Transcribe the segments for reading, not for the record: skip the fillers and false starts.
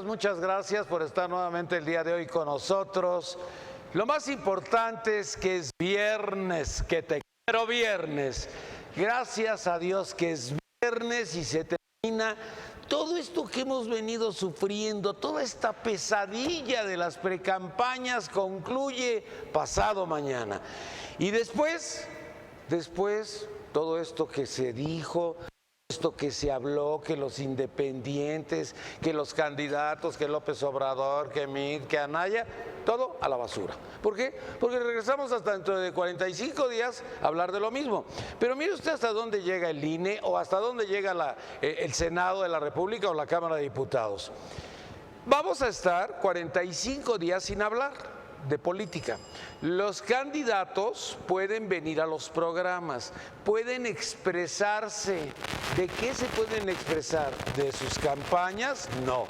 muchas gracias por estar nuevamente el día de hoy con nosotros. Lo más importante es que es viernes, que te quiero viernes. Gracias a Dios que es viernes y se termina todo esto que hemos venido sufriendo, toda esta pesadilla de las precampañas concluye pasado mañana. Y después, todo esto que se dijo, esto que se habló, que los independientes, que los candidatos, que López Obrador, que Mid, que Anaya, todo a la basura. ¿Por qué? Porque regresamos hasta dentro de 45 días a hablar de lo mismo. Pero mire usted hasta dónde llega el INE o hasta dónde llega el Senado de la República o la Cámara de Diputados. Vamos a estar 45 días sin hablar de política. Los candidatos pueden venir a los programas, pueden expresarse. ¿De qué se pueden expresar? ¿De sus campañas? No.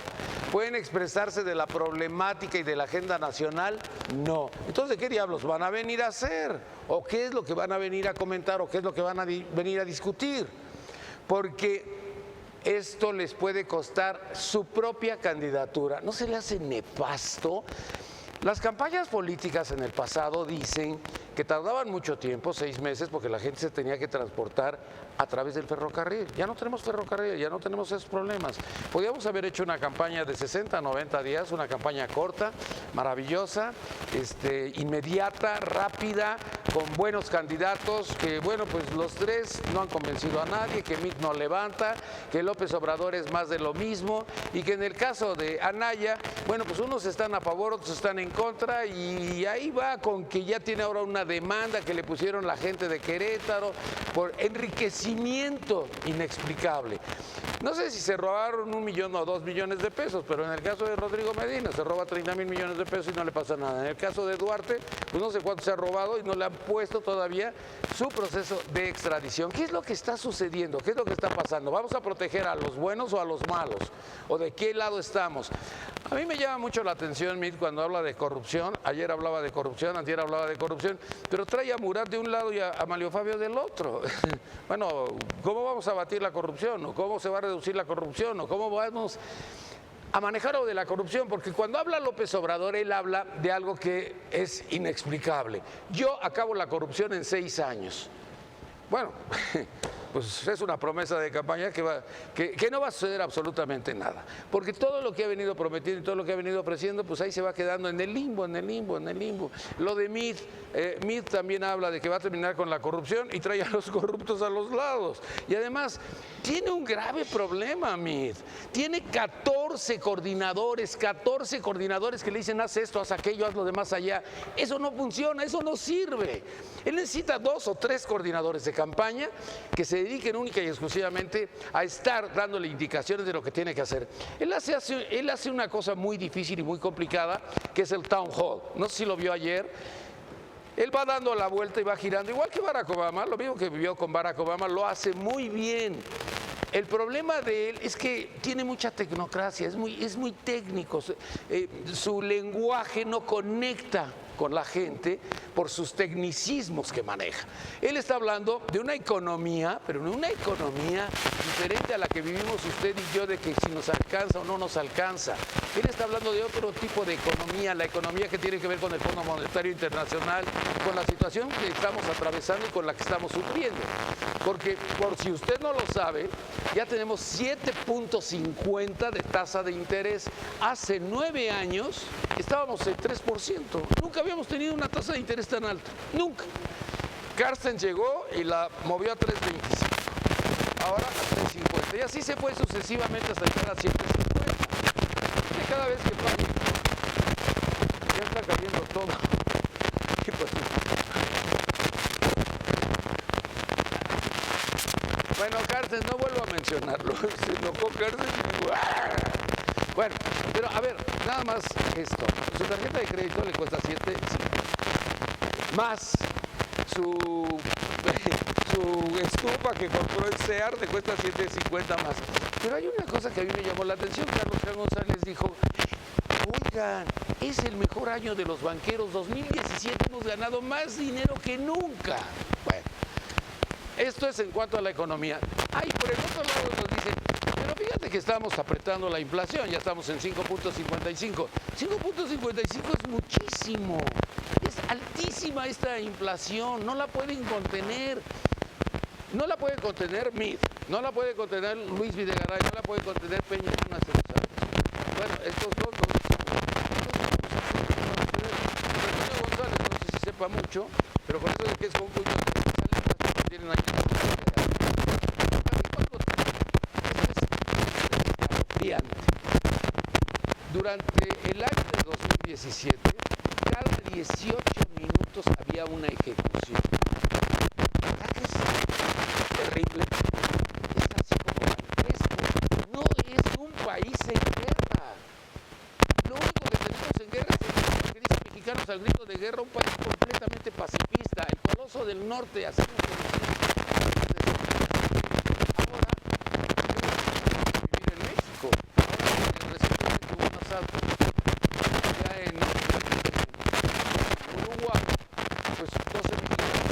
¿Pueden expresarse de la problemática y de la agenda nacional? No. Entonces, ¿qué diablos van a venir a hacer? ¿O qué es lo que van a venir a comentar? ¿O qué es lo que van a venir a discutir? Porque esto les puede costar su propia candidatura. ¿No se le hace nefasto? Las campañas políticas en el pasado dicen que tardaban mucho tiempo, 6 meses, porque la gente se tenía que transportar a través del ferrocarril. Ya no tenemos ferrocarril, ya no tenemos esos problemas. Podíamos haber hecho una campaña de 60 a 90 días, una campaña corta, maravillosa, inmediata, rápida, con buenos candidatos, que bueno, pues los tres no han convencido a nadie, que Mid no levanta, que López Obrador es más de lo mismo, y que en el caso de Anaya, bueno, pues unos están a favor, otros están en contra, y ahí va con que ya tiene ahora una demanda que le pusieron la gente de Querétaro por enriquecimiento inexplicable. No sé si se robaron 1 millón o 2 millones de pesos, pero en el caso de Rodrigo Medina se roba 30,000 millones de pesos y no le pasa nada. En el caso de Duarte, pues no sé cuánto se ha robado y no le han puesto todavía su proceso de extradición. ¿Qué es lo que está sucediendo? ¿Qué es lo que está pasando? ¿Vamos a proteger a los buenos o a los malos? ¿O de qué lado estamos? A mí me llama mucho la atención, Mid, cuando habla de corrupción. Ayer hablaba de corrupción, antier hablaba de corrupción, pero trae a Murat de un lado y a Manlio Fabio del otro. Bueno, ¿cómo vamos a abatir la corrupción? ¿O cómo se va a reducir la corrupción? ¿O cómo vamos a manejar lo de la corrupción? Porque cuando habla López Obrador, él habla de algo que es inexplicable. Yo acabo la corrupción en 6 años. Bueno, pues es una promesa de campaña que no va a suceder absolutamente nada. Porque todo lo que ha venido prometiendo y todo lo que ha venido ofreciendo, pues ahí se va quedando en el limbo, en el limbo, en el limbo. Lo de Mid también habla de que va a terminar con la corrupción y trae a los corruptos a los lados. Y además, tiene un grave problema, Mid. Tiene 14 coordinadores que le dicen haz esto, haz aquello, haz lo demás allá. Eso no funciona, eso no sirve. Él necesita 2 o 3 coordinadores de campaña que se dediquen única y exclusivamente a estar dándole indicaciones de lo que tiene que hacer. Él hace una cosa muy difícil y muy complicada, que es el town hall. No sé si lo vio ayer. Él va dando la vuelta y va girando, igual que Barack Obama, lo mismo que vivió con Barack Obama, lo hace muy bien. El problema de él es que tiene mucha tecnocracia, es muy técnico, su lenguaje no conecta con la gente por sus tecnicismos que maneja. Él está hablando de una economía, pero no una economía diferente a la que vivimos usted y yo, de que si nos alcanza o no nos alcanza. Él está hablando de otro tipo de economía, la economía que tiene que ver con el Fondo Monetario Internacional, con la situación que estamos atravesando y con la que estamos sufriendo. Porque, por si usted no lo sabe, ya tenemos 7.50 de tasa de interés. Hace 9 años estábamos en 3%. Nunca habíamos tenido una tasa de interés tan alta. Nunca. Carsten llegó y la movió a 3.25. Ahora a 3.50. Y así se fue sucesivamente hasta llegar a 7.50. Y cada vez que pasa, ya está cayendo todo. ¿Qué pasó? Bueno, Carsten, no vuelvo a mencionarlo. Se enojó Carsten. Bueno, pero a ver, nada más esto. Su tarjeta de crédito le cuesta 7.50. Más su estufa que compró en Sear le cuesta 7.50 más. Pero hay una cosa que a mí me llamó la atención. Carlos K. González dijo, oigan, es el mejor año de los banqueros. 2017 hemos ganado más dinero que nunca. Bueno. Esto es en cuanto a la economía. Por el otro lado nos dicen, pero fíjate que estamos apretando la inflación, ya estamos en 5.55. 5.55 es muchísimo, es altísima esta inflación, no la pueden contener. No la puede contener Mid, no la puede contener Luis Videgaray, no la puede contener Peña Luna. Bueno, estos dos Antonio González, no sé si sepa mucho, pero con eso de que es con cuyos que tienen aquí. Durante el año de 2017, cada 18 minutos había una ejecución. ¿Verdad que es terrible? Es así como dantesco. No es un país en guerra. Lo único que tenemos en guerra es lo que dicen mexicanos al grito de guerra, un país completamente pacifista, el Coloso del Norte, así nos conocemos. Ahora, vivir en México. Ahora, recientemente hubo un asalto ya en Uruguay, pues 12 mexicanos.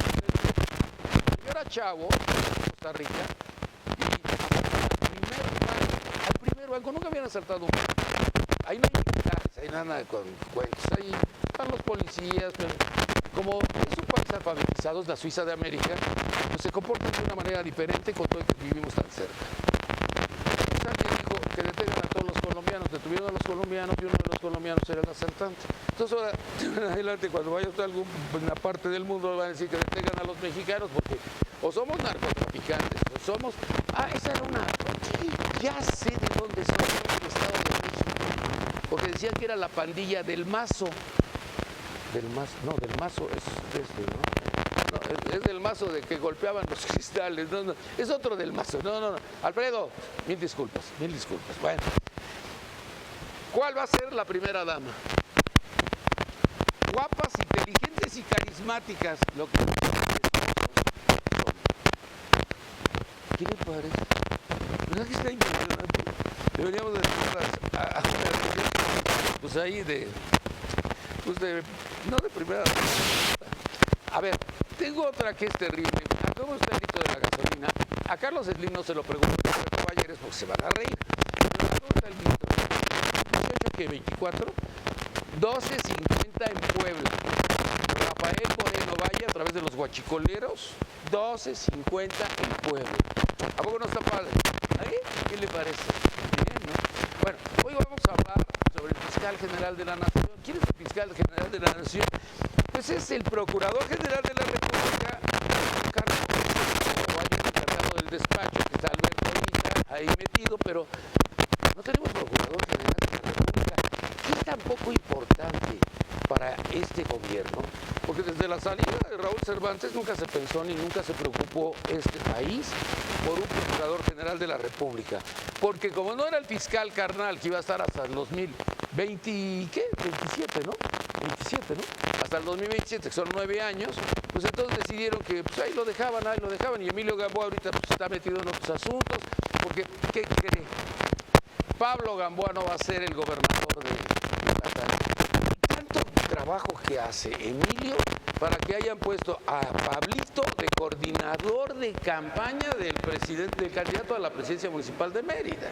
Yo era chavo, en Costa Rica, y al primer banco, nunca habían asaltado un banco. Ahí no hay militares, hay nada con cuentos, ahí están los policías, pero como es un país alfabetizado, es la Suiza de América, pues se comportan de una manera diferente con todo el que vivimos tan cerca. Entonces alguien dijo que detengan a todos los colombianos, detuvieron a los colombianos y uno de los colombianos era el asaltante. Entonces ahora, en adelante, cuando vaya a alguna parte del mundo, van a decir que detengan a los mexicanos porque o somos narcotraficantes, o somos... Ah, esa era una... Sí, ya sé de dónde son, del Estado de México, porque decían que era la pandilla del Mazo. Del Mazo es este, ¿no? No, es del Mazo de que golpeaban los cristales, no, es otro del Mazo, no. Alfredo, mil disculpas. Bueno, ¿cuál va a ser la primera dama? Guapas, inteligentes y carismáticas, lo que... ¿Qué le parece? ¿Verdad que está impresionante? Deberíamos de pues ahí no de primera. A ver, tengo otra que es terrible. ¿Cómo está el litro de la gasolina? A Carlos Slim no se lo pregunto, pero ayer es porque se van a reír. Pero ¿cómo está el litro? 18 que 24, 12.50 en Puebla. Rafael Moreno Valle a través de los guachicoleros, 12.50 en Puebla. ¿A poco no está padre? ¿Ahí? ¿Qué le parece? Bien, ¿no? Bueno, hoy vamos a hablar sobre el fiscal general de la Nación. ¿Quién es el fiscal general de la Nación? Pues es el procurador general de la República, Carlos o alguien encargado del despacho, que está Alberto ahorita ahí metido, pero no tenemos procurador general de la República. ¿Qué es tan poco importante para este gobierno? Porque desde la salida de Raúl Cervantes nunca se pensó ni nunca se preocupó este país por un procurador general de la República. Porque como no era el fiscal carnal que iba a estar hasta el 2020, ¿qué? 27, ¿no? 27, ¿no? Hasta el 2027, que son 9 años, pues entonces decidieron que pues ahí lo dejaban, y Emilio Gamboa ahorita pues, está metido en otros asuntos, porque, ¿qué cree? Pablo Gamboa no va a ser el gobernador de Yucatán. Tanto trabajo que hace Emilio para que hayan puesto a Pablito de coordinador de campaña del candidato a la presidencia municipal de Mérida.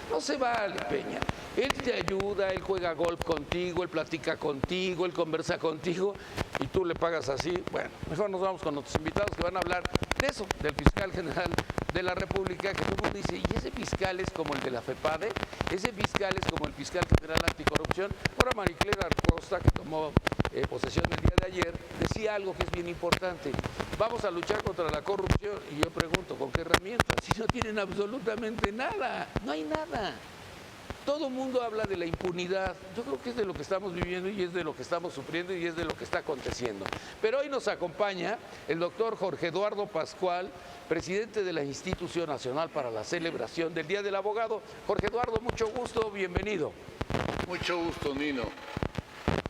No se vale, Peña. Él te ayuda, él juega golf contigo, él platica contigo, él conversa contigo y tú le pagas así. Bueno, mejor nos vamos con nuestros invitados que van a hablar de eso, del fiscal general de la República, que todo el mundo dice, ¿y ese fiscal es como el de la FEPADE? ¿Ese fiscal es como el fiscal general anticorrupción? Ahora Mariclera Acosta, que tomó posesión el día de ayer, decía algo que es bien importante. Vamos a luchar contra la corrupción y yo pregunto, ¿con qué herramientas? Si no tienen absolutamente nada, no hay nada. Todo el mundo habla de la impunidad. Yo creo que es de lo que estamos viviendo y es de lo que estamos sufriendo y es de lo que está aconteciendo. Pero hoy nos acompaña el doctor Jorge Eduardo Pascual, presidente de la Institución Nacional para la Celebración del Día del Abogado. Jorge Eduardo, mucho gusto, bienvenido. Mucho gusto, Nino.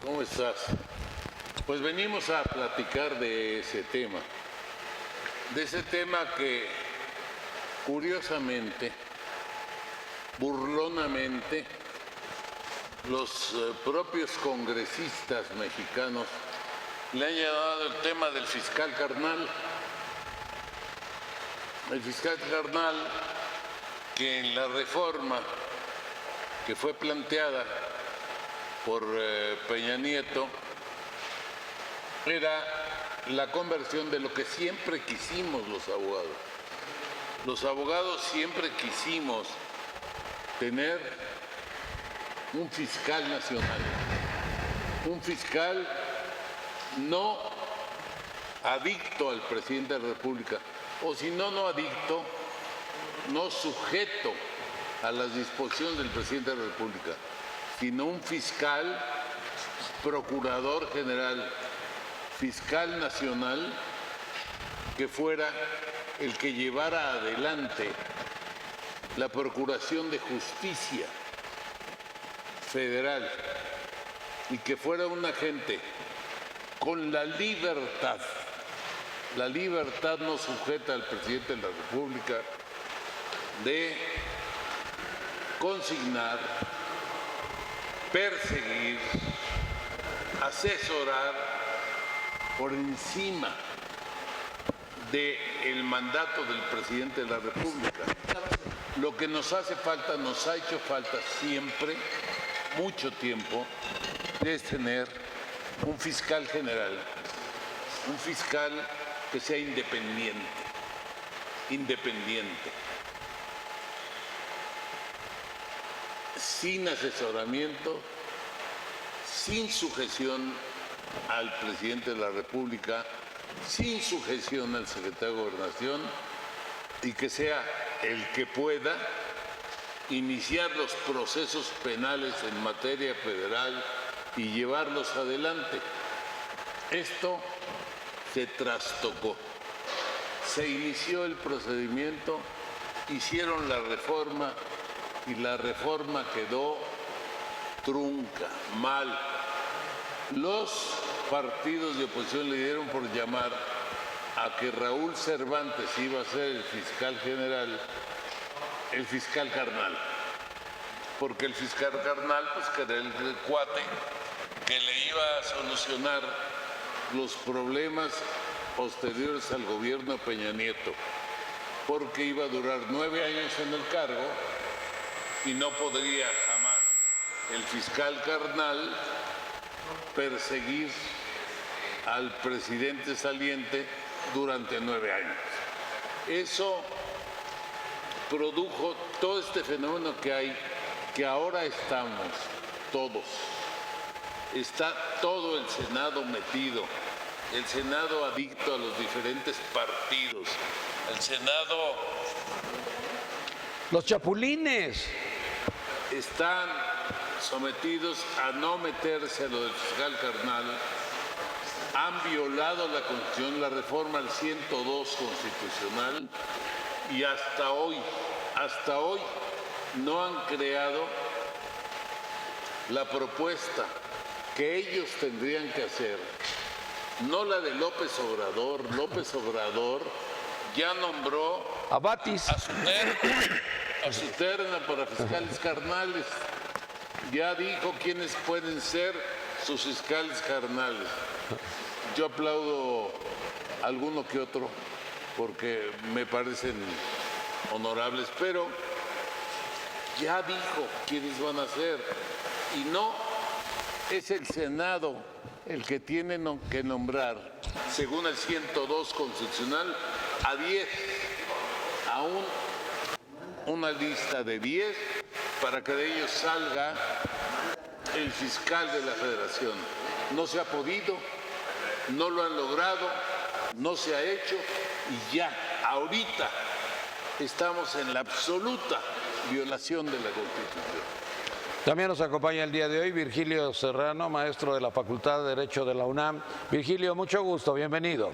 ¿Cómo estás? Pues venimos a platicar de ese tema que curiosamente, burlonamente, los propios congresistas mexicanos le han llamado el tema del fiscal carnal. El fiscal carnal que en la reforma que fue planteada por Peña Nieto era la conversión de lo que siempre quisimos los abogados. Los abogados siempre quisimos tener un fiscal nacional, un fiscal no adicto al presidente de la República, o si no, no adicto, no sujeto a las disposiciones del presidente de la República, sino un fiscal, procurador general, fiscal nacional, que fuera el que llevara adelante la procuración de justicia federal y que fuera un agente con la libertad no sujeta al presidente de la República de consignar, perseguir, asesorar por encima del mandato del presidente de la República. Lo que nos hace falta, nos ha hecho falta siempre, mucho tiempo, es tener un fiscal general, un fiscal que sea independiente, sin asesoramiento, sin sujeción al presidente de la República, sin sujeción al secretario de Gobernación, y que sea el que pueda iniciar los procesos penales en materia federal y llevarlos adelante. Esto se trastocó, se inició el procedimiento, hicieron la reforma y la reforma quedó trunca, mal. Los partidos de oposición le dieron por llamar a que Raúl Cervantes iba a ser el fiscal general, el fiscal carnal, porque el fiscal carnal pues que era el cuate que le iba a solucionar los problemas posteriores al gobierno de Peña Nieto, porque iba a durar 9 años en el cargo y no podría jamás el fiscal carnal perseguir al presidente saliente durante 9 años. Eso produjo todo este fenómeno que hay, que ahora estamos todos. Está todo el Senado metido, el Senado adicto a los diferentes partidos, el Senado... Los chapulines. Están sometidos a no meterse a lo del fiscal carnal, han violado la Constitución, la reforma al 102 constitucional, y hasta hoy no han creado la propuesta que ellos tendrían que hacer, no la de López Obrador. López Obrador ya nombró a Batis, a su terna para fiscales carnales, ya dijo quiénes pueden ser sus fiscales carnales. Yo aplaudo a alguno que otro porque me parecen honorables, pero ya dijo quiénes van a ser, y no es el Senado el que tiene que nombrar, según el 102 constitucional, a 10, a una lista de 10 para que de ellos salga el fiscal de la Federación. No se ha podido, no lo han logrado, no se ha hecho, y ya ahorita estamos en la absoluta violación de la Constitución. También nos acompaña el día de hoy Virgilio Serrano, maestro de la Facultad de Derecho de la UNAM. Virgilio, mucho gusto, bienvenido.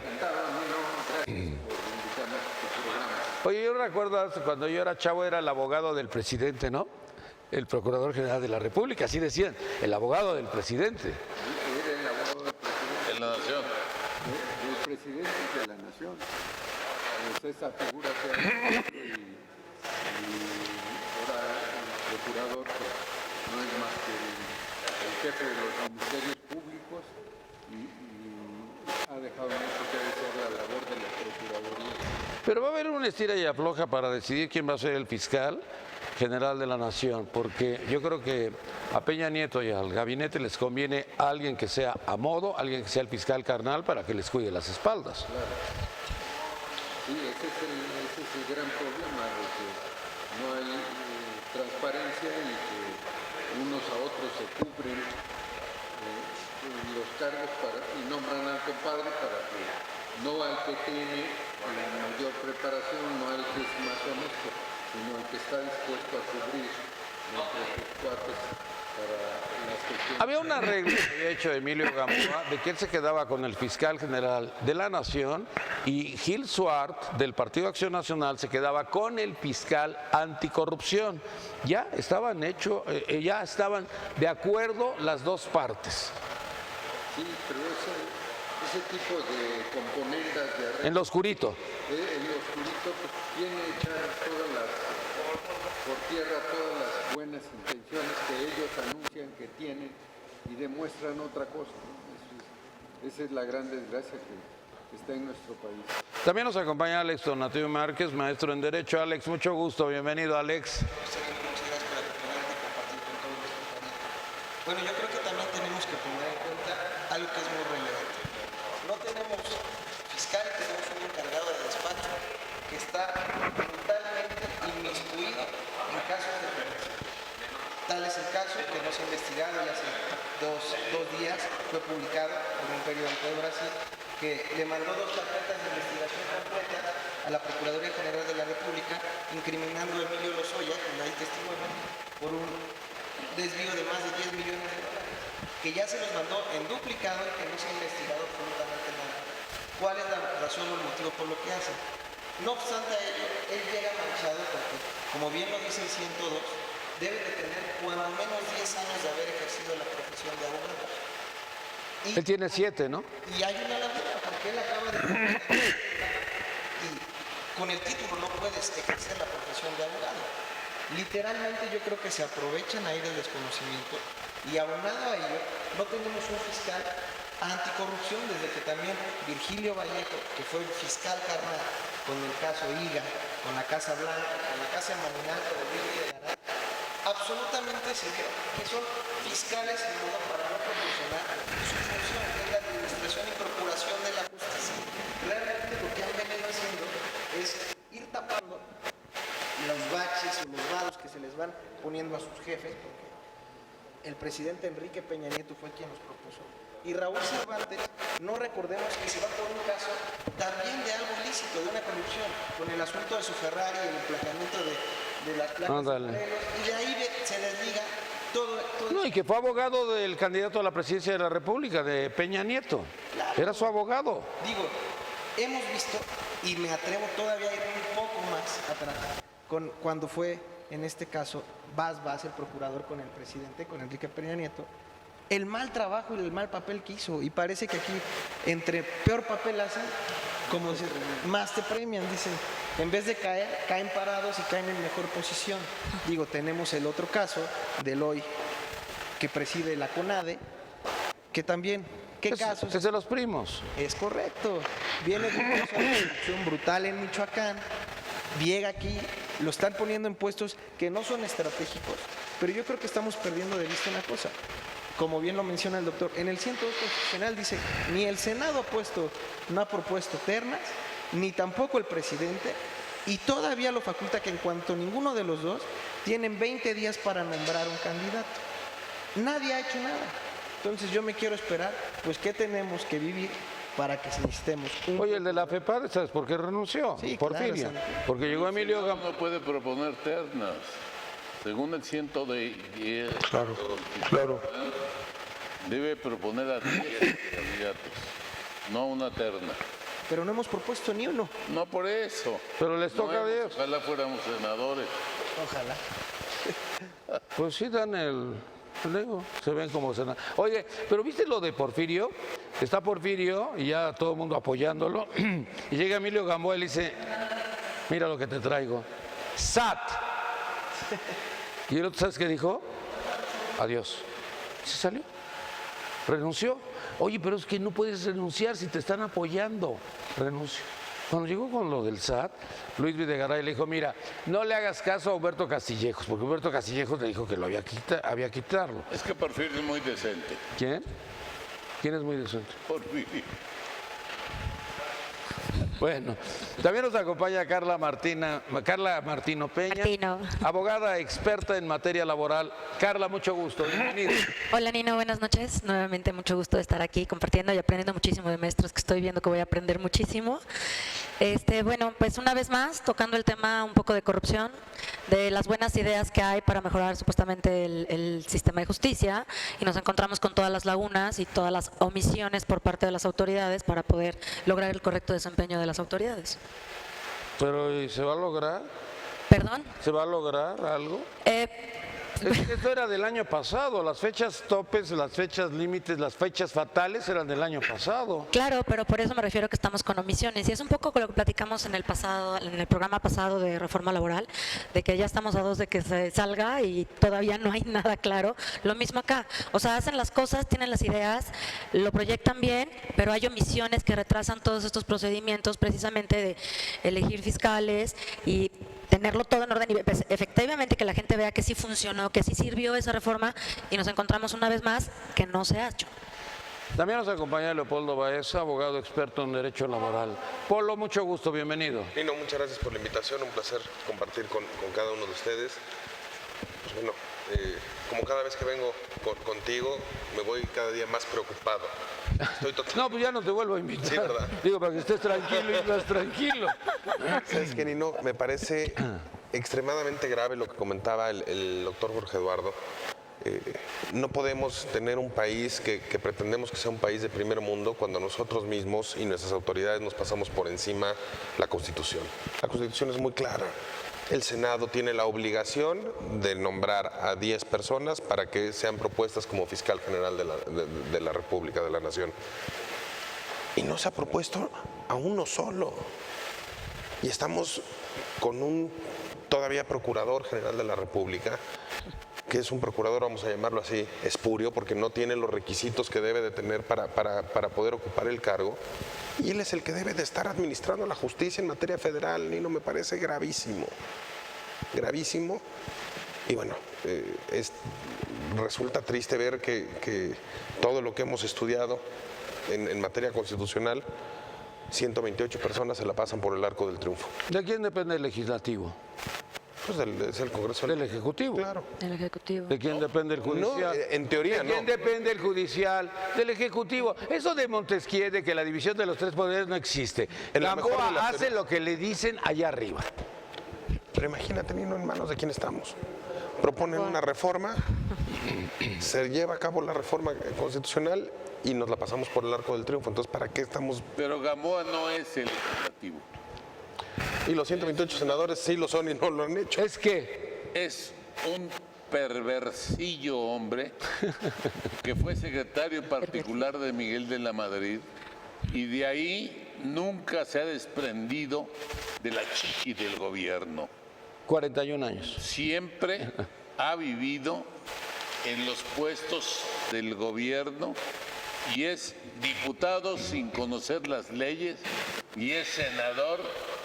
Oye, yo recuerdo cuando yo era chavo era el abogado del presidente, ¿no? El Procurador General de la República, así decían, el abogado del presidente. Era el abogado del presidente. En la Nación. El presidente de la Nación. Pues esa figura que ha y ahora el procurador pues, no es más que el jefe de los ministerios públicos y ha dejado mucho que desear la labor de la Procuraduría. Pero va a haber una estira y afloja para decidir quién va a ser el fiscal general de la nación, porque yo creo que a Peña Nieto y al gabinete les conviene alguien que sea a modo, alguien que sea el fiscal carnal para que les cuide las espaldas. Sí, ese es el gran problema, de que no hay transparencia y que unos a otros se cubren los cargos y nombran al compadre para que no al que tiene mayor preparación, no al que es más honesto, sino el que está dispuesto a cubrir entre sus cuates para las cuestiones. Había una regla que había hecho Emilio Gamboa de que él se quedaba con el fiscal general de la nación y Gil Suart del Partido Acción Nacional se quedaba con el fiscal anticorrupción. Ya estaban ya estaban de acuerdo las dos partes. Sí, pero ese tipo de componendas de arreglo En lo oscurito. en lo oscurito pues, viene a echar por tierra todas las buenas intenciones que ellos anuncian que tienen y demuestran otra cosa, ¿no? Esa es la gran desgracia que está en nuestro país. También nos acompaña Alex Donatio Márquez, maestro en Derecho. Alex, mucho gusto, bienvenido, Alex. Muchas gracias por la oportunidad de compartir con todos los compañeros. Bueno, yo creo que también tenemos que tener en cuenta algo que es muy relevante. No tenemos fiscal, tenemos un encargado de despacho que está brutalmente inmiscuido en casos de corrupción. Tal es el caso que no se ha investigado y hace dos días fue publicado por un periódico de Brasil que le mandó 2 carpetas de investigación completa a la Procuraduría General de la República incriminando a Emilio Lozoya, donde hay testimonio, por un desvío de más de 10 millones de dólares, que ya se los mandó en duplicado y que no se ha investigado absolutamente nada. ¿Cuál es la razón o el motivo por lo que hace? No obstante a ello, él llega manchado porque, como bien lo dice el 102, debe de tener cuando menos 10 años de haber ejercido la profesión de abogado. Él tiene 7, ¿no? Y hay una laguna, porque él acaba de... y con el título no puedes ejercer la profesión de abogado. Literalmente yo creo que se aprovechan ahí del desconocimiento y aunado a ello, no tenemos un fiscal anticorrupción desde que también Virgilio Vallejo, que fue fiscal carnal con el caso IGA, con la Casa Blanca, con la Casa Maninalco de Virgilio de Garay, absolutamente se vio que son fiscales en modo para no proporcionar su función, que es la administración y procuración de la justicia. Realmente lo que han venido haciendo es ir tapando los baches o los vados que se les van poniendo a sus jefes, porque el presidente Enrique Peña Nieto fue quien los propuso. Y Raúl Cervantes, no recordemos que se va por un caso también de algo ilícito, de una corrupción, con el asunto de su Ferrari, el emplacamiento de las placas de modelos, y de ahí se desliga todo. No, y que fue abogado del candidato a la presidencia de la República, de Peña Nieto. Claro. Era su abogado. Digo, hemos visto, y me atrevo todavía a ir un poco más atrás, cuando fue, en este caso, Vaz, el procurador con el presidente, con Enrique Peña Nieto, el mal trabajo y el mal papel que hizo. Y parece que aquí, entre peor papel hacen, como decir, más te premian, dicen. En vez de caer, caen parados y caen en mejor posición. Digo, tenemos el otro caso del hoy que preside la CONADE, que también, ¿qué casos? Es de los primos. Es correcto. Viene de una corrupción brutal en Michoacán, llega aquí, lo están poniendo en puestos que no son estratégicos, pero yo creo que estamos perdiendo de vista una cosa. Como bien lo menciona el doctor, en el 102 constitucional dice, ni el Senado no ha propuesto ternas, ni tampoco el presidente, y todavía lo faculta que en cuanto ninguno de los dos, tienen 20 días para nombrar un candidato. Nadie ha hecho nada. Entonces yo me quiero esperar, pues ¿qué tenemos que vivir para que necesitemos un... Oye, el de la FEPAD, ¿sabes por qué renunció? Sí, Porfirio. claro, porque llegó Emilio Gamboa. No puede proponer ternas. Según el 110, Claro. debe proponer a 10 candidatos, no una terna. Pero no hemos propuesto ni uno. No por eso. Pero les toca a 10. Ojalá fuéramos senadores. Ojalá. Pues sí dan se ven como senadores. Oye, pero ¿viste lo de Porfirio? Está Porfirio y ya todo el mundo apoyándolo. Y llega Emilio Gamboa y le dice, mira lo que te traigo. SAT. Y el otro, ¿sabes qué dijo? Adiós. Se salió. Renunció. Oye, pero es que no puedes renunciar si te están apoyando. Renuncio. Cuando llegó con lo del SAT, Luis Videgaray le dijo, mira, no le hagas caso a Huberto Castillejos, porque Huberto Castillejos le dijo que lo había que quitarlo. Es que Porfirio es muy decente. ¿Quién? ¿Quién es muy decente? Porfirio. Bueno, también nos acompaña Carla Martino Peña, Martino. abogada experta en materia laboral. Carla, mucho gusto, bienvenida. Hola Nino, buenas noches. Nuevamente mucho gusto de estar aquí compartiendo y aprendiendo muchísimo de maestros que estoy viendo que voy a aprender muchísimo. Bueno, pues una vez más tocando el tema un poco de corrupción, de las buenas ideas que hay para mejorar supuestamente el sistema de justicia, y nos encontramos con todas las lagunas y todas las omisiones por parte de las autoridades para poder lograr el correcto desempeño de las autoridades. Pero ¿y se va a lograr? ¿Perdón? ¿Se va a lograr algo? Esto era del año pasado, las fechas topes, las fechas límites, las fechas fatales eran del año pasado. Claro, pero por eso me refiero que estamos con omisiones. Y es un poco lo que platicamos en el programa pasado de reforma laboral, de que ya estamos a dos de que se salga y todavía no hay nada claro. Lo mismo acá. O sea, hacen las cosas, tienen las ideas, lo proyectan bien, pero hay omisiones que retrasan todos estos procedimientos precisamente de elegir fiscales y tenerlo todo en orden y pues, efectivamente que la gente vea que sí funcionó, que sí sirvió esa reforma, y nos encontramos una vez más que no se ha hecho. También nos acompaña Leopoldo Baeza, abogado experto en derecho laboral. Polo, mucho gusto, bienvenido. Nino, muchas gracias por la invitación, un placer compartir con cada uno de ustedes. Pues bueno, como cada vez que vengo contigo, me voy cada día más preocupado. No, pues ya no te vuelvo a invitar. Sí, ¿verdad? Digo, para que estés tranquilo y más tranquilo. ¿Sabes qué, Nino? Me parece extremadamente grave lo que comentaba el doctor Jorge Eduardo. No podemos tener un país que pretendemos que sea un país de primer mundo cuando nosotros mismos y nuestras autoridades nos pasamos por encima la Constitución. La Constitución es muy clara. El Senado tiene la obligación de nombrar a 10 personas para que sean propuestas como fiscal general de la República, de la Nación. Y no se ha propuesto a uno solo. Y estamos con un todavía procurador general de la República, que es un procurador, vamos a llamarlo así, espurio, porque no tiene los requisitos que debe de tener para poder ocupar el cargo. Y él es el que debe de estar administrando la justicia en materia federal, y no me parece gravísimo. Gravísimo. Y bueno, resulta triste ver que todo lo que hemos estudiado en materia constitucional, 128 personas se la pasan por el arco del triunfo. ¿De quién depende el legislativo? Pues es el Congreso. Del Ejecutivo. Claro. El Ejecutivo. ¿De quién depende el judicial? No, en teoría ¿De quién no. depende el judicial? Del Ejecutivo. Eso de Montesquieu, de que la división de los tres poderes no existe. En la mejor de Gamboa las hace lo que le dicen allá arriba. Pero imagínate, Nino, en manos de quién estamos. Proponen una reforma, se lleva a cabo la reforma constitucional y nos la pasamos por el arco del triunfo. Entonces, ¿para qué estamos? Pero Gamboa no es el legislativo. Y los 128 senadores sí lo son y no lo han hecho. Es que Es un perversillo hombre que fue secretario particular de Miguel de la Madrid y de ahí nunca se ha desprendido de la chichi del gobierno. 41 años. Siempre ha vivido en los puestos del gobierno y es diputado sin conocer las leyes y es senador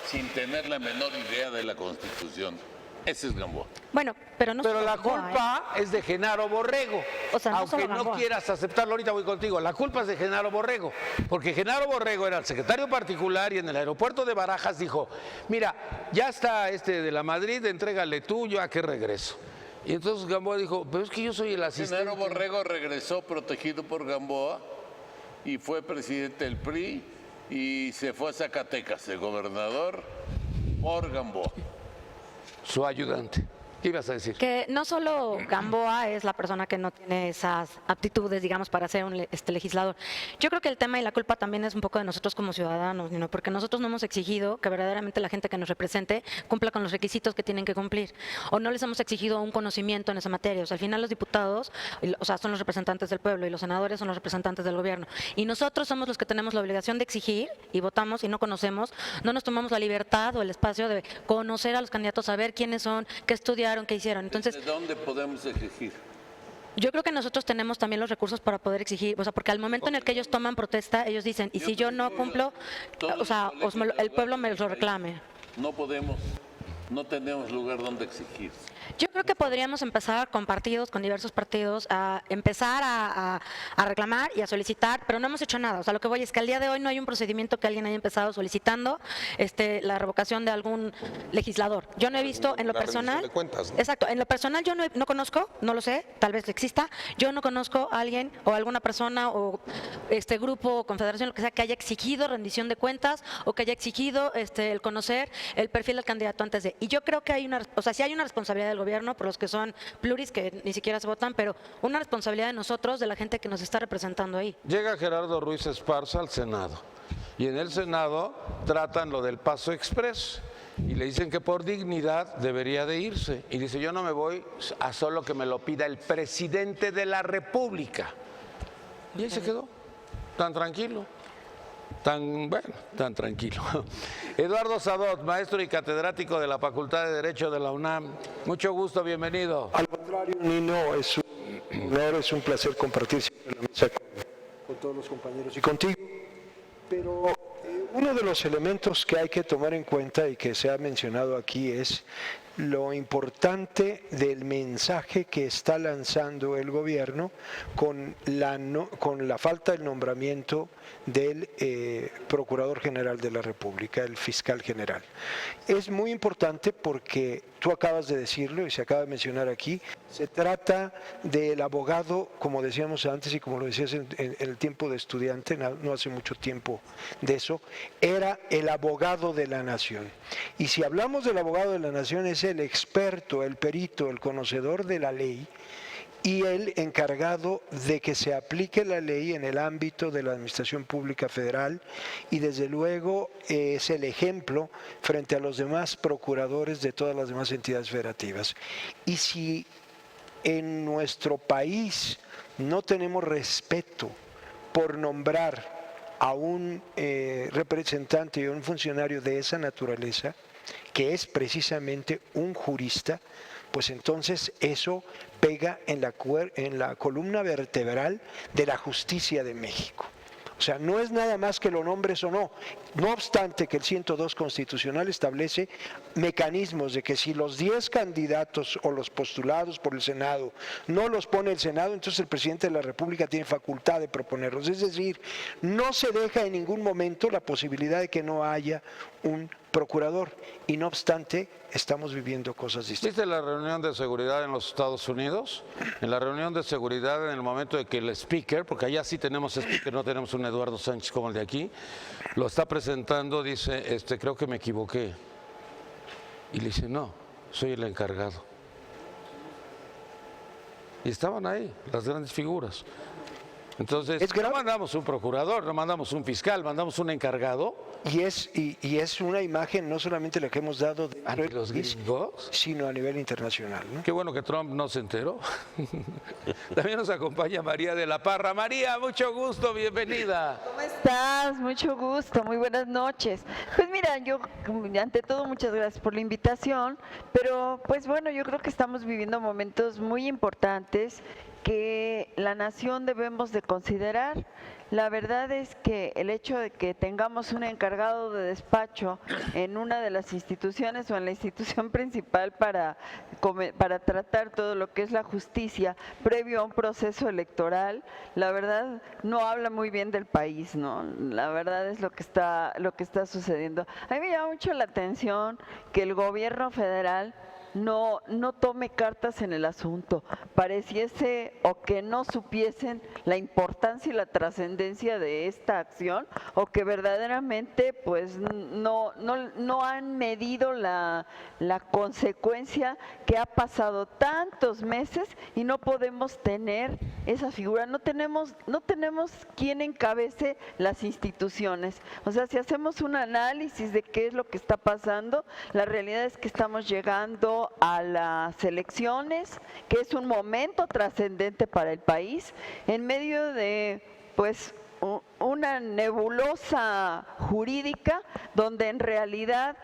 sin tener la menor idea de la Constitución. Ese es Gamboa. Bueno, pero no Pero solo la Gamboa, culpa es de Genaro Borrego. O sea, no aunque solo no Gamboa. quieras aceptarlo, ahorita voy contigo. La culpa es de Genaro Borrego. Porque Genaro Borrego era el secretario particular y en el aeropuerto de Barajas dijo, mira, ya está de la Madrid, entrégale tú, yo a qué regreso. Y entonces Gamboa dijo, pero es que yo soy el asistente. Genaro Borrego regresó protegido por Gamboa y fue presidente del PRI y se fue a Zacatecas de gobernador por Gamboa. Su ayudante. ¿Qué ibas a decir? Que no solo Gamboa es la persona que no tiene esas aptitudes, digamos, para ser un legislador. Yo creo que el tema y la culpa también es un poco de nosotros como ciudadanos, ¿no? Porque nosotros no hemos exigido que verdaderamente la gente que nos represente cumpla con los requisitos que tienen que cumplir. O no les hemos exigido un conocimiento en esa materia. O sea, al final los diputados, o sea, son los representantes del pueblo y los senadores son los representantes del gobierno. Y nosotros somos los que tenemos la obligación de exigir y votamos y no conocemos, no nos tomamos la libertad o el espacio de conocer a los candidatos, saber quiénes son, qué estudiaron, qué hicieron. Entonces, ¿De dónde podemos exigir? Yo creo que nosotros tenemos también los recursos para poder exigir, o sea, porque al momento en el que ellos toman protesta, ellos dicen, y si yo no cumplo, o sea, el pueblo me lo reclame. No podemos, no tenemos lugar donde exigir. Yo creo que podríamos empezar con partidos, con diversos partidos, a empezar a reclamar y a solicitar, pero no hemos hecho nada. O sea, lo que voy es que al día de hoy no hay un procedimiento que alguien haya empezado solicitando la revocación de algún legislador. Yo no he visto en lo La rendición personal. de cuentas, ¿no? Exacto, en lo personal yo no conozco, no lo sé, tal vez exista. Yo no conozco a alguien o alguna persona o grupo o confederación, lo que sea, que haya exigido rendición de cuentas o que haya exigido el conocer el perfil del candidato antes de. Y yo creo que sí hay una responsabilidad del gobierno por los que son pluris que ni siquiera se votan, pero una responsabilidad de nosotros, de la gente que nos está representando ahí. Llega Gerardo Ruiz Esparza al Senado y en el Senado tratan lo del Paso Express y le dicen que por dignidad debería de irse. Y dice, yo no me voy a solo que me lo pida el presidente de la República. Y ahí se quedó, tan tranquilo. Tan tranquilo. Eduardo Sadot, maestro y catedrático de la Facultad de Derecho de la UNAM. Mucho gusto, bienvenido. Al contrario, Nino, es un honor, es un placer compartir siempre la mesa con todos los compañeros y contigo. Pero uno de los elementos que hay que tomar en cuenta y que se ha mencionado aquí es lo importante del mensaje que está lanzando el gobierno con la falta del nombramiento del Procurador General de la República, el Fiscal General. Es muy importante porque tú acabas de decirlo y se acaba de mencionar aquí, se trata del abogado, como decíamos antes y como lo decías en el tiempo de estudiante, no hace mucho tiempo de eso, era el abogado de la nación. Y si hablamos del abogado de la nación, es el experto, el perito, el conocedor de la ley y el encargado de que se aplique la ley en el ámbito de la Administración Pública Federal y desde luego es el ejemplo frente a los demás procuradores de todas las demás entidades federativas. Y si en nuestro país no tenemos respeto por nombrar a un representante y a un funcionario de esa naturaleza, que es precisamente un jurista, pues entonces eso pega en la columna vertebral de la justicia de México. O sea, no es nada más que lo nombres o no. No obstante que el 102 constitucional establece mecanismos de que si los 10 candidatos o los postulados por el Senado no los pone el Senado, entonces el presidente de la República tiene facultad de proponerlos. Es decir, no se deja en ningún momento la posibilidad de que no haya un procurador y no obstante estamos viviendo cosas distintas. ¿Viste la reunión de seguridad en los Estados Unidos? En la reunión de seguridad, en el momento de que el speaker, porque allá sí tenemos speaker, no tenemos un Eduardo Sánchez como el de aquí, lo está presentando, dice, creo que me equivoqué. Y le dice, no, soy el encargado. Y estaban ahí las grandes figuras. Entonces, no mandamos un procurador, no mandamos un fiscal, mandamos un encargado. Y es una imagen no solamente la que hemos dado ante los gringos, sino a nivel internacional, ¿no? Qué bueno que Trump no se enteró. También nos acompaña María de la Parra. María, mucho gusto, bienvenida. ¿Cómo estás? Mucho gusto, muy buenas noches. Pues mira, yo ante todo muchas gracias por la invitación, pero pues bueno, yo creo que estamos viviendo momentos muy importantes que la nación debemos de considerar. La verdad es que el hecho de que tengamos un encargado de despacho en una de las instituciones o en la institución principal para tratar todo lo que es la justicia previo a un proceso electoral, la verdad no habla muy bien del país, ¿no? La verdad es lo que está sucediendo. A mí me llama mucho la atención que el gobierno federal no tome cartas en el asunto, pareciese o que no supiesen la importancia y la trascendencia de esta acción o que verdaderamente pues no han medido la consecuencia que ha pasado tantos meses y no podemos tener esa figura, no tenemos quien encabece las instituciones. O sea, si hacemos un análisis de qué es lo que está pasando, la realidad es que estamos llegando a las elecciones, que es un momento trascendente para el país, en medio de pues una nebulosa jurídica donde en realidad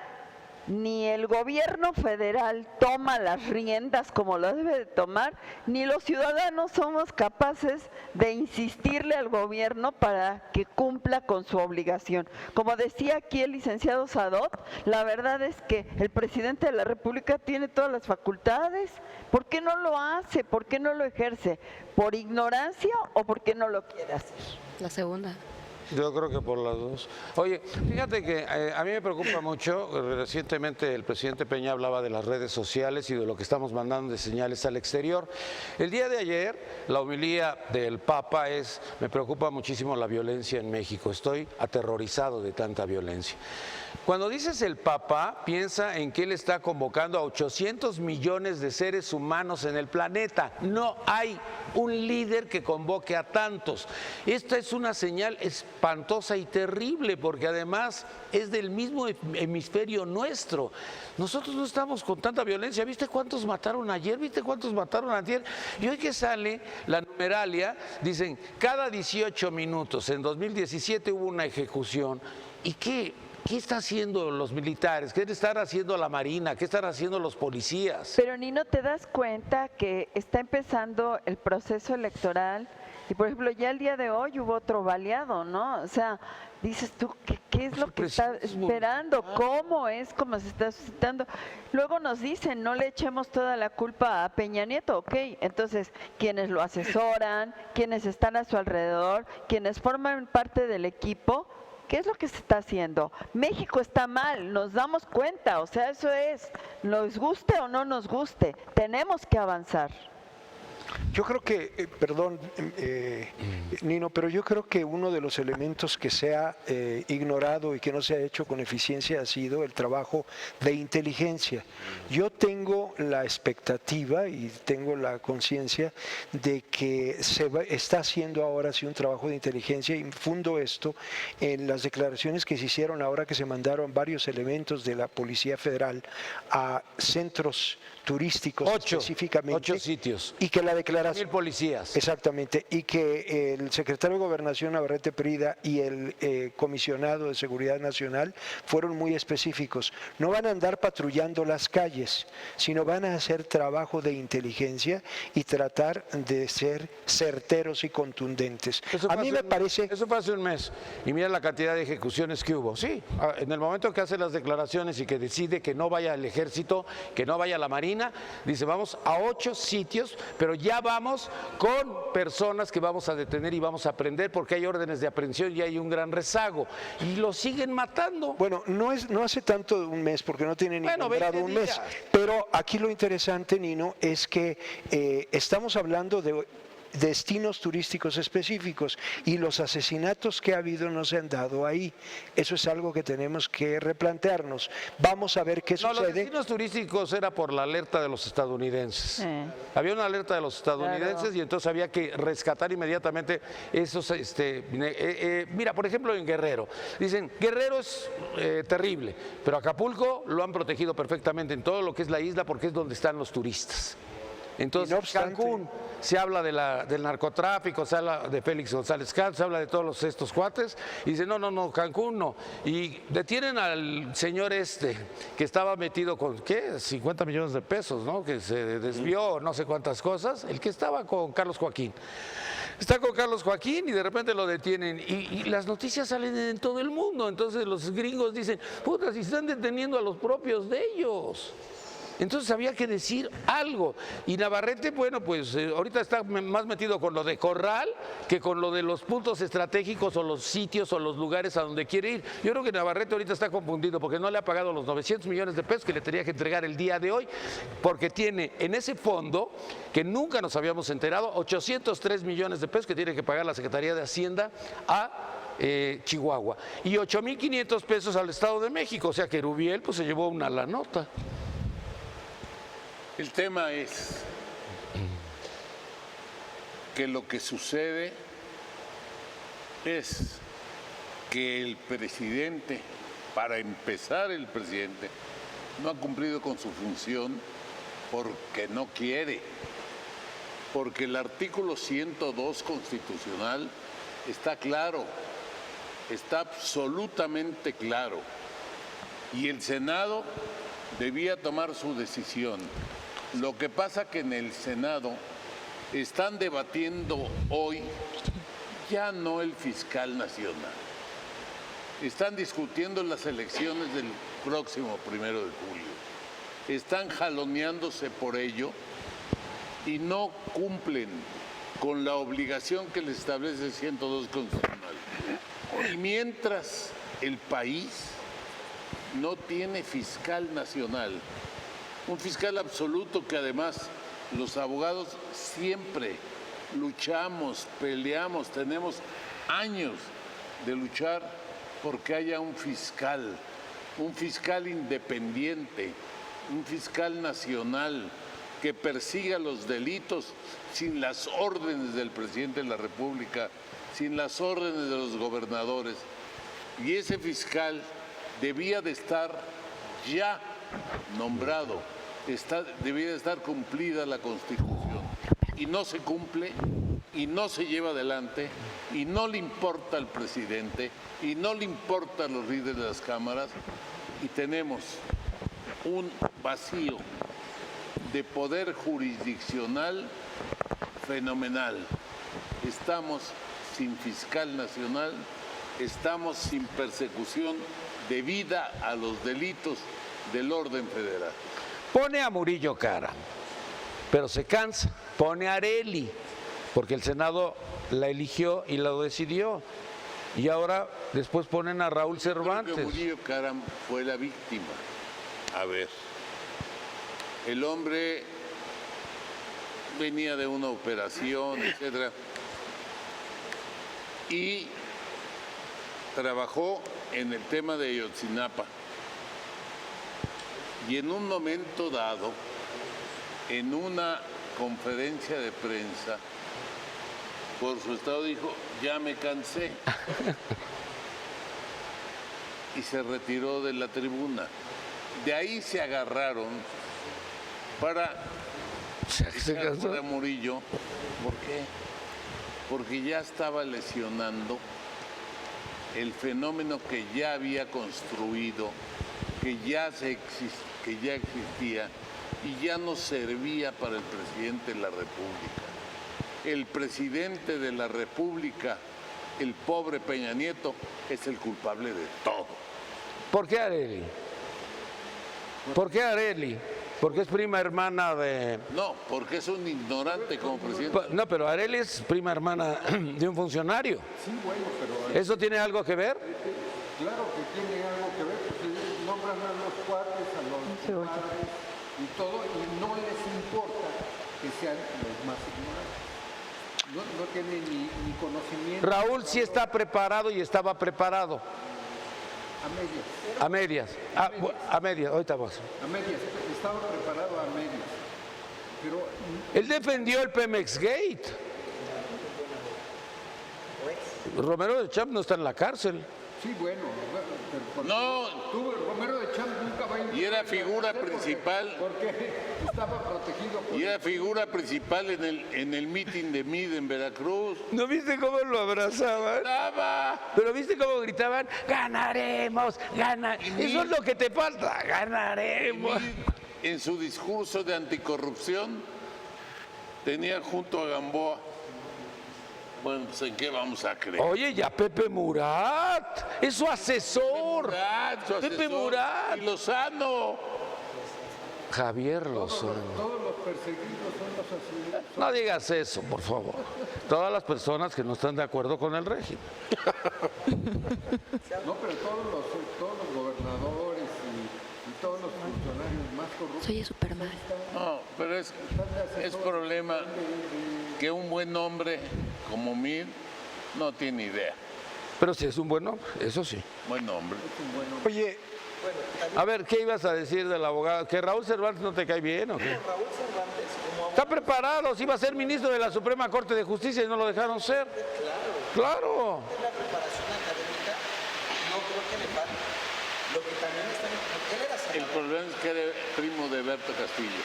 ni el gobierno federal toma las riendas como lo debe de tomar, ni los ciudadanos somos capaces de insistirle al gobierno para que cumpla con su obligación. Como decía aquí el licenciado Sadot, la verdad es que el presidente de la República tiene todas las facultades. ¿Por qué no lo hace? ¿Por qué no lo ejerce? ¿Por ignorancia o porque no lo quiere hacer? La segunda. Yo creo que por las dos. Oye, fíjate que a mí me preocupa mucho, recientemente el presidente Peña hablaba de las redes sociales y de lo que estamos mandando de señales al exterior. El día de ayer, la homilía del Papa es, me preocupa muchísimo la violencia en México, estoy aterrorizado de tanta violencia. Cuando dices el Papa, piensa en que él está convocando a 800 millones de seres humanos en el planeta. No hay un líder que convoque a tantos. Esta es una señal espantosa y terrible porque además es del mismo hemisferio nuestro. Nosotros no estamos con tanta violencia. ¿Viste cuántos mataron ayer? ¿Viste cuántos mataron ayer? Y hoy que sale la numeralia, dicen cada 18 minutos. En 2017 hubo una ejecución. ¿Y qué están haciendo los militares? ¿Qué están haciendo la Marina? ¿Qué están haciendo los policías? Pero ni no te das cuenta que está empezando el proceso electoral y, por ejemplo, ya el día de hoy hubo otro baleado, ¿no? O sea, dices tú, ¿qué es lo que está esperando? ¿Cómo es? ¿Cómo se está suscitando? Luego nos dicen, no le echemos toda la culpa a Peña Nieto, ok. Entonces, quienes lo asesoran, quienes están a su alrededor, quienes forman parte del equipo, ¿qué es lo que se está haciendo? México está mal, nos damos cuenta, o sea, eso es, nos guste o no nos guste, tenemos que avanzar. Yo creo que, perdón, Nino, pero yo creo que uno de los elementos que se ha ignorado y que no se ha hecho con eficiencia ha sido el trabajo de inteligencia. Yo tengo la expectativa y tengo la conciencia de que está haciendo ahora sí un trabajo de inteligencia, y fundo esto en las declaraciones que se hicieron ahora que se mandaron varios elementos de la Policía Federal a centros turísticos específicamente. 8 sitios. Y que la declaración... 1000 policías. Exactamente. Y que el secretario de Gobernación, Navarrete Prida, y el comisionado de Seguridad Nacional fueron muy específicos. No van a andar patrullando las calles, sino van a hacer trabajo de inteligencia y tratar de ser certeros y contundentes. A mí me parece... Eso fue hace un mes. Y mira la cantidad de ejecuciones que hubo. Sí, en el momento que hace las declaraciones y que decide que no vaya el ejército, que no vaya la Marina, dice vamos a 8 sitios, pero ya vamos con personas que vamos a detener y vamos a aprender porque hay órdenes de aprehensión y hay un gran rezago. Y lo siguen matando. Bueno, no hace tanto de un mes, porque no tiene ni nombrado un mes. Pero aquí lo interesante, Nino, es que estamos hablando de destinos turísticos específicos y los asesinatos que ha habido no se han dado ahí. Eso es algo que tenemos que replantearnos. Vamos a ver qué sucede. Los destinos turísticos era por la alerta de los estadounidenses. Había una alerta de los estadounidenses, claro. Y entonces había que rescatar inmediatamente esos... mira, por ejemplo, en Guerrero. Dicen, Guerrero es terrible, pero Acapulco lo han protegido perfectamente en todo lo que es la isla porque es donde están los turistas. Entonces, no obstante, Cancún, se habla del narcotráfico, se habla de Félix González Castro, se habla de todos estos cuates, y dice, no, Cancún no. Y detienen al señor que estaba metido con, ¿qué? 50 millones de pesos, ¿no? Que se desvió no sé cuántas cosas, el que estaba con Carlos Joaquín. Está con Carlos Joaquín y de repente lo detienen y las noticias salen en todo el mundo. Entonces los gringos dicen, puta, si están deteniendo a los propios de ellos. Entonces había que decir algo. Y Navarrete, bueno, pues ahorita está más metido con lo de Corral que con lo de los puntos estratégicos o los sitios o los lugares a donde quiere ir. Yo creo que Navarrete ahorita está confundido porque no le ha pagado los 900 millones de pesos que le tenía que entregar el día de hoy, porque tiene en ese fondo, que nunca nos habíamos enterado, 803 millones de pesos que tiene que pagar la Secretaría de Hacienda a Chihuahua y 8.500 pesos al Estado de México. O sea que Rubiel pues se llevó una la nota. El tema es que lo que sucede es que el presidente, para empezar el presidente, no ha cumplido con su función porque no quiere, porque el artículo 102 constitucional está claro, está absolutamente claro. y el Senado debía tomar su decisión. Lo que pasa que en el Senado están debatiendo hoy ya no el fiscal nacional. Están discutiendo las elecciones del próximo 1 de julio. Están jaloneándose por ello y no cumplen con la obligación que les establece el 102 constitucional. Y mientras el país no tiene fiscal nacional, un fiscal absoluto que además los abogados siempre luchamos, peleamos, tenemos años de luchar porque haya un fiscal independiente, un fiscal nacional que persiga los delitos sin las órdenes del presidente de la República, sin las órdenes de los gobernadores. Y ese fiscal debía de estar ya nombrado, debía de estar cumplida la Constitución. Y no se cumple, y no se lleva adelante, y no le importa al presidente, y no le importa a los líderes de las cámaras, y tenemos un vacío de poder jurisdiccional fenomenal. Estamos sin fiscal nacional, estamos sin persecución debida a los delitos del orden federal. Pone a Murillo Karam, pero se cansa, pone a Arely, porque el Senado la eligió y lo decidió. Y ahora después ponen a Raúl Cervantes. Creo que Murillo Karam fue la víctima. A ver, el hombre venía de una operación, etcétera, y trabajó en el tema de Ayotzinapa. Y en un momento dado, en una conferencia de prensa, por su estado dijo, ya me cansé. Y se retiró de la tribuna. De ahí se agarraron para echar fuera a Murillo. ¿Por qué? Porque ya estaba lesionando el fenómeno que ya había construido, que ya existía y ya no servía para el presidente de la República. El presidente de la República, el pobre Peña Nieto, es el culpable de todo. ¿Por qué Arely? ¿Por qué Arely? Porque es prima hermana de... No, porque es un ignorante como presidente. No, pero Arely es prima hermana de un funcionario. Sí, bueno, pero ¿Eso tiene algo que ver? claro que tiene algo que ver, porque nombran a los cuates, a los padres y todo, y no les importa que sean los más ignorantes. No tienen ni conocimiento. Raúl sí está preparado y estaba preparado. A medias. A medias, ahorita vas. A medias, estaba preparado a medias. Pero Él defendió el Pemex Gate. Romero de Champ no está en la cárcel. sí, bueno, pero No. Romero de Champ nunca va a ir. Y era figura principal. Porque estaba protegido por... Y era figura principal en el meeting de MID en Veracruz. ¿No viste cómo lo abrazaban? ¡Estaba! Pero ¿viste cómo gritaban? ¡Ganaremos! Eso es lo que te falta. ¡Ganaremos! En su discurso de anticorrupción tenía junto a Gamboa. Bueno, pues ¿en qué vamos a creer? Oye, ya Pepe Murat, es su asesor. Pepe Murat. Y Lozano. Javier Lozano. Todos los perseguidos son los asesinos. No digas eso, por favor. Todas las personas que no están de acuerdo con el régimen. No, pero todos los gobernadores y todos los funcionarios más corruptos. Soy Superman. No, pero es problema que un buen hombre como Mid no tiene idea. Pero sí es un buen hombre, eso sí. Buen hombre. Oye, A ver, ¿qué ibas a decir del abogado? ¿Que Raúl Cervantes no te cae bien o qué? Raúl Cervantes, como Está preparado, si iba a ser ministro de la Suprema Corte de Justicia y no lo dejaron ser. Claro. la preparación académica, no creo que le falte. Lo que también está él era El senador. problema es que era primo de Berto Castillo.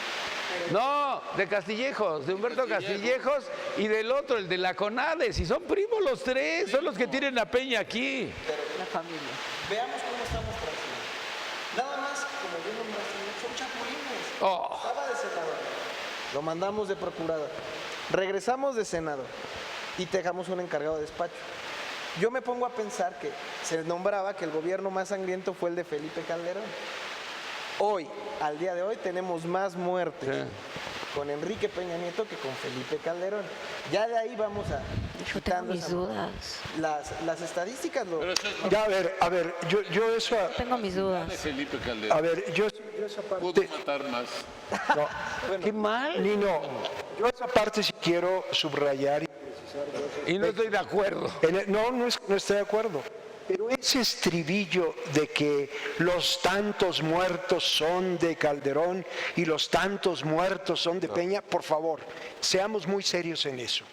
No, de Castillejos, de Humberto Castillejos y del otro, el de la CONADE. Si son primos los tres, son los que tienen a Peña aquí. La familia. Veamos cómo estamos trabajando. Nada más, como bien lo mencioné, son chapulines. Oh. Estaba de senador, lo mandamos de procurador, regresamos de senador y dejamos un encargado de despacho. Yo me pongo a pensar que se nombraba que el gobierno más sangriento fue el de Felipe Calderón. Hoy, al día de hoy, tenemos más muertes con Enrique Peña Nieto que con Felipe Calderón. Ya de ahí vamos a... Yo tengo mis dudas. Las estadísticas lo... Pero eso es Ya, a ver, yo eso... Tengo mis de dudas. Felipe Calderón. A ver, yo esa Pudo parte... matar más. No, Qué mal. Nino, yo esa parte sí quiero subrayar. Y no estoy de acuerdo. No es que no esté de acuerdo. Pero ese estribillo de que los tantos muertos son de Calderón y los tantos muertos son de Peña, por favor, seamos muy serios en eso.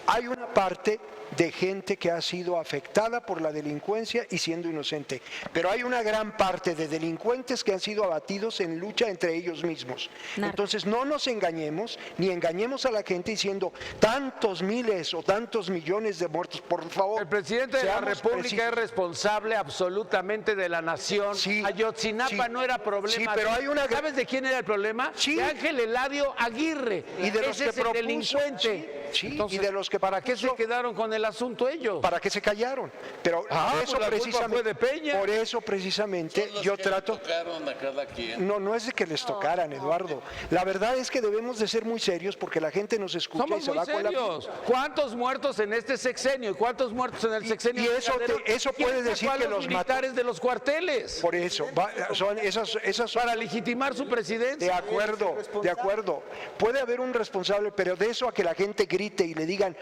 Hay una parte de gente que ha sido afectada por la delincuencia y siendo inocente, pero hay una gran parte de delincuentes que han sido abatidos en lucha entre ellos mismos. Entonces no nos engañemos, ni engañemos a la gente diciendo tantos miles o tantos millones de muertos, por favor. El presidente de la seamos República precisos. es responsable absolutamente de la nación. Sí, Ayotzinapa sí, no era problema. sí, pero hay una... ¿Sabes de quién era el problema? Sí. De Ángel Eladio Aguirre. Y de los Ese que es el propuso, delincuente. sí, Entonces, y de los que ¿para qué se propuso- quedaron con el asunto ellos? ¿Para qué se callaron? Pero por eso pues la culpa precisamente, fue de Peña. por eso precisamente Son los yo que trato... le tocaron a cada quien. No es de que les tocaran, Eduardo. La verdad es que debemos de ser muy serios porque la gente nos escucha y Somos se muy va con la... serios. ¿Cuántos muertos en este sexenio y cuántos muertos en el sexenio? y de eso Calderón? eso ¿Quién puede decir sacó a que los militares de los cuarteles Por eso, son esas son... para legitimar su presidencia? De acuerdo. Puede haber un responsable, pero de eso a que la gente grite y le digan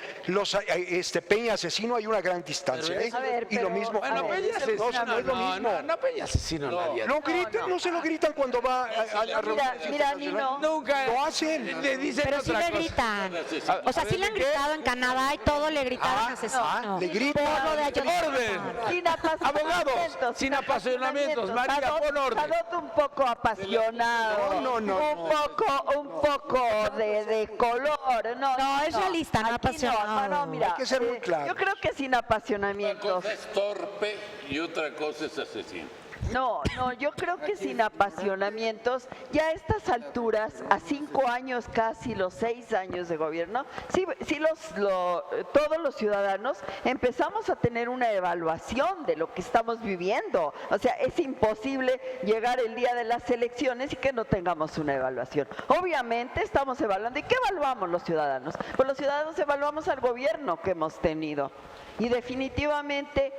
Peña asesino hay una gran distancia. ¿eh? A ver, Y lo pero- mismo... Bueno, A ver, Peña asesino, no es lo mismo. no, Peña asesino a nadie. No gritan, no se lo gritan cuando va a reuniones mira, internacionales. Nino. Nunca. Lo hacen. Le dicen Pero sí otra le cosa. gritan. A- O sea, sí le han gritado en Canadá y todo le gritaban asesino. le gritan. Por lo de Ayotzinapa. ¡Orden! Sin Abogados, sin apasionamientos. María, pon orden. Adopta un poco apasionado. No. Un poco de color. No, es realista, no Aquí apasionado. No, mira, Hay que ser muy claros. yo creo que sin Una apasionamientos. cosa es torpe y otra cosa es asesino. No, yo creo que sin apasionamientos, ya a estas alturas, a 5 años casi, los 6 años de gobierno, sí todos los ciudadanos empezamos a tener una evaluación de lo que estamos viviendo. O sea, es imposible llegar el día de las elecciones y que no tengamos una evaluación. Obviamente estamos evaluando. ¿Y qué evaluamos los ciudadanos? Pues los ciudadanos evaluamos al gobierno que hemos tenido. Y definitivamente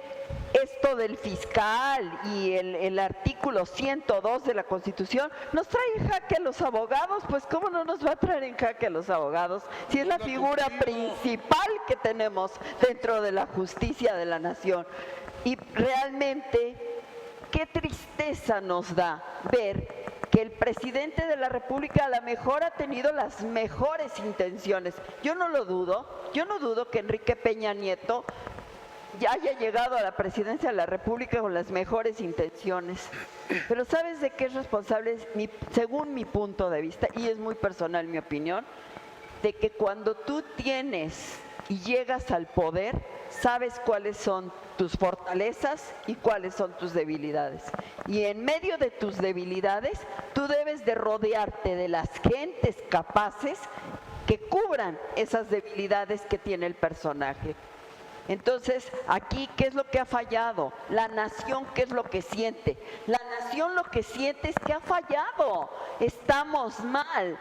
esto del fiscal y el artículo 102 de la Constitución nos trae en jaque a los abogados. Pues ¿cómo no nos va a traer en jaque a los abogados si es la figura principal que tenemos dentro de la justicia de la nación? Y realmente, qué tristeza nos da ver que el presidente de la República a lo mejor ha tenido las mejores intenciones. Yo no dudo que Enrique Peña Nieto ya haya llegado a la presidencia de la República con las mejores intenciones. Pero ¿sabes de qué es responsable? Según mi punto de vista, y es muy personal mi opinión, de que cuando tú tienes y llegas al poder, sabes cuáles son tus fortalezas y cuáles son tus debilidades. Y en medio de tus debilidades, tú debes de rodearte de las gentes capaces que cubran esas debilidades que tiene el personaje. Entonces, aquí, ¿qué es lo que ha fallado? La nación, ¿qué es lo que siente? La nación lo que siente es que ha fallado. Estamos mal.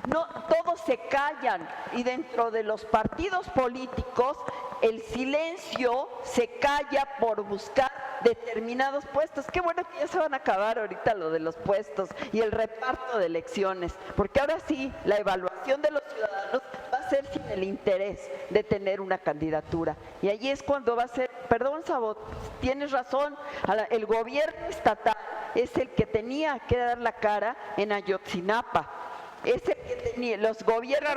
No, todos se callan y dentro de los partidos políticos el silencio se calla por buscar determinados puestos. Qué bueno que ya se van a acabar ahorita lo de los puestos y el reparto de elecciones, porque ahora sí la evaluación de los ciudadanos va a ser sin el interés de tener una candidatura. Y allí es cuando va a ser, perdón Sabot, tienes razón, el gobierno estatal es el que tenía que dar la cara en Ayotzinapa. ese que tenía los gobiernos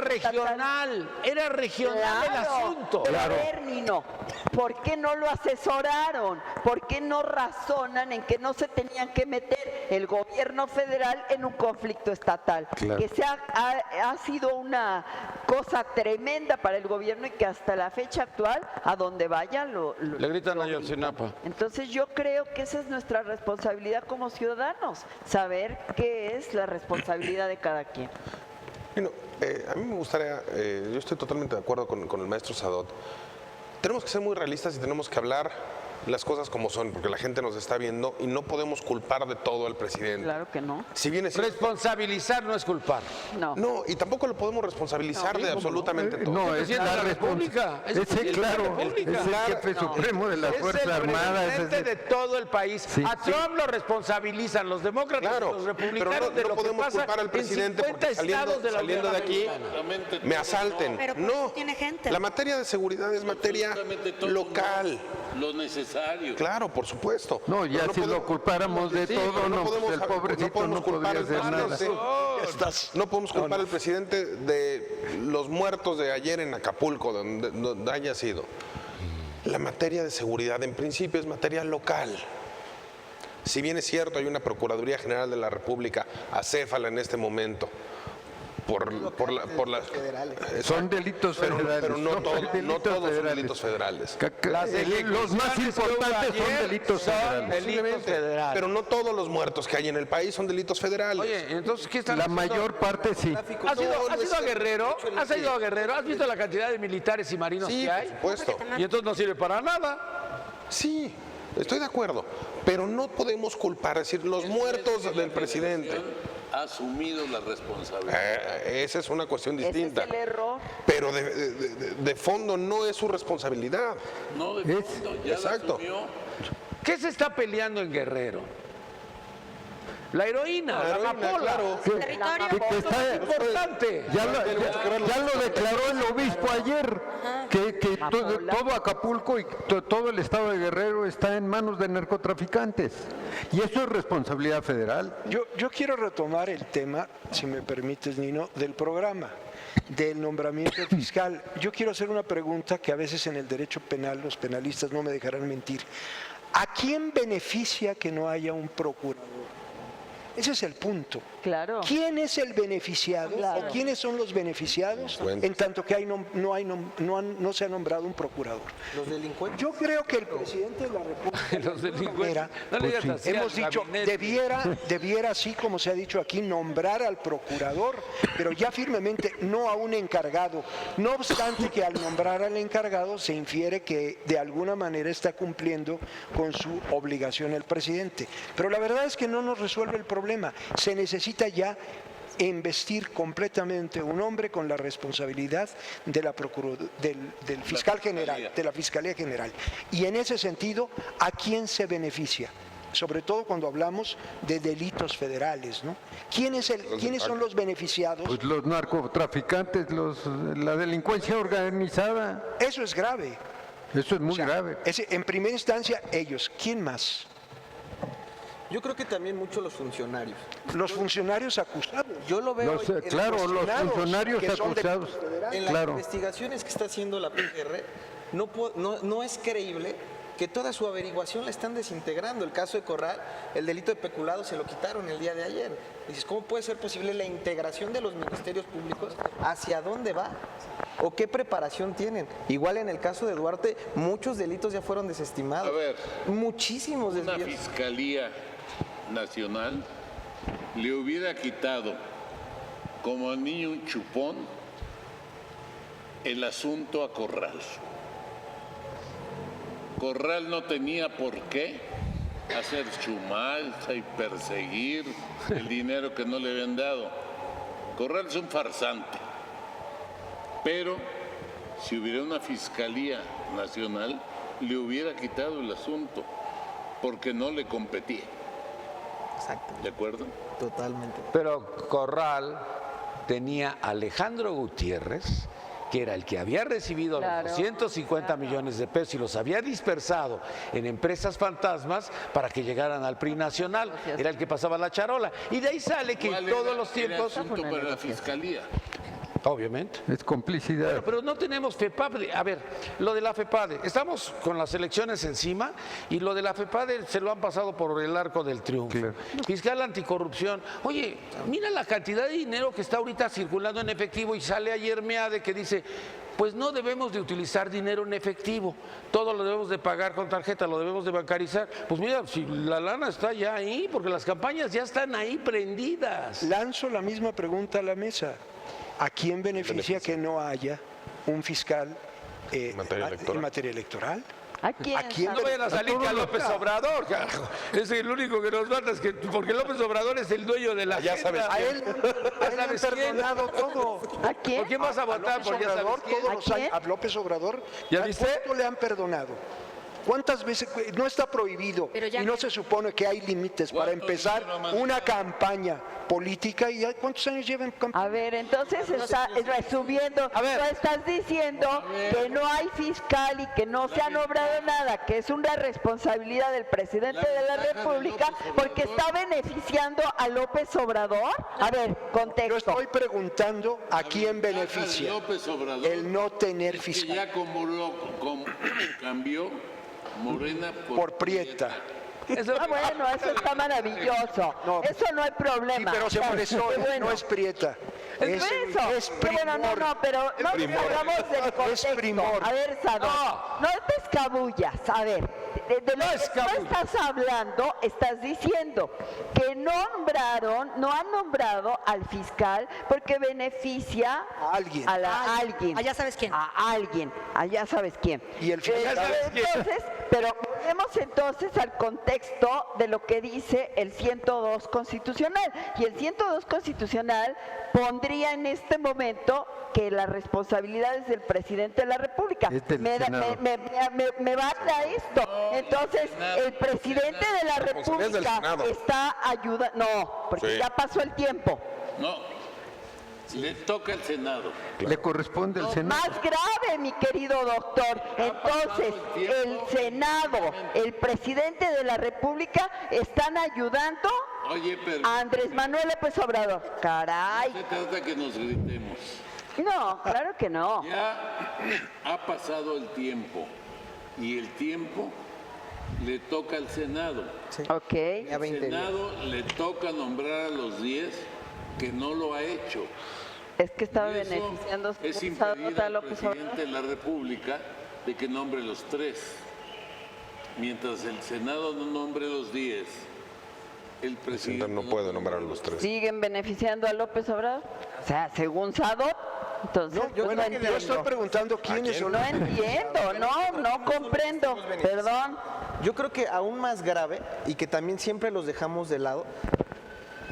Era regional el asunto. Pero a ver, Nino, ¿por qué no lo asesoraron? ¿Por qué no razonan en que no se tenían que meter el gobierno federal en un conflicto estatal? Claro. Que ha sido una cosa tremenda para el gobierno y que hasta la fecha actual, a donde vaya, Le gritan a Ayotzinapa. Entonces yo creo que esa es nuestra responsabilidad como ciudadanos, saber qué es la responsabilidad de cada quien. Bueno, a mí me gustaría, yo estoy totalmente de acuerdo con el maestro Sadot. Tenemos que ser muy realistas y tenemos que hablar las cosas como son, porque la gente nos está viendo y no podemos culpar de todo al presidente. Claro que no. Si bien es cierto, Responsabilizar no es culpar. no, y tampoco lo podemos responsabilizar de absolutamente todo. No, es Presidente de la la República. Ese, claro, es el jefe supremo de la Fuerza Armada. Es el presidente de todo el país. Sí. A Trump lo responsabilizan los demócratas, Claro, los pero republicanos de no lo que podemos pasa culpar al presidente en 50 porque estados de la saliendo de aquí Absolutamente me todo, asalten. Pero pues No, tiene gente. la materia de seguridad es materia absolutamente todo, local. no, lo necesario. Claro, por supuesto. No, ya Pero si lo podemos- culpáramos de Sí, todo, pero no, podemos- pues el pobrecito podemos no culpar podría al hacer nada. presidente. No podemos culpar al presidente de los muertos de ayer en Acapulco, donde haya sido. La materia de seguridad en principio es materia local. Si bien es cierto, hay una Procuraduría General de la República acéfala en este momento por la Son delitos federales. pero no, son no todos son delitos federales. Los más importantes son delitos federales. Delitos federales. Pero no todos los muertos que hay en el país son delitos federales. Oye, entonces, ¿qué están La haciendo? mayor parte sí. ¿Has ido a Guerrero? ¿Has ido a Guerrero? ¿Has visto la cantidad de militares y marinos Sí, que hay? por supuesto. Y entonces no sirve para nada. Sí, estoy de acuerdo. Pero no podemos culpar, es decir, los muertos del presidente. Ha asumido la responsabilidad. Esa es una cuestión Ese distinta. es el error. Pero de fondo no es su responsabilidad. No, de fondo, ya Exacto. la asumió. ¿Qué se está peleando en Guerrero? La heroína, la amapola. claro. Territorio. Que está- Importante. Ya lo declaró el obispo ayer, que todo Acapulco y todo el estado de Guerrero está en manos de narcotraficantes. Y eso es responsabilidad federal. Yo quiero retomar el tema, si me permites, Nino, del programa, del nombramiento del fiscal. Yo quiero hacer una pregunta que a veces en el derecho penal los penalistas no me dejarán mentir. ¿A quién beneficia que no haya un procurador? Ese es el punto. Claro. ¿Quién es el beneficiado Claro. o quiénes son los beneficiados en tanto que no se ha nombrado un procurador? Los delincuentes. Yo creo que el presidente de la República, Los de alguna delincuentes. manera, No le digas así hemos al dicho, gabinete. debiera, así como se ha dicho aquí, nombrar al procurador, pero ya firmemente no a un encargado. No obstante que al nombrar al encargado se infiere que de alguna manera está cumpliendo con su obligación el presidente. Pero la verdad es que no nos resuelve el problema. Se necesita ya investir completamente un hombre con la responsabilidad de del fiscal general, de la Fiscalía General. Y en ese sentido, ¿a quién se beneficia? Sobre todo cuando hablamos de delitos federales, ¿no? ¿Quiénes son los beneficiados? Pues los narcotraficantes, la delincuencia organizada. Eso es grave. Eso es muy O sea, grave. En primera instancia, ellos. ¿Quién más? Yo creo que también mucho los funcionarios. Los funcionarios acusados. Yo lo veo Los, en, claro, los cuestionados, funcionarios que son acusados. delitos federales. en las Claro. investigaciones que está haciendo la PGR. No es creíble que toda su averiguación la están desintegrando. El caso de Corral, el delito de peculado se lo quitaron el día de ayer. Dices, ¿cómo puede ser posible la integración de los ministerios públicos? ¿Hacia dónde va? ¿O qué preparación tienen? Igual en el caso de Duarte, muchos delitos ya fueron desestimados. A ver, muchísimos una desvíos. fiscalía nacional le hubiera quitado como al niño un chupón el asunto a Corral. Corral no tenía por qué hacer chumalza y perseguir el dinero que no le habían dado. Corral es un farsante. Pero si hubiera una fiscalía nacional, le hubiera quitado el asunto porque no le competía. Exacto, ¿De acuerdo? totalmente. Pero Corral tenía a Alejandro Gutiérrez que era el que había recibido los 250 millones de pesos y los había dispersado en empresas fantasmas para que llegaran al PRI nacional. Era el que pasaba la charola. Y de ahí sale que todos los tiempos... Era asunto para la Fiscalía. Obviamente. Es complicidad. Pero no tenemos FEPADE. A ver, lo de la FEPADE, estamos con las elecciones encima y lo de la FEPADE se lo han pasado por el arco del triunfo. Claro. Fiscal anticorrupción. Oye, mira la cantidad de dinero que está ahorita circulando en efectivo y sale ayer Meade que dice, pues no debemos de utilizar dinero en efectivo, todo lo debemos de pagar con tarjeta, lo debemos de bancarizar. Pues mira, si la lana está ya ahí, porque las campañas ya están ahí prendidas. Lanzo la misma pregunta a la mesa. ¿A quién beneficia que no haya un fiscal en materia electoral? ¿A quién? ¿A quién No vayan a salir que a López Obrador, carajo. Es el único que nos mata, es que porque López Obrador es el dueño de la Ya agenda. sabes A él le han perdonado todo. ¿A quién? ¿Por quién vas a votar? López Por ya sabes Obrador, quién. todos los ¿A años, quién? a López Obrador, ¿Ya viste? ¿cuánto le han perdonado? ¿Cuántas veces? No está prohibido Pero ya y no que- se supone que hay límites para ¿Cuánto empezar dinero más? una campaña política. ¿Y cuántos años llevan campaña? A ver, entonces está resumiendo, A ver. tú estás diciendo que no hay fiscal y que no se ha nombrado nada, que es una responsabilidad del presidente de la ventaja de República López porque Obrador. está beneficiando a López Obrador. A ver, Yo contexto. estoy preguntando a quién ventaja de beneficia López Obrador el no tener es que fiscal. ya cambió Morena Por Prieta. Ah, bueno, eso está maravilloso. No. Eso no hay problema. Sí, pero se molestó, Qué bueno. no es Prieta. Por eso. Es Qué bueno, no, no, pero no primor. hablamos del contexto. primor. A ver, Sado, no te escabullas. A ver, de lo que tú estás hablando, estás diciendo que no han nombrado al fiscal porque beneficia A alguien. a alguien. ya sabes quién. A alguien. Ya sabes quién. Y el fiscal. Entonces, pero volvemos entonces al contexto de lo que dice el 102 constitucional. Y el 102 constitucional pondría en este momento que las responsabilidades del presidente de la República. Es del Senado. Me basta esto. Entonces, el presidente de la responsabilidades del República Senado. está ayudando. No, porque Sí. ya pasó el tiempo. No, le toca al Senado. Le corresponde al Senado. Más grave, mi querido doctor. Entonces, el Senado, el presidente de la República están ayudando Oye, pero a Andrés Manuel López Obrador. Caray. se trata que nos gritemos. No, claro que no. Ya ha pasado el tiempo y el tiempo le toca al Senado. Ok. El Senado le toca nombrar a los 10 que no lo ha hecho. Es que estaba Y eso beneficiando es a impedir al López presidente Obrador. de la República de que nombre los 3. Mientras el Senado no nombre los 10, el presidente No puede nombrar a los 3. ¿Siguen beneficiando a López Obrador? O sea, según Sadot, entonces Bueno, no yo estoy entiendo. preguntando quiénes son. No entiendo, no comprendo. Perdón. Yo creo que aún más grave y que también siempre los dejamos de lado,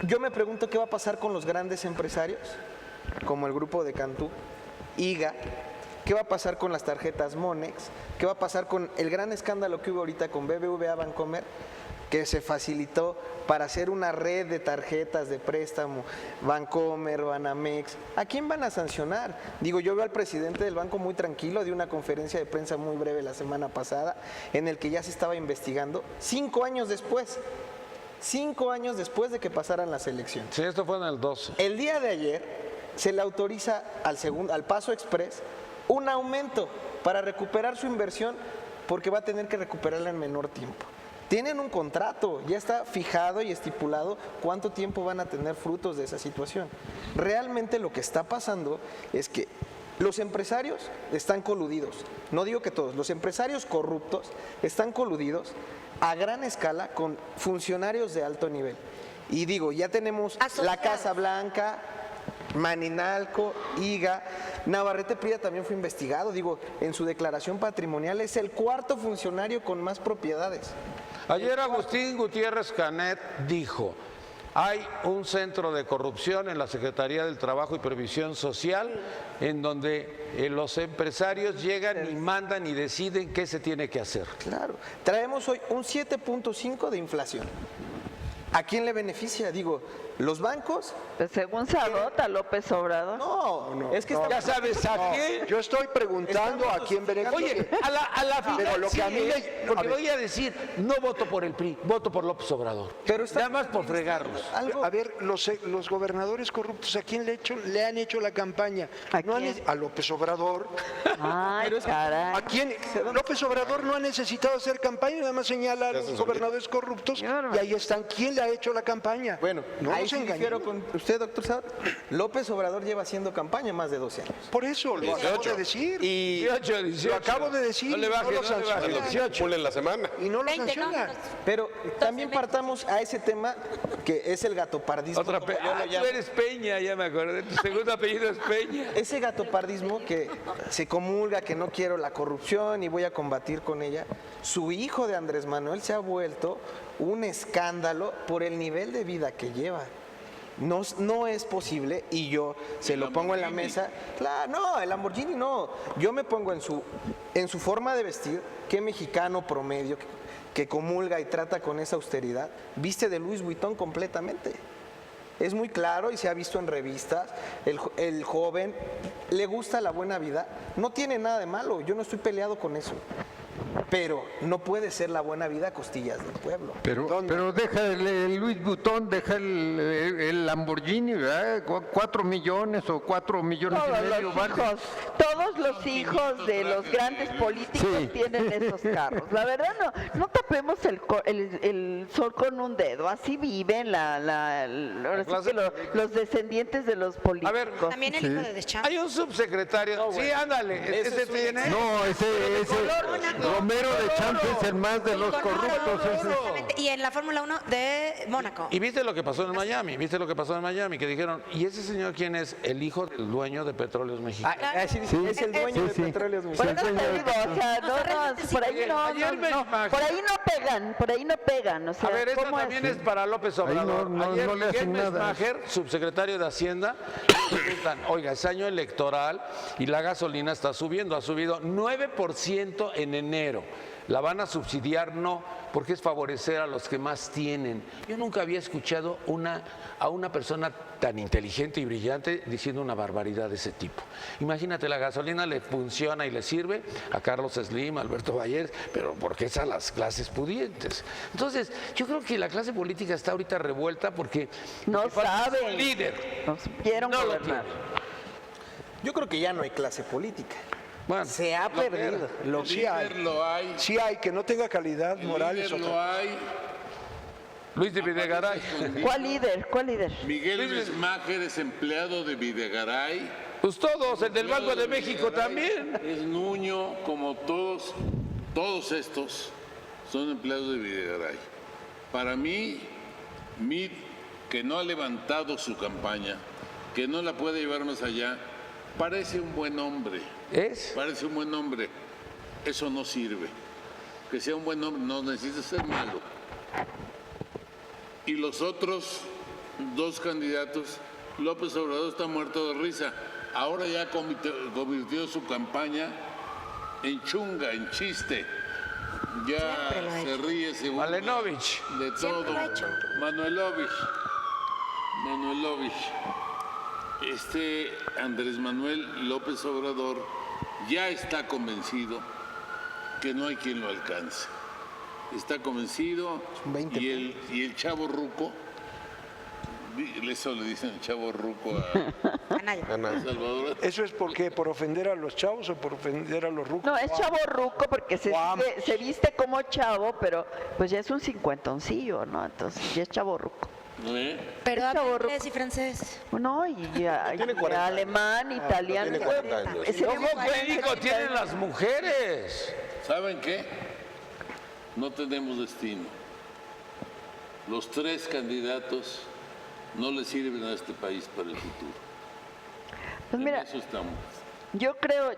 yo me pregunto qué va a pasar con los grandes empresarios, como el grupo de Cantú, IGA, qué va a pasar con las tarjetas Monex, qué va a pasar con el gran escándalo que hubo ahorita con BBVA Bancomer, que se facilitó para hacer una red de tarjetas de préstamo, Bancomer, Banamex. ¿A quién van a sancionar? Digo, yo veo al presidente del banco muy tranquilo, dio una conferencia de prensa muy breve la semana pasada, en el que ya se estaba investigando, 5 años después de que pasaran las elecciones. Sí, esto fue en el 12. El día de ayer se le autoriza al Paso Express un aumento para recuperar su inversión porque va a tener que recuperarla en menor tiempo. Tienen un contrato, ya está fijado y estipulado cuánto tiempo van a tener frutos de esa situación. Realmente lo que está pasando es que los empresarios están coludidos, no digo que todos, los empresarios corruptos están coludidos a gran escala con funcionarios de alto nivel. Y digo, ya tenemos la Asociados. Casa Blanca, Maninalco, IGA, Navarrete Prida también fue investigado, digo, en su declaración patrimonial es el 4º funcionario con más propiedades. Ayer Agustín Gutiérrez Canet dijo, hay un centro de corrupción en la Secretaría del Trabajo y Previsión Social en donde los empresarios llegan y mandan y deciden qué se tiene que hacer. Claro, traemos hoy un 7.5 de inflación. ¿A quién le beneficia? Digo, Los bancos, Pues según se adota López Obrador. no, es que Ya sabes a quién. Yo estoy preguntando a quién beneficia. Oye, a la final Pero lo que sí a mí es, me- porque a ver. voy a decir, no voto por el PRI, voto por López Obrador. Pero está- Nada más por fregarlos. algo, A ver, los gobernadores corruptos, ¿a quién le han hecho la campaña? ¿A No han- quién? a López Obrador. Ay, caray. ¿A quién? López Obrador no ha necesitado hacer campaña, nada más señala a los gobernadores corruptos y ahí están. ¿Quién le ha hecho la campaña? bueno, no ahí nos sí difiero engañemos. con usted, doctor Sabat. López Obrador lleva haciendo campaña más de 12 años. Por eso lo acabo de decir. Y 18. Lo acabo de decir. No le baje, y no lo le baje. sanciona. 18. Pulen la semana. Y no lo 20, ¿no? sanciona. pero también partamos a ese tema que es el gatopardismo. Otra como yo lo tú llamo. eres Peña, ya me acordé. Tu segundo apellido es Peña. Ese gatopardismo que se comulga que no quiero la corrupción y voy a combatir con ella. Su hijo de Andrés Manuel se ha vuelto un escándalo por el nivel de vida que lleva. No es posible y yo se lo pongo en la mesa. Claro, no, el Lamborghini no. Yo me pongo en su forma de vestir. ¿Qué mexicano promedio que comulga y trata con esa austeridad viste de Louis Vuitton completamente? Es muy claro y se ha visto en revistas. El joven le gusta la buena vida. No tiene nada de malo. Yo no estoy peleado con eso. Pero no puede ser la buena vida a costillas del pueblo. Pero deja el Luis Butón, deja el Lamborghini, ¿verdad? 4 millones o 4 millones y medio vale. Todos los hijos de los grandes políticos Sí. tienen esos carros. La verdad no tapemos el sol con un dedo. Así viven ahora sí clase que los descendientes de los políticos. A ver, También el hijo de Deschamps. hay un subsecretario. Sí, ándale. Ese tiene. No, ese Romero de Champs es el más de los corruptos. Exactamente. Y en la Fórmula 1 de Mónaco. Y viste lo que pasó en Miami, que dijeron, ¿y ese señor quién es? El hijo del dueño de Petróleos Mexicanos. Es el dueño de Petróleos Por eso Mexicanos. te digo, o sea, por ahí por ahí no pegan, o sea, A ver, esta ¿cómo también es es? para López Obrador. no Ayer le hacen Miguel nada. Mesmacher, subsecretario de Hacienda, preguntan, oiga, es año electoral y la gasolina está subiendo, ha subido 9% en enero. ¿La van a subsidiar? No, porque es favorecer a los que más tienen. Yo nunca había escuchado a una persona tan inteligente y brillante diciendo una barbaridad de ese tipo. Imagínate, la gasolina le funciona y le sirve a Carlos Slim, a Alberto Valles, pero porque es a las clases pudientes. Entonces, yo creo que la clase política está ahorita revuelta porque No le falta saben. un líder. Nos vieron No lo gobernar. tiene. Yo creo que ya no hay clase política. Bueno, Se ha perdido. Sí hay. Lo hay. Sí hay, que no tenga calidad moral es Líder lo otra. hay. Luis de Videgaray. ¿Cuál líder? ¿Cuál líder? Miguel Mesmacher es empleado de Videgaray. Pues todos, el del Banco de México también. Es Nuño, como todos estos son empleados de Videgaray. Para mí, Mid, que no ha levantado su campaña, que no la puede llevar más allá, parece un buen hombre. ¿Es? Parece un buen hombre. Eso no sirve. Que sea un buen hombre no necesita ser malo. Y los otros dos candidatos, López Obrador está muerto de risa. Ahora ya convirtió su campaña en chunga, en chiste. Ya Siempre lo ha se hecho. ríe según Malenovich. de todo. Siempre lo ha hecho. Manuelovich. Andrés Manuel López Obrador ya está convencido que no hay quien lo alcance. Está convencido y el chavo ruco, eso le dicen el chavo ruco a Anaya. Salvador. ¿Eso es porque por ofender a los chavos o por ofender a los rucos? No, es chavo ruco porque se viste como chavo, pero pues ya es un cincuentoncillo, ¿no? Entonces ya es chavo ruco. ¿Eh? Pero Es habla chavorruco. inglés y francés. No, y Tiene 40 alemán, italiano. tiene 40 años. Ese ¿Cómo mismo clínico tienen las mujeres? ¿Saben qué? No tenemos destino. Los tres candidatos no le sirven a este país para el futuro. Pues En mira, eso estamos. Yo creo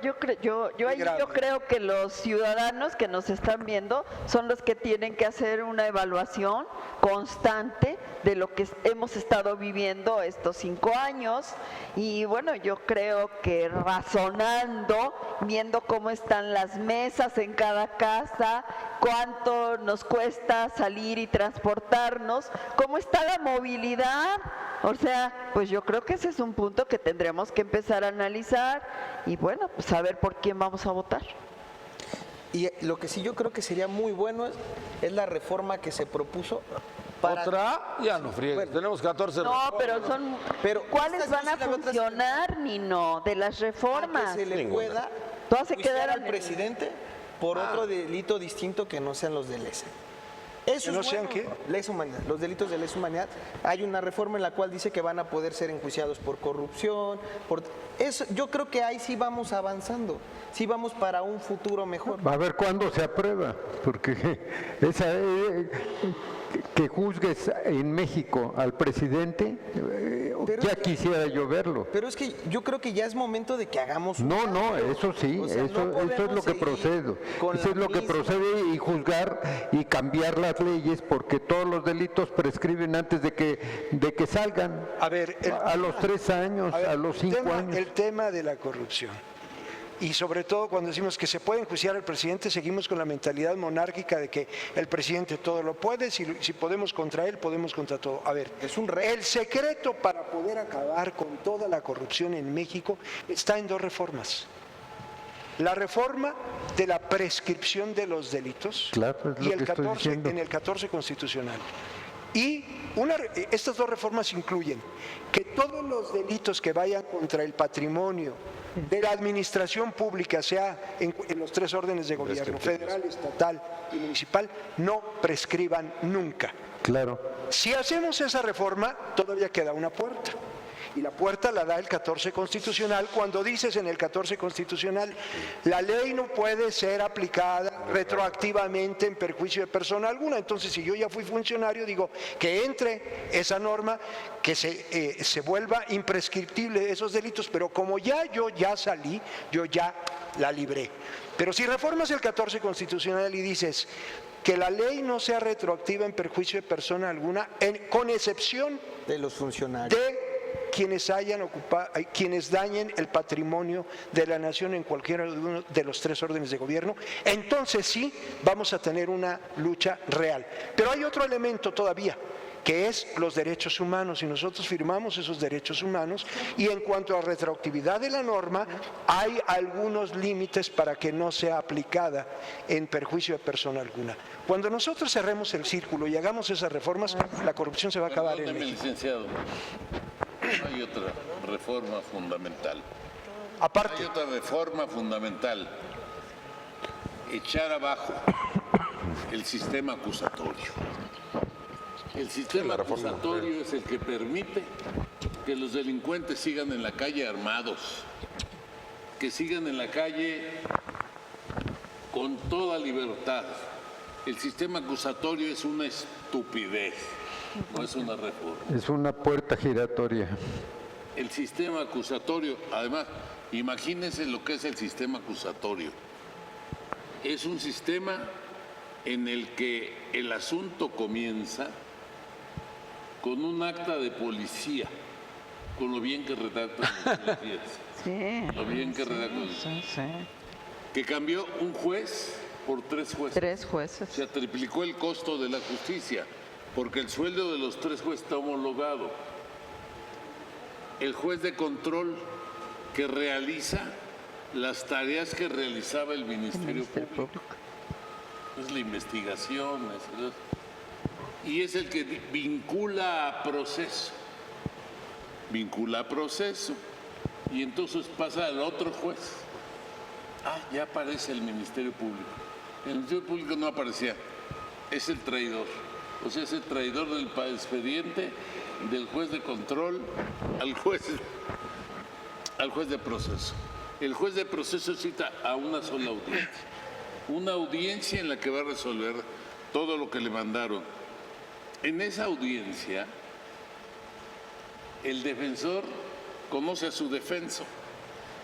que los ciudadanos que nos están viendo son los que tienen que hacer una evaluación constante de lo que hemos estado viviendo estos 5 años y bueno, yo creo que razonando, viendo cómo están las mesas en cada casa, cuánto nos cuesta salir y transportarnos, cómo está la movilidad, o sea, pues yo creo que ese es un punto que tendremos que empezar a analizar y bueno, pues saber por quién vamos a votar. Y lo que sí yo creo que sería muy bueno es la reforma que se propuso. ¿Otra? Ya no friegues, Bueno, tenemos 14 No, pero ¿cuáles estas van a sí la otra sí. funcionar, Nino? De las reformas. Que se le pueda Todas se juiciar quedaron al en- presidente por otro delito distinto que no sean los de lesa. Eso ¿Que no es sean bueno. qué? Lesa humanidad. Los delitos de lesa humanidad. Hay una reforma en la cual dice que van a poder ser enjuiciados por corrupción. Eso, yo creo que ahí sí vamos avanzando. Sí vamos para un futuro mejor. A ver cuándo se aprueba, porque esa, que juzgues en México al presidente, Pero ya es que- quisiera yo verlo. Pero es que yo creo que ya es momento de que hagamos un No, cambio. eso sí, O sea, no eso es podemos lo que seguir procede. con Eso la es lo que misma- procede y juzgar y cambiar las leyes porque todos los delitos prescriben antes de que salgan. A ver, a los 3 años, a ver, a los 5 años. El tema de la corrupción. Y sobre todo cuando decimos que se puede enjuiciar al presidente, seguimos con la mentalidad monárquica de que el presidente todo lo puede, si podemos contra él, podemos contra todo. A ver, Es un reto. el secreto para poder acabar con toda la corrupción en México está en 2 reformas. La reforma de la prescripción de los delitos Claro, es lo y el que estoy 14 diciendo. en el 14 constitucional. Y estas 2 reformas incluyen que todos los delitos que vayan contra el patrimonio de la administración pública, sea en los 3 órdenes de gobierno, federal, estatal y municipal, no prescriban nunca. Claro. Si hacemos esa reforma, todavía queda una puerta. Y la puerta la da el 14 constitucional cuando dices en el 14 constitucional, la ley no puede ser aplicada retroactivamente en perjuicio de persona alguna. Entonces, si yo ya fui funcionario, digo que entre esa norma, que se vuelva imprescriptible esos delitos, pero como yo ya salí, yo ya la libré. Pero si reformas el 14 constitucional y dices que la ley no sea retroactiva en perjuicio de persona alguna, con excepción De los funcionarios. de quienes dañen el patrimonio de la nación en cualquiera de uno de los 3 órdenes de gobierno, entonces sí vamos a tener una lucha real. Pero hay otro elemento todavía, que es los derechos humanos, y nosotros firmamos esos derechos humanos, y en cuanto a retroactividad de la norma, hay algunos límites para que no sea aplicada en perjuicio de persona alguna. Cuando nosotros cerremos el círculo y hagamos esas reformas, la corrupción se va a acabar en Perdóneme, México. licenciado. Hay otra reforma fundamental. Aparte, Hay otra reforma fundamental. Echar abajo el sistema acusatorio. El sistema acusatorio es el que permite que los delincuentes sigan en la calle armados, que sigan en la calle con toda libertad. El sistema acusatorio es una estupidez, no es una reforma. Es una puerta giratoria. El sistema acusatorio, además, imagínense lo que es el sistema acusatorio. Es un sistema en el que el asunto comienza con un acta de policía, con lo bien que redactan los policías. Sí. Lo bien que redactan los Sí, sí. que cambió un juez por 3 jueces. 3 jueces. Se triplicó el costo de la justicia, porque el sueldo de los 3 jueces está homologado. El juez de control que realiza las tareas que realizaba el Ministerio Público. Es la investigación, y es el que vincula a proceso. Vincula a proceso, y entonces pasa al otro juez. Ya aparece el Ministerio Público. El Ministerio Público no aparecía, es el traidor. O sea, es el traidor del expediente, del juez de control al juez de proceso. El juez de proceso cita a una sola audiencia. Una audiencia en la que va a resolver todo lo que le mandaron. En esa audiencia, el defensor conoce a su defenso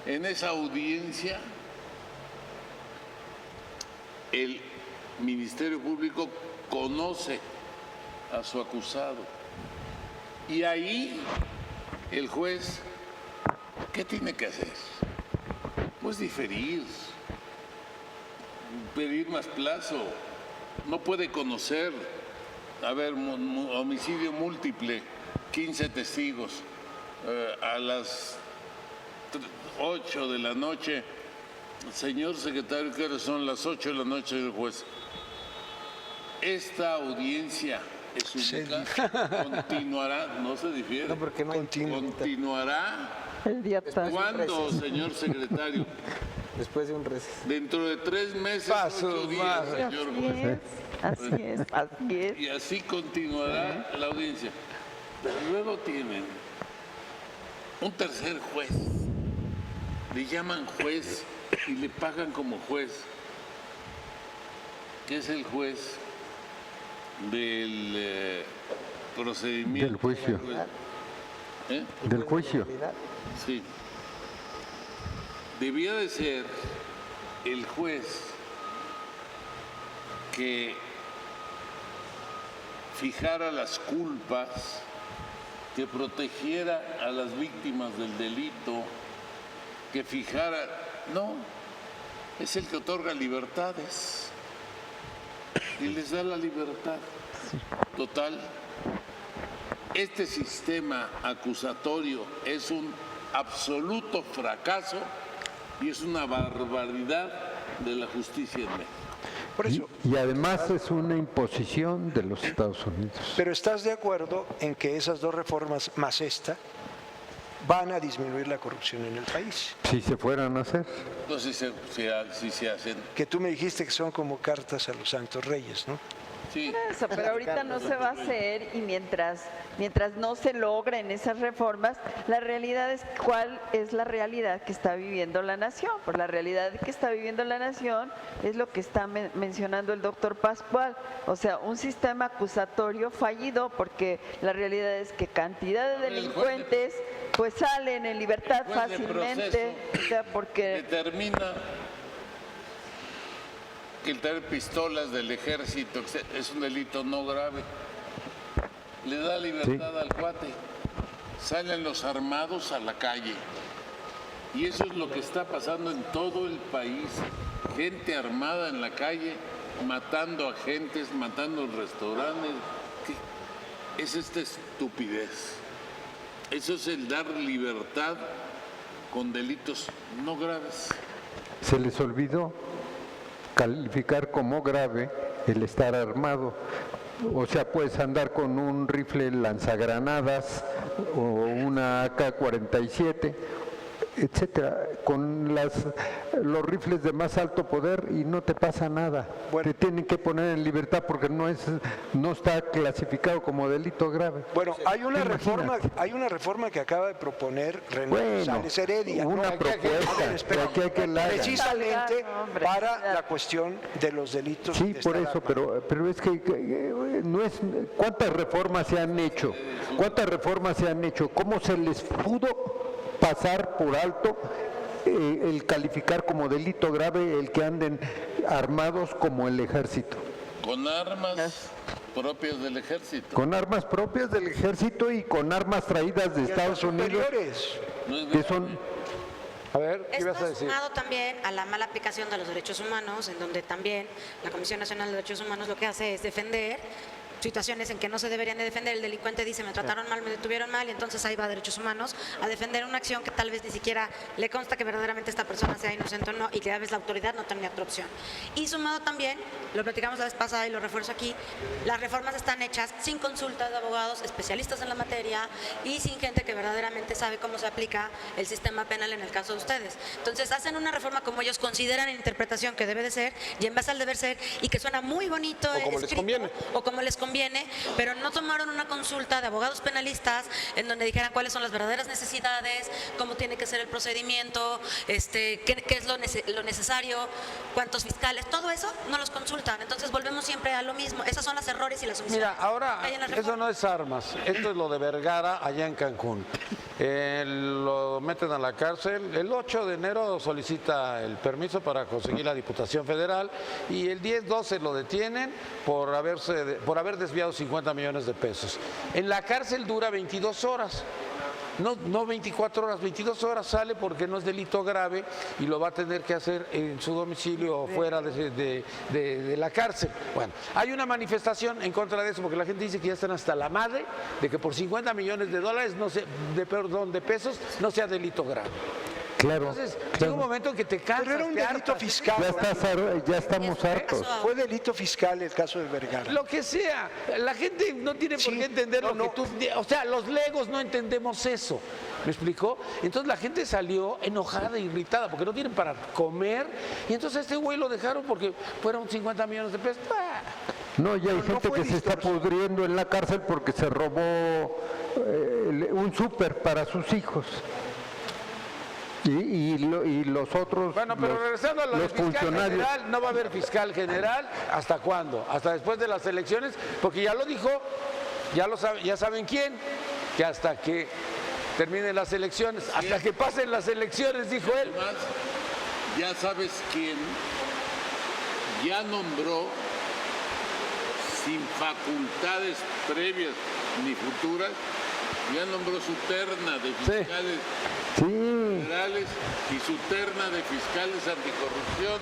En esa audiencia, el Ministerio Público conoce a su acusado. Y ahí el juez, ¿qué tiene que hacer? Pues diferir, pedir más plazo. No puede conocer, a ver, homicidio múltiple, 15 testigos, a las 8 de la noche. Señor secretario, ¿qué hora son las 8 de la noche del juez? Esta audiencia es única, continuará, no se difiere, No, porque no hay continuará. El día tan- ¿Cuándo, señor secretario? después de un receso. Dentro de 3 meses, Paso 8 días, más. señor Así juez. es, así es, así es. Y así continuará la audiencia. Luego tienen un tercer juez. Le llaman juez y le pagan como juez, que es el juez del procedimiento. Del juicio. ¿Eh? Del juicio. Sí. Debía de ser el juez que fijara las culpas, que protegiera a las víctimas del delito, que fijara... No, es el que otorga libertades y les da la libertad total. Este sistema acusatorio es un absoluto fracaso y es una barbaridad de la justicia en México. Por eso, Y además es una imposición de los Estados Unidos. pero ¿estás de acuerdo en que esas dos reformas más esta van a disminuir la corrupción en el país? Si se fueran a hacer. Entonces, si se hacen... Que tú me dijiste que son como cartas a los santos reyes, ¿no? Sí, Eso, pero ahorita no se va a hacer y mientras no se logren esas reformas, la realidad es cuál es la realidad que está viviendo la nación. Pues la realidad que está viviendo la nación es lo que está mencionando el doctor Pascual, o sea, un sistema acusatorio fallido, porque la realidad es que cantidad de delincuentes pues salen en libertad el juez de fácilmente, o sea, porque determina que el tener pistolas del ejército es un delito no grave. Le da libertad al cuate. Salen los armados a la calle. Y eso es lo que está pasando en todo el país. Gente armada en la calle, matando a gentes, matando restaurantes. ¿Qué es esta estupidez? Eso es el dar libertad con delitos no graves. Se les olvidó calificar como grave el estar armado. O sea, puedes andar con un rifle lanzagranadas o una AK-47, etcétera, con los rifles de más alto poder y no te pasa nada. Te tienen que poner en libertad porque no está clasificado como delito grave. Bueno, hay una reforma que acaba de proponer René González Heredia. Una ¿no? propuesta, Espera, que hay que la hagan. precisamente Hombre, para la cuestión de los delitos. Sí, de por estar eso, armado. pero es que no es... ¿Cuántas reformas se han hecho? ¿Cuántas reformas se han hecho? ¿Cómo se les pudo pasar por alto el calificar como delito grave el que anden armados como el ejército? Con armas propias del ejército. Con armas propias del ejército y con armas traídas de Estados Unidos, Superiores. que son... A ver, ¿qué ibas a Está decir? sumado también a la mala aplicación de los derechos humanos, en donde también la Comisión Nacional de Derechos Humanos lo que hace es defender situaciones en que no se deberían de defender. El delincuente dice, me trataron mal, me detuvieron mal, y entonces ahí va a Derechos Humanos a defender una acción que tal vez ni siquiera le consta que verdaderamente esta persona sea inocente o no, y que a veces la autoridad no tenía otra opción. Y sumado también, lo platicamos la vez pasada y lo refuerzo aquí, las reformas están hechas sin consulta de abogados especialistas en la materia y sin gente que verdaderamente sabe cómo se aplica el sistema penal en el caso de ustedes. Entonces hacen una reforma como ellos consideran en interpretación que debe de ser y en base al deber ser, y que suena muy bonito O como les escrito, conviene. o como les conviene, pero no tomaron una consulta de abogados penalistas en donde dijeran cuáles son las verdaderas necesidades, cómo tiene que ser el procedimiento, qué es lo necesario, cuántos fiscales, todo eso no los consultan. Entonces volvemos siempre a lo mismo. Esos son los errores y las omisiones. Mira, ahora que hay en la eso reforma. no es armas, esto es lo de Vergara allá en Cancún. Lo meten a la cárcel. El 8 de enero solicita el permiso para conseguir la Diputación Federal y el 10-12 lo detienen por haber desviado 50 millones de pesos. En la cárcel dura 22 horas. No 24 horas, 22 horas sale porque no es delito grave y lo va a tener que hacer en su domicilio o fuera de la cárcel. Bueno, hay una manifestación en contra de eso porque la gente dice que ya están hasta la madre de que por 50 millones de dólares, de pesos, no sea delito grave. Claro. Entonces, llega un momento en que te cansas. Pero era un delito fiscal. Ya estamos hartos. Fue delito fiscal el caso de Vergara. Lo que sea, la gente no tiene por qué entender lo que tú... O sea, los legos no entendemos eso, ¿me explicó? Entonces la gente salió enojada, irritada, porque no tienen para comer, y entonces a este güey lo dejaron porque fueron 50 millones de pesos. No, y hay gente que se está pudriendo en la cárcel porque se robó un súper para sus hijos. Y los otros, bueno, pero regresando a lo del fiscal general, no va a haber fiscal general. ¿Hasta cuándo? Hasta después de las elecciones, porque ya lo dijo, ya saben quién, que hasta que terminen las elecciones, hasta que pasen las elecciones, dijo él. Además, ya sabes quién ya nombró sin facultades previas ni futuras, ya nombró su terna de fiscales federales y su terna de fiscales anticorrupción.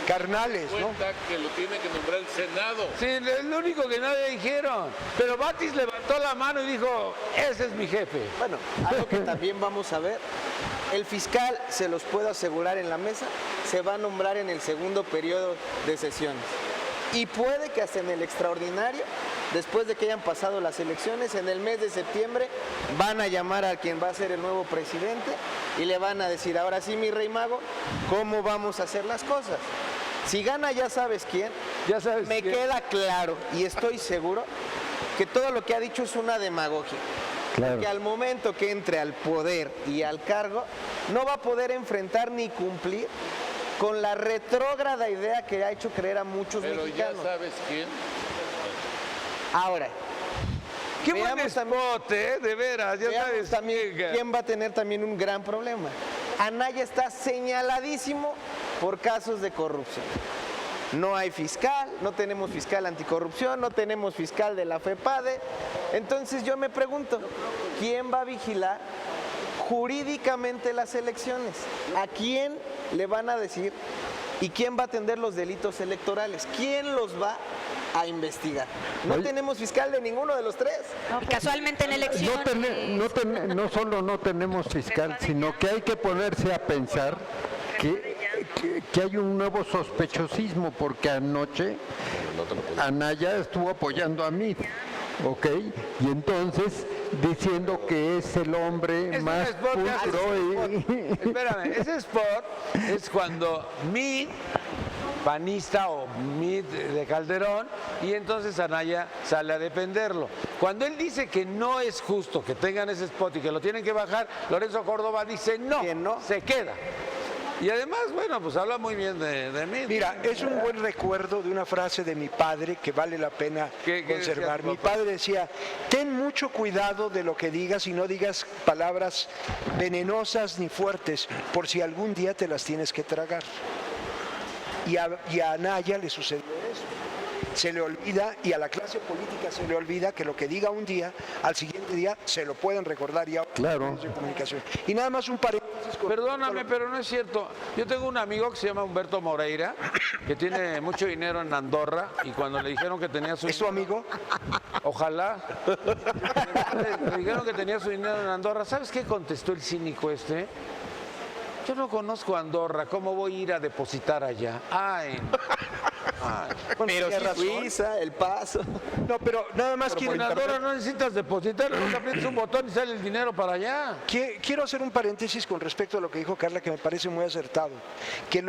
Carnales, ¿no? Que lo tiene que nombrar el Senado. Sí, es lo único que nadie dijeron. Pero Batis levantó la mano y dijo, ese es mi jefe. Bueno, algo que también vamos a ver, el fiscal, se los puedo asegurar en la mesa, se va a nombrar en el segundo periodo de sesiones. Y puede que hasta en el extraordinario, después de que hayan pasado las elecciones, en el mes de septiembre, van a llamar a quien va a ser el nuevo presidente y le van a decir, ahora sí, mi rey mago, ¿cómo vamos a hacer las cosas? Si gana ya sabes quién, me queda claro y estoy seguro que todo lo que ha dicho es una demagogia. Claro. Que al momento que entre al poder y al cargo, no va a poder enfrentar ni cumplir con la retrógrada idea que ha hecho creer a muchos mexicanos. Ya sabes quién. Ahora, qué buen spot, de veras, ya sabes también quién va a tener también un gran problema. Anaya está señaladísimo por casos de corrupción. No hay fiscal, no tenemos fiscal anticorrupción, no tenemos fiscal de la FEPADE. Entonces yo me pregunto, ¿quién va a vigilar jurídicamente las elecciones? ¿A quién le van a decir? ¿Y quién va a atender los delitos electorales? ¿Quién los va a investigar? No tenemos fiscal de ninguno de los tres. Y casualmente en elecciones... No solo no tenemos fiscal, sino que hay que ponerse a pensar que hay un nuevo sospechosismo, porque anoche Anaya estuvo apoyando a mí, ¿ok? Y entonces diciendo que es el hombre más pulcro. Espérame, ese spot es cuando Mid, panista o Mid de Calderón, y entonces Anaya sale a defenderlo. Cuando él dice que no es justo que tengan ese spot y que lo tienen que bajar, Lorenzo Córdoba dice no, se queda. Y además, bueno, pues habla muy bien de mí. Mira, es un buen recuerdo de una frase de mi padre que vale la pena conservar. Mi padre decía, ten mucho cuidado de lo que digas y no digas palabras venenosas ni fuertes, por si algún día te las tienes que tragar. Y a Anaya le sucedió eso. Se le olvida, y a la clase política se le olvida, que lo que diga un día, al siguiente día se lo pueden recordar ya. Claro. De comunicación. Y nada más un paréntesis. Perdóname, pero no es cierto. Yo tengo un amigo que se llama Humberto Moreira, que tiene mucho dinero en Andorra, y cuando le dijeron que tenía su... ¿Es tu amigo? Ojalá. Le dijeron que tenía su dinero en Andorra. ¿Sabes qué contestó el cínico este? Yo no conozco Andorra, ¿cómo voy a ir a depositar allá? Pero si Suiza, El Paso. No, pero nada más quiero... En Andorra no necesitas depositar, no aprietas un botón y sale el dinero para allá. Quiero hacer un paréntesis con respecto a lo que dijo Carla, que me parece muy acertado. Que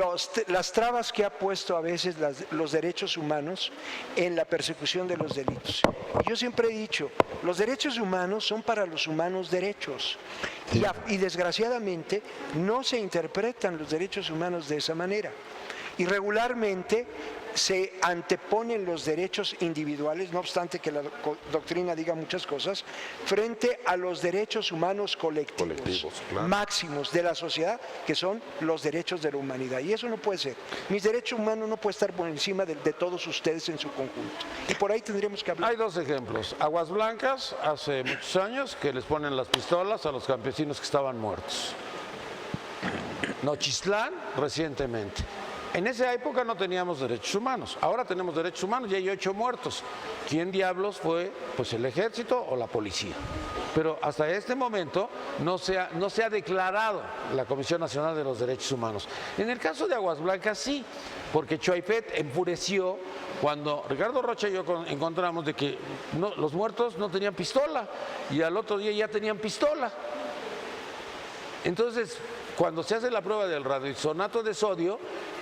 las trabas que ha puesto a veces los derechos humanos en la persecución de los delitos. Yo siempre he dicho, los derechos humanos son para los humanos derechos. Y desgraciadamente no se interpretan los derechos humanos de esa manera. Y regularmente, se anteponen los derechos individuales, no obstante que la doctrina diga muchas cosas, frente a los derechos humanos colectivos claro. máximos de la sociedad, que son los derechos de la humanidad. Y eso no puede ser. Mis derechos humanos no pueden estar por encima de todos ustedes en su conjunto. Y por ahí tendríamos que hablar. Hay dos ejemplos. Aguas Blancas, hace muchos años, que les ponen las pistolas a los campesinos que estaban muertos. Nochistlán, recientemente. En esa época no teníamos derechos humanos, ahora tenemos derechos humanos y hay 8 muertos. ¿Quién diablos fue? Pues el ejército o la policía. Pero hasta este momento no se ha declarado la Comisión Nacional de los Derechos Humanos. En el caso de Aguas Blancas sí, porque Choaifet enfureció cuando Ricardo Rocha y yo encontramos de que los muertos no tenían pistola y al otro día ya tenían pistola. Entonces, cuando se hace la prueba del radioisonato de sodio,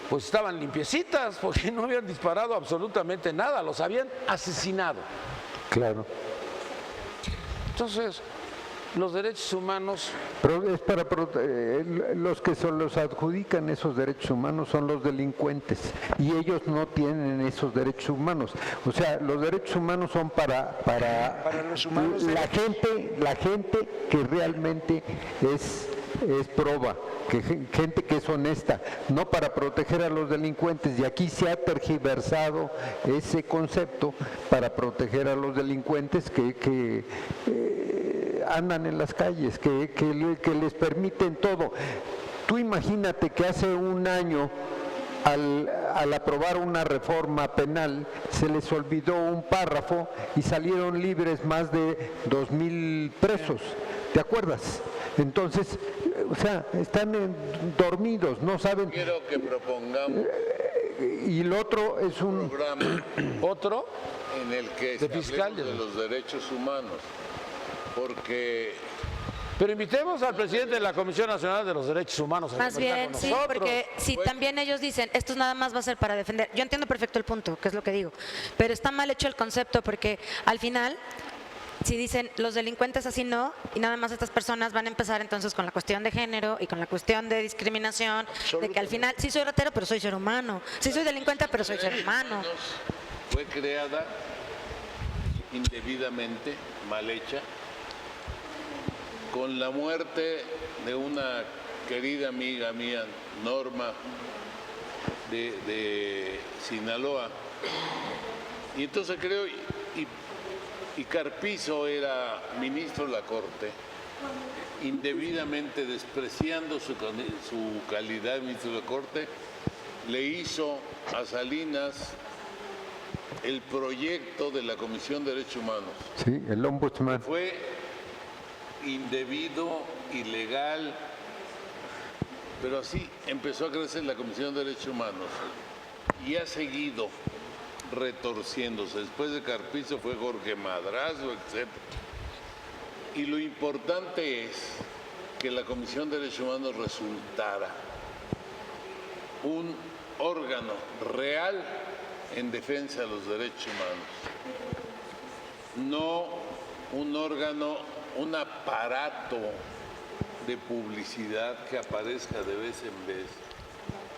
pues estaban limpiecitas porque no habían disparado absolutamente nada, los habían asesinado. Claro. Entonces, los derechos humanos... Pero es para los que los adjudican esos derechos humanos son los delincuentes y ellos no tienen esos derechos humanos. O sea, los derechos humanos son para los humanos, la gente que realmente es proba, gente que es honesta, no para proteger a los delincuentes. Y aquí se ha tergiversado ese concepto para proteger a los delincuentes que andan en las calles, que les permiten todo. Tú imagínate que hace un año, al aprobar una reforma penal, se les olvidó un párrafo y salieron libres más de 2,000 presos. ¿Te acuerdas? Entonces, o sea, están dormidos, no saben. Quiero que propongamos y el otro es un programa ¿Otro? en el que De fiscal, hablemos de los derechos humanos, porque Pero invitemos al presidente de la Comisión Nacional de los Derechos Humanos. Más bien, sí, porque si también ellos dicen, esto nada más va a ser para defender. Yo entiendo perfecto el punto, que es lo que digo, pero está mal hecho el concepto porque al final, si dicen los delincuentes así no, y nada más estas personas van a empezar entonces con la cuestión de género y con la cuestión de discriminación, de que al final sí soy ratero, pero soy ser humano, sí soy delincuente, pero soy ser humano. fue creada indebidamente, mal hecha, con la muerte de una querida amiga mía, Norma, de Sinaloa. Y entonces creo, y Carpizo era ministro de la Corte, indebidamente despreciando su calidad de ministro de la Corte, le hizo a Salinas el proyecto de la Comisión de Derechos Humanos. Sí, el ombudsman. Fue indebido, ilegal, pero así empezó a crecer la Comisión de Derechos Humanos y ha seguido retorciéndose. Después de Carpizo fue Jorge Madrazo, etc. Y lo importante es que la Comisión de Derechos Humanos resultara un órgano real en defensa de los derechos humanos, no un órgano, un aparato de publicidad que aparezca de vez en vez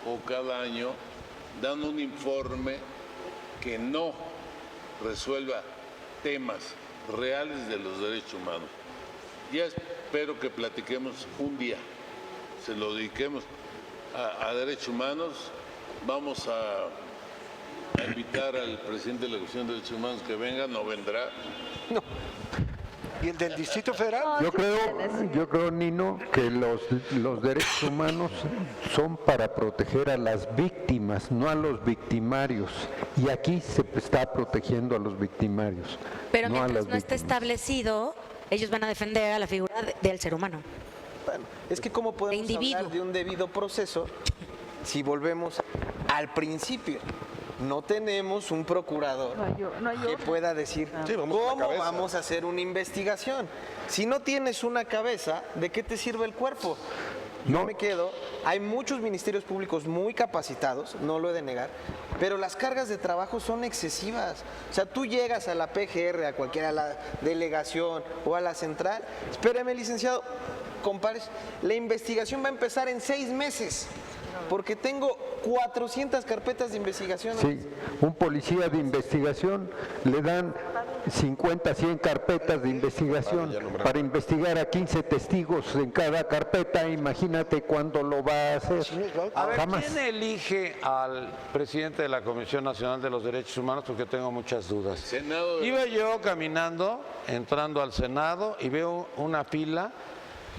o cada año dando un informe que no resuelva temas reales de los derechos humanos. Ya espero que platiquemos un día, se lo dediquemos a derechos humanos. Vamos a invitar al presidente de la Comisión de Derechos Humanos que venga, no vendrá. No. ¿Y el del Distrito Federal? Yo creo, Nino, que los derechos humanos son para proteger a las víctimas, no a los victimarios. Y aquí se está protegiendo a los victimarios. Pero no mientras no esté establecido, ellos van a defender a la figura del ser humano. Bueno, es que cómo podemos hablar de un debido proceso si volvemos al principio. No tenemos un procurador que pueda decir cómo vamos a hacer una investigación. Si no tienes una cabeza, ¿de qué te sirve el cuerpo? Yo me quedo, hay muchos ministerios públicos muy capacitados, no lo he de negar, pero las cargas de trabajo son excesivas. O sea, tú llegas a la PGR, a cualquiera, a la delegación o a la central, espérame, licenciado, compares, la investigación va a empezar en 6 meses, porque tengo 400 carpetas de investigación. Sí, un policía de investigación le dan 50, 100 carpetas de investigación para investigar a 15 testigos en cada carpeta. Imagínate cuándo lo va a hacer. A ver, Jamás. ¿quién elige al presidente de la Comisión Nacional de los Derechos Humanos? Porque tengo muchas dudas. Senado. Iba yo caminando, entrando al Senado, y veo una fila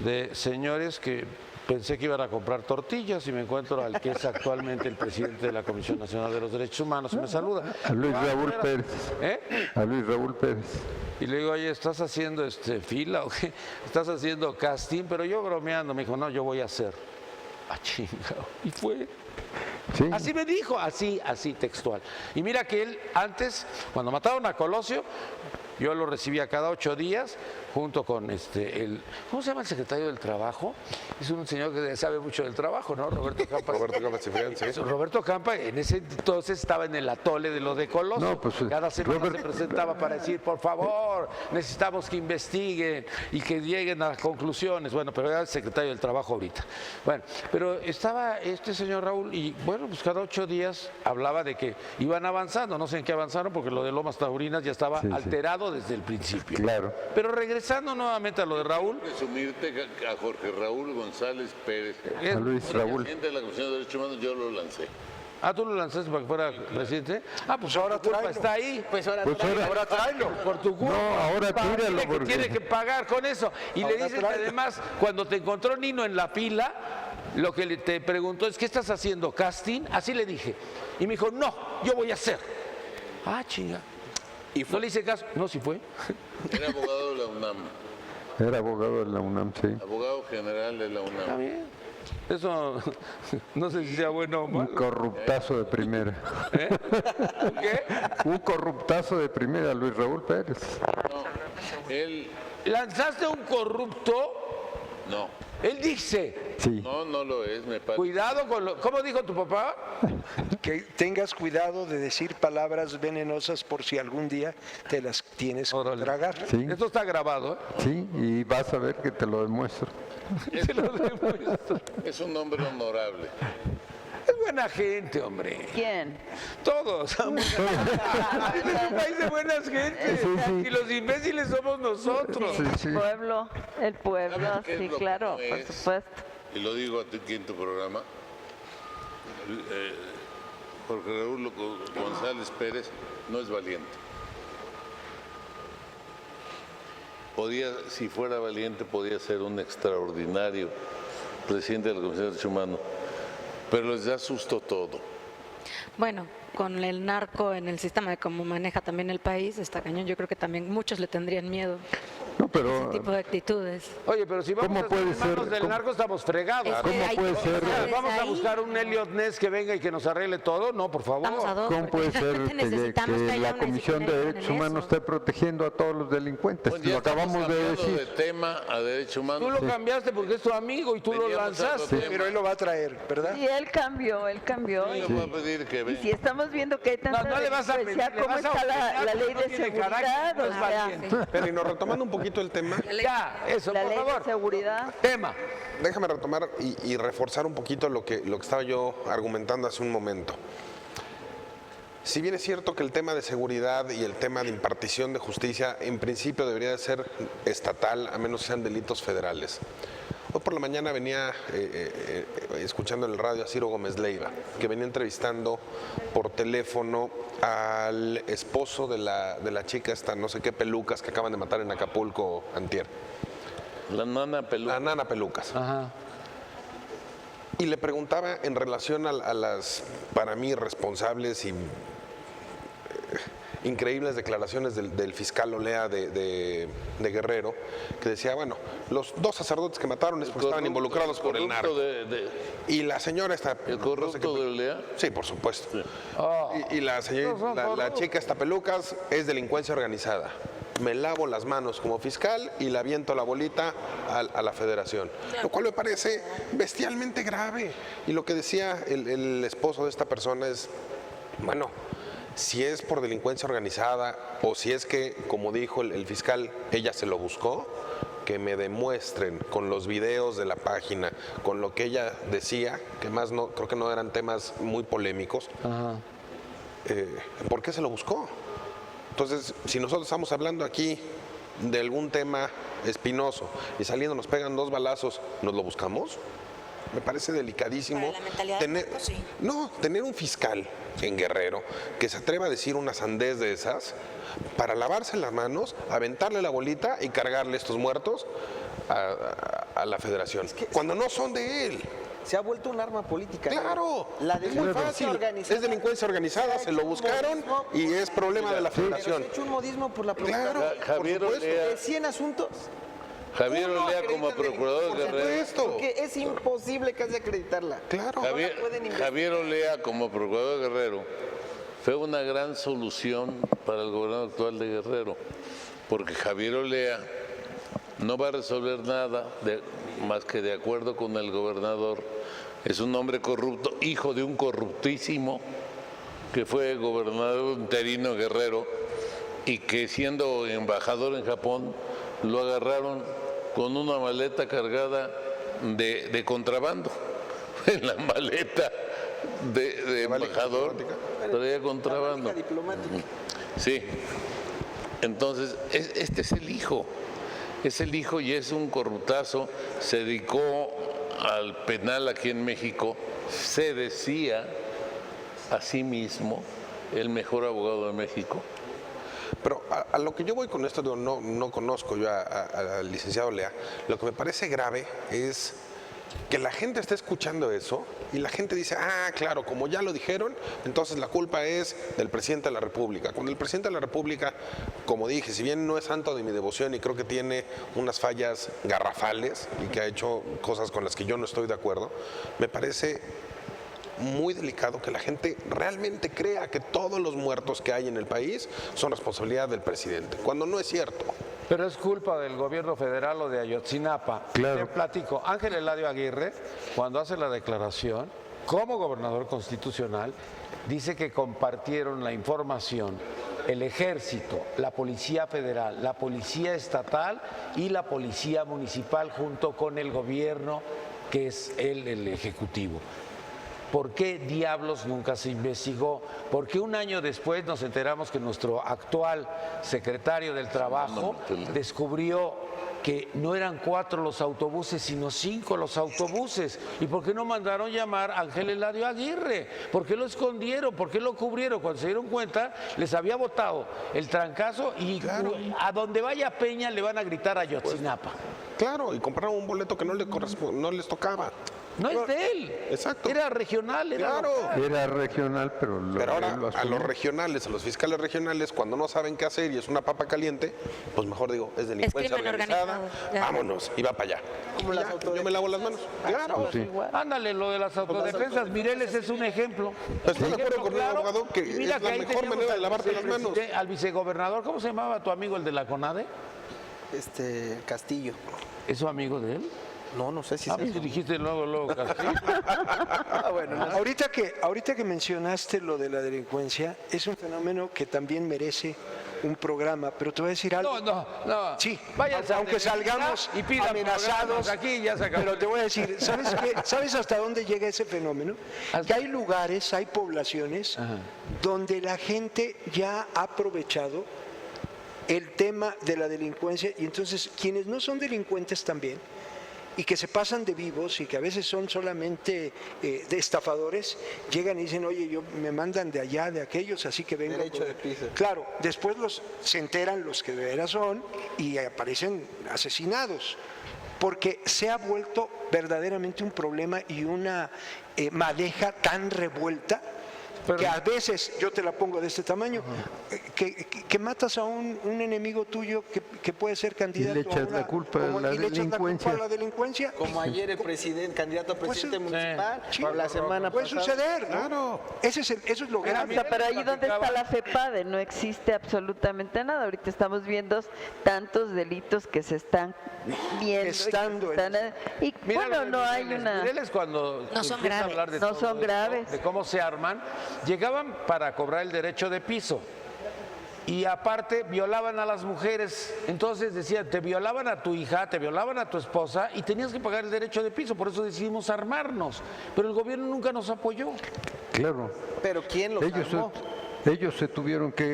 de señores que pensé que iban a comprar tortillas y me encuentro al que es actualmente el presidente de la Comisión Nacional de los Derechos Humanos y me saluda. A Luis Raúl Pérez. ¿Eh? A Luis Raúl Pérez. Y le digo, oye, ¿estás haciendo fila o qué? ¿Estás haciendo casting? Pero yo bromeando, me dijo, no, yo voy a hacer. Ah, chingado. Y fue. Sí. Así me dijo, así textual. Y mira que él antes, cuando mataron a Colosio, yo lo recibía cada 8 días, junto con ¿cómo se llama el secretario del Trabajo? Es un señor que sabe mucho del trabajo, ¿no? Roberto Campa. Roberto Campa Ciprián, sí. Roberto Campa en ese entonces estaba en el atole de lo de Colosio. No, pues, cada semana se presentaba para decir, por favor, necesitamos que investiguen y que lleguen a conclusiones. Bueno, pero era el secretario del Trabajo ahorita. Bueno, pero estaba este señor Raúl y bueno, pues cada 8 días hablaba de que iban avanzando, no sé en qué avanzaron porque lo de Lomas Taurinas ya estaba alterado desde el principio. Claro. Pero regresando nuevamente a lo de Raúl. Presumirte a Jorge Raúl González Pérez. A Luis Raúl. Presidente de la Comisión de Derechos Humanos, yo lo lancé. Ah, ¿tú lo lanzaste para que fuera presidente? Ah, pues ahora tu culpa está ahí. Pues ahora Ahora tráelo. Por tu culpa. No, ahora tíralo porque... Tiene que pagar con eso. Y le dicen que además, cuando te encontró Nino en la fila, lo que te preguntó es, ¿qué estás haciendo? ¿Casting? Así le dije. Y me dijo, no, yo voy a hacer. Ah, chinga. ¿Y no le hice caso? No, sí fue. Era abogado de la UNAM. Era abogado de la UNAM, sí. Abogado general de la UNAM. Está bien. Eso no sé si sea bueno o malo. Un corruptazo de primera. ¿Eh? ¿Qué? Un corruptazo de primera, Luis Raúl Pérez. No, él, ¿Lanzaste a un corrupto? no, Él dice, Sí. no lo es, me parece. cuidado con lo... ¿Cómo dijo tu papá? Que tengas cuidado de decir palabras venenosas por si algún día te las tienes que Órale. tragar. Sí, Esto está grabado, ¿eh? sí, y vas a ver que te lo demuestro. Es un hombre honorable. Es buena gente, hombre. ¿Quién? Todos. Es un país de buenas gentes. Sí, sí. Y los imbéciles somos nosotros. Sí, sí. El pueblo, ¿Sabes qué es sí, lo que claro, no por es? supuesto. Y lo digo a ti aquí en tu programa. Jorge Raúl González Pérez no es valiente. Si fuera valiente, podía ser un extraordinario presidente de la Comisión de Derechos Humanos, pero les da susto todo. Bueno, con el narco en el sistema de cómo maneja también el país, está cañón. Yo creo que también muchos le tendrían miedo No, a pero ese tipo de actitudes. Oye, pero si vamos ¿Cómo a puede estar en manos ser? del ¿Cómo? narco estamos fregados. Es que ¿Cómo hay puede cosas ser? desde ¿Vamos a ahí. buscar un Elliot Ness que venga y que nos arregle todo? No, por favor. Estamos a dos. ¿cómo puede porque ser realmente necesitamos que que haya la una Comisión de disciplina Derechos en Humanos eso. esté protegiendo a todos los delincuentes? Bueno, Lo ya estamos acabamos de cambiando decir. de tema a derechos Tú humanos. lo cambiaste porque es tu amigo y tú lo Veníamos a otro lanzaste. tema. Pero él lo va a traer, ¿verdad? Sí, él cambió. Yo le voy a pedir que Y venga. si estamos viendo que hay tanta No le vas a pedir, delincuencia, le ¿cómo vas a está opinar, la ley no de tiene seguridad? carácter, no es O sea, valiente. Pero y nos retomando un poquito el tema, Ya, eso, la por ley de favor. seguridad. Tema. déjame retomar y reforzar un poquito lo que estaba yo argumentando hace un momento. Si bien es cierto que el tema de seguridad y el tema de impartición de justicia en principio debería de ser estatal, a menos que sean delitos federales. Hoy por la mañana venía escuchando en el radio a Ciro Gómez Leiva, que venía entrevistando por teléfono al esposo de la chica esta, no sé qué Pelucas, que acaban de matar en Acapulco antier. La nana peluda. La nana Pelucas. Ajá. Y le preguntaba en relación a las, para mí, responsables y increíbles declaraciones del fiscal Olea de Guerrero, que decía, bueno, los 2 sacerdotes que mataron es porque estaban involucrados por el narco. Y la señora está... ¿El corrupto de Olea? Sí, por supuesto. Y la chica esta Pelucas es delincuencia organizada. Me lavo las manos como fiscal y le aviento la bolita a la federación. Lo cual me parece bestialmente grave. Y lo que decía el esposo de esta persona es, bueno, si es por delincuencia organizada o si es que, como dijo el fiscal, ella se lo buscó, que me demuestren con los videos de la página, con lo que ella decía, que más no, creo que no eran temas muy polémicos, ¿por qué se lo buscó? Entonces, si nosotros estamos hablando aquí de algún tema espinoso y saliendo nos pegan 2 balazos, ¿nos lo buscamos? Me parece delicadísimo Para la mentalidad tener, de Marcos, sí. no, tener un fiscal en Guerrero que se atreva a decir una sandez de esas para lavarse las manos, aventarle la bolita y cargarle estos muertos a la federación, cuando no son de él. Se ha vuelto un arma política. Claro, La es muy fácil. Es delincuencia organizada, se lo buscaron y es problema de la federación. Se ha hecho un modismo por la Claro, provocación. Javier por supuesto. Olea, De 100 asuntos, Javier uno Olea acredita como el procurador de Guerrero. Esto. porque es imposible casi acreditarla. Claro. Javier Olea como procurador de Guerrero fue una gran solución para el gobernador actual de Guerrero, porque Javier Olea no va a resolver nada más que de acuerdo con el gobernador. Es un hombre corrupto, hijo de un corruptísimo que fue gobernador interino de Guerrero y que siendo embajador en Japón lo agarraron con una maleta cargada de contrabando. En la maleta de embajador traía contrabando. Sí. Entonces, este es el hijo. Es el hijo y es un corruptazo. Se dedicó al penal aquí en México. Se decía a sí mismo el mejor abogado de México. Pero a lo que yo voy con esto, digo, no conozco yo al licenciado Olea. Lo que me parece grave es que la gente está escuchando eso y la gente dice, claro, como ya lo dijeron, entonces la culpa es del presidente de la República. Cuando el presidente de la República, como dije, si bien no es santo de mi devoción y creo que tiene unas fallas garrafales y que ha hecho cosas con las que yo no estoy de acuerdo, me parece muy delicado que la gente realmente crea que todos los muertos que hay en el país son responsabilidad del presidente, cuando no es cierto. Pero es culpa del gobierno federal o de Ayotzinapa. Claro. Te platico, Ángel Eladio Aguirre, cuando hace la declaración, como gobernador constitucional, dice que compartieron la información el Ejército, la Policía Federal, la Policía Estatal y la Policía Municipal junto con el gobierno, que es el Ejecutivo. ¿Por qué diablos nunca se investigó? Porque un año después nos enteramos que nuestro actual secretario del Trabajo descubrió que no eran 4 los autobuses, sino 5 los autobuses. ¿Y por qué no mandaron llamar a Ángel Eladio Aguirre? ¿Por qué lo escondieron? ¿Por qué lo cubrieron? Cuando se dieron cuenta, les había botado el trancazo y a donde vaya Peña le van a gritar a Ayotzinapa. Claro, y compraron un boleto que no les tocaba. No es de él. Exacto. Era regional, era local. Era regional, pero ahora él lo a asumió. los regionales, a los fiscales regionales, cuando no saben qué hacer y es una papa caliente, pues mejor digo, es delincuencia crimen organizada, organizado, ya. vámonos, y va para allá. Como Y las ya, autodefensas. yo me lavo las manos. Claro. Sí. Ándale, lo de las autodefensas, Mireles es un ejemplo. Estoy de acuerdo con el Claro. abogado que Y mira es la ahí mejor teníamos manera de al lavarte las manos. al vicegobernador, ¿cómo se llamaba tu amigo, el de la CONADE? Castillo. ¿Es su amigo de él? No sé si Ah, pues dijiste luego, Castillo. Ahorita que mencionaste lo de la delincuencia, es un fenómeno que también merece un programa, pero te voy a decir algo. No. Sí, Váyanse a aunque Televisa salgamos y pidan amenazados, programas aquí, ya se acabó. pero te voy a decir, ¿sabes qué? ¿Sabes hasta dónde llega ese fenómeno? Que hay lugares, hay poblaciones donde la gente ya ha aprovechado el tema de la delincuencia y entonces quienes no son delincuentes también y que se pasan de vivos y que a veces son solamente de estafadores, llegan y dicen, oye, me mandan de allá, de aquellos, así que vengo. Derecho de piso. Claro, después se enteran los que de veras son y aparecen asesinados, porque se ha vuelto verdaderamente un problema y una madeja tan revuelta que a veces, yo te la pongo de este tamaño, que matas a un enemigo tuyo que puede ser candidato Y le echas la culpa a la y le echas la culpa a la delincuencia. Como ayer el presidente, candidato a presidente Pues, municipal, sí, o la semana puede pasada. suceder, claro. Eso es lo grave. Pero ahí donde está la FEPADE no existe absolutamente nada. Ahorita estamos viendo tantos delitos que se están viendo. Y bueno, no hay una... Mireles cuando No son empieza a graves. hablar de No todo son esto, graves. de cómo se arman, llegaban para cobrar el derecho de piso. y aparte violaban a las mujeres. Entonces decían, te violaban a tu hija, te violaban a tu esposa y tenías que pagar el derecho de piso. Por eso decidimos armarnos. Pero el gobierno nunca nos apoyó. Claro. Pero ¿quién los armó? Ellos se tuvieron que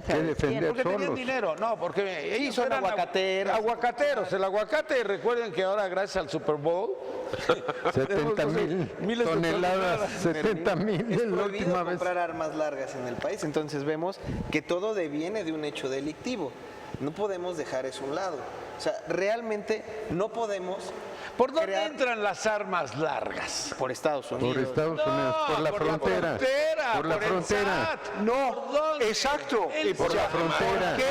defender Porque tenían solos. dinero, no, porque ellos son eran aguacateros. aguacateros. El aguacate, recuerden que ahora gracias al Super Bowl 70,000 miles de toneladas, 70,000 Es es la prohibido última vez. comprar armas largas en el país, entonces vemos que todo deviene de un hecho delictivo. No podemos dejar eso a un lado. O sea, realmente no podemos ¿Por dónde crear- entran las armas largas? por Estados Unidos. Por Estados Unidos, por la frontera. Por la el frontera. SAT. No, ¿Por dónde? exacto. El por la ¿Por frontera. qué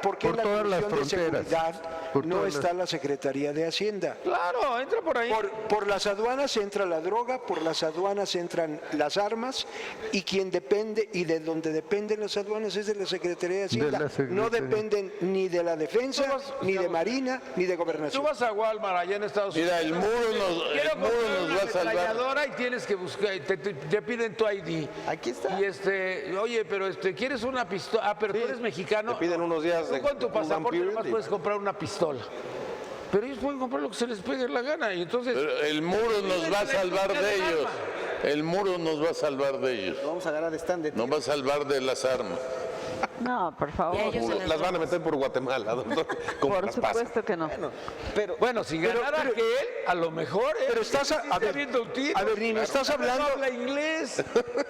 Por en la todas las Comisión de fronteras. Seguridad Por no todas está la Secretaría de Hacienda? Claro, entra por ahí. Por las aduanas entra la droga, por las aduanas entran las armas y quien depende y de donde dependen las aduanas es de la Secretaría de Hacienda. la Secretaría. No dependen ni de la defensa, ni de Marina, ni de Tú Gobernación. vas a Walmart allá en Estados Unidos. Mira, el muro Quiero nos comprar va a una salvar. ametralladora y tienes que buscar, te piden tu ID. Aquí está. Y oye, pero ¿quieres una pistola? Ah, pero tú eres mexicano. te piden unos días Tú de con tu Cuban pasaporte period nomás y- puedes comprar una pistola. Pero ellos pueden comprar lo que se les pegue la gana. Y entonces. Pero el muro nos va a salvar de ellos. El muro nos va a salvar de ellos. Vamos a agarrar de stand de Nos va a salvar de las armas. No, por favor. Y a ellos se les Las van a meter por Guatemala, doctor. Como Por las pasan. supuesto que no. Pero Bueno, si ganara aquel, a lo mejor. Pero estás a ver, viendo un tiro. a ver, Nino, estás Claro, hablando, no habla inglés.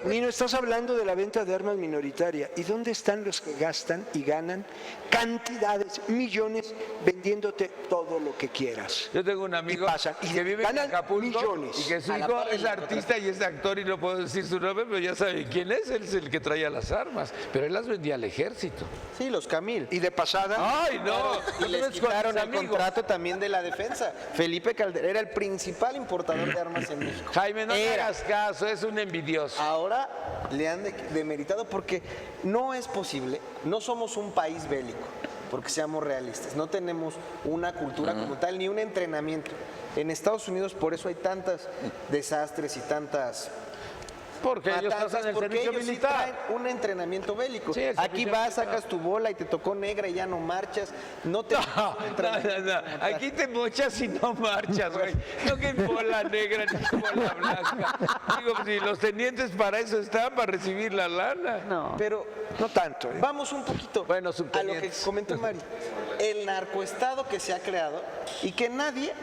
Nino, estás hablando de la venta de armas minoritaria. ¿Y dónde están los que gastan y ganan cantidades, millones, vendiéndote todo lo que quieras? Yo tengo un amigo Y pasan, y que vive en ganan Acapulco millones. y que su A la hijo par del es artista y es actor y no puedo decir su nombre, pero ya sabe quién es. Él es el que traía las armas, pero él las vendía al ejército. sí, los Camil. Y de pasada, ¡Ay, no! Y les quitaron el contrato también de la defensa. Felipe Calderón era el principal importador de armas en México. Jaime, no le Era. hagas caso, es un envidioso. Ahora le han demeritado porque no es posible, no somos un país bélico, porque seamos realistas, no tenemos una cultura como tal ni un entrenamiento. En Estados Unidos por eso hay tantos desastres y tantas Porque ellos matanzas, pasan el porque servicio ellos sí militar. traen un entrenamiento bélico. Sí, el Aquí servicio vas, militar. sacas tu bola y te tocó negra y ya no marchas, no te No. Aquí te mochas y no marchas, güey. No que en bola negra ni en bola blanca. Digo, si los tenientes para eso están, para recibir la lana. No. Pero no tanto. ¿eh? vamos un poquito Bueno, a lo que subtenientes. comentó Mari. El narcoestado que se ha creado y que nadie,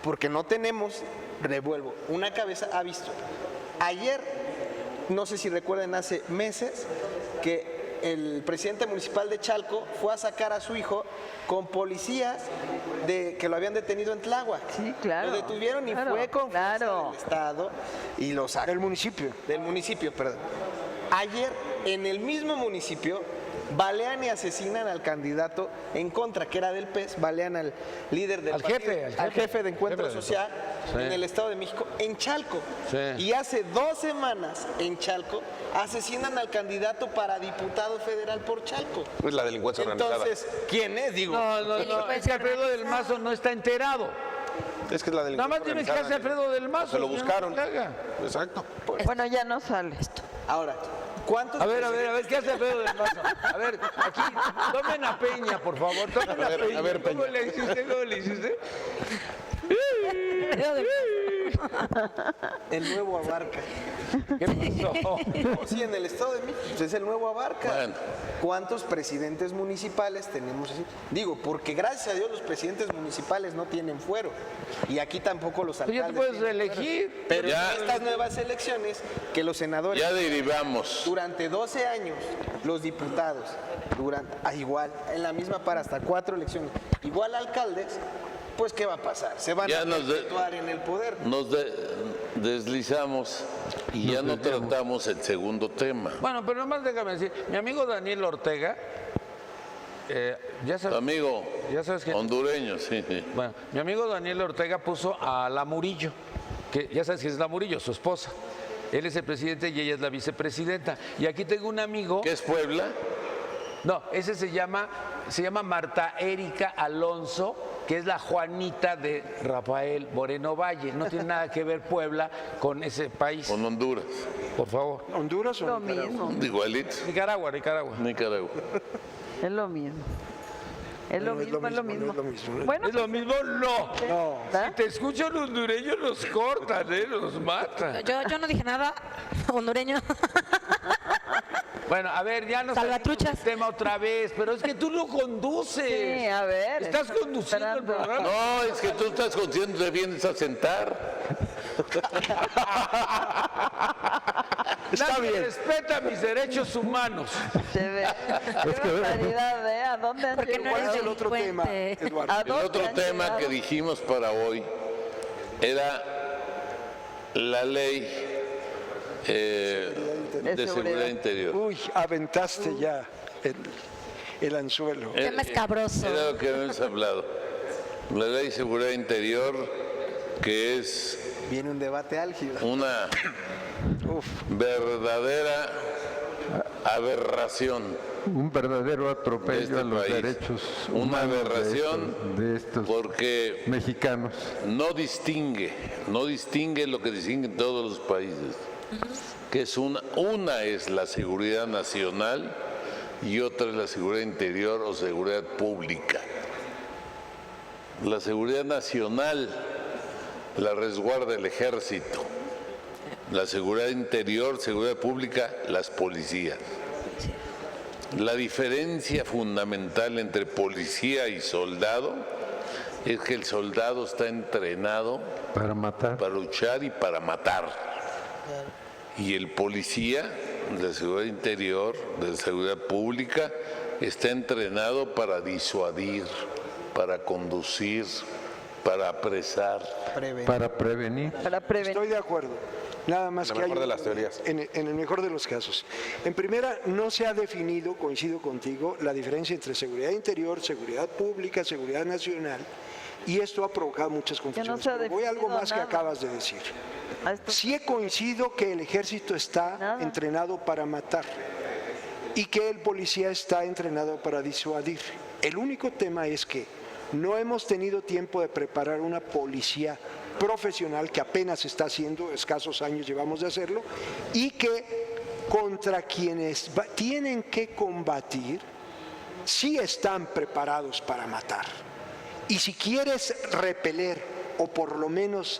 porque no tenemos, revuelvo, una cabeza ha visto. Ayer, no sé si recuerdan, hace meses, que el presidente municipal de Chalco fue a sacar a su hijo con policías que lo habían detenido en Tláhuac. Sí, claro. Lo detuvieron y Claro, fue con fuerza claro. del Estado y lo sacó. Del municipio. Del municipio, perdón. Ayer, en el mismo municipio, balean y asesinan al candidato en contra, que era del PES, balean al líder del Al partido, jefe, al jefe de Encuentro Jefe de- Social Sí. en el Estado de México, en Chalco. Sí. Y hace 2 semanas, en Chalco, asesinan al candidato para diputado federal por Chalco. Es la delincuencia organizada. Entonces, ¿quién es? Digo, No, es que Alfredo del Mazo no está enterado. Es que es la Nada delincuencia más tienes que hacer organizada. Alfredo del Mazo. Se lo si no, buscaron. que haga. Exacto. Bueno, ya no sale. ahora, ¿cuántos A ver, ¿qué hace Alfredo del Mazo? A ver, aquí, tomen a Peña, por favor, tomen a Peña. a ver, ¿Cómo Peña. le hiciste? ¿Cómo le hiciste? El nuevo Abarca. ¿Qué pasó? Sí, en el Estado de México, pues es el nuevo Abarca. Bueno. ¿Cuántos presidentes municipales tenemos así? Digo, porque gracias a Dios los presidentes municipales no tienen fuero. Y aquí tampoco los Tú ya alcaldes. te puedes tienen elegir. fuero. Pero Ya. en estas nuevas elecciones, que los senadores, Ya derivamos. durante 12 años, los diputados, igual, en la misma para hasta 4 elecciones, igual alcaldes, pues ¿qué va a pasar? Se van Ya a nos de- perpetuar en el poder. Nos deslizamos y ya no tratamos el segundo tema. Bueno, pero nomás déjame decir, mi amigo Daniel Ortega, ya Tu sabes, amigo ya sabes que... hondureño, sí. Bueno, mi amigo Daniel Ortega puso a la Murillo, que ya sabes que es la Murillo, su esposa. Él es el presidente y ella es la vicepresidenta. Y aquí tengo un amigo... ¿Qué es Puebla? No, ese se llama Marta Erika Alonso que es la Juanita de Rafael Moreno Valle. No tiene nada que ver Puebla con ese país. Con Honduras. Por favor. ¿Honduras o Lo Nicaragua? mismo, Igualito. Nicaragua. Nicaragua. es lo mismo. Es lo mismo, es lo mismo. no es lo mismo. Bueno, ¿Es lo mismo? No. No. ¿verdad? Si te escuchan hondureños, los cortan, los matan. Yo no dije nada hondureño. Bueno, a ver, ya nos Salvatruchas. salimos del tema otra vez, pero es que tú lo conduces. Sí, a ver. Estás conduciendo el esperando. programa. No, es que tú estás consciente, te vienes a sentar. Nadie respeta mis derechos humanos. Se ve. Qué barbaridad, ¿eh? ¿A dónde han Porque no llegado? eres ¿Cuál es el otro tema, delincuente. Eduardo? ¿A El dónde otro han tema llegado? que dijimos para hoy era la ley de seguridad interior. Uy, aventaste ya el anzuelo. Tema escabroso. Era lo que habíamos hablado. La ley de seguridad interior, que es Viene un debate álgido. una verdadera aberración Un verdadero de atropello este a los país. derechos Una humanos aberración de estos porque mexicanos. no distingue lo que distinguen todos los países, que es una es la seguridad nacional y otra es la seguridad interior o seguridad pública. La seguridad nacional la resguarda el ejército, la seguridad interior, seguridad pública, las policías. La diferencia fundamental entre policía y soldado es que el soldado está entrenado Para matar. para luchar y para matar. Y el policía de seguridad interior, de seguridad pública, está entrenado para disuadir, para conducir, para apresar. Para prevenir. Para prevenir. Estoy de acuerdo. Nada más La que hay mejor de las teorías. en el mejor de los casos. En primera, no se ha definido, coincido contigo, la diferencia entre seguridad interior, seguridad pública, seguridad nacional, y esto ha provocado muchas confusiones. se ha Pero voy a algo definido más que nada. acabas de decir. A esto- Sí coincido que el ejército está Nada. entrenado para matar y que el policía está entrenado para disuadir. El único tema es que no hemos tenido tiempo de preparar una policía profesional, que apenas está haciendo, escasos años llevamos de hacerlo, y que contra quienes tienen que combatir, sí están preparados para matar. Y si quieres repeler o por lo menos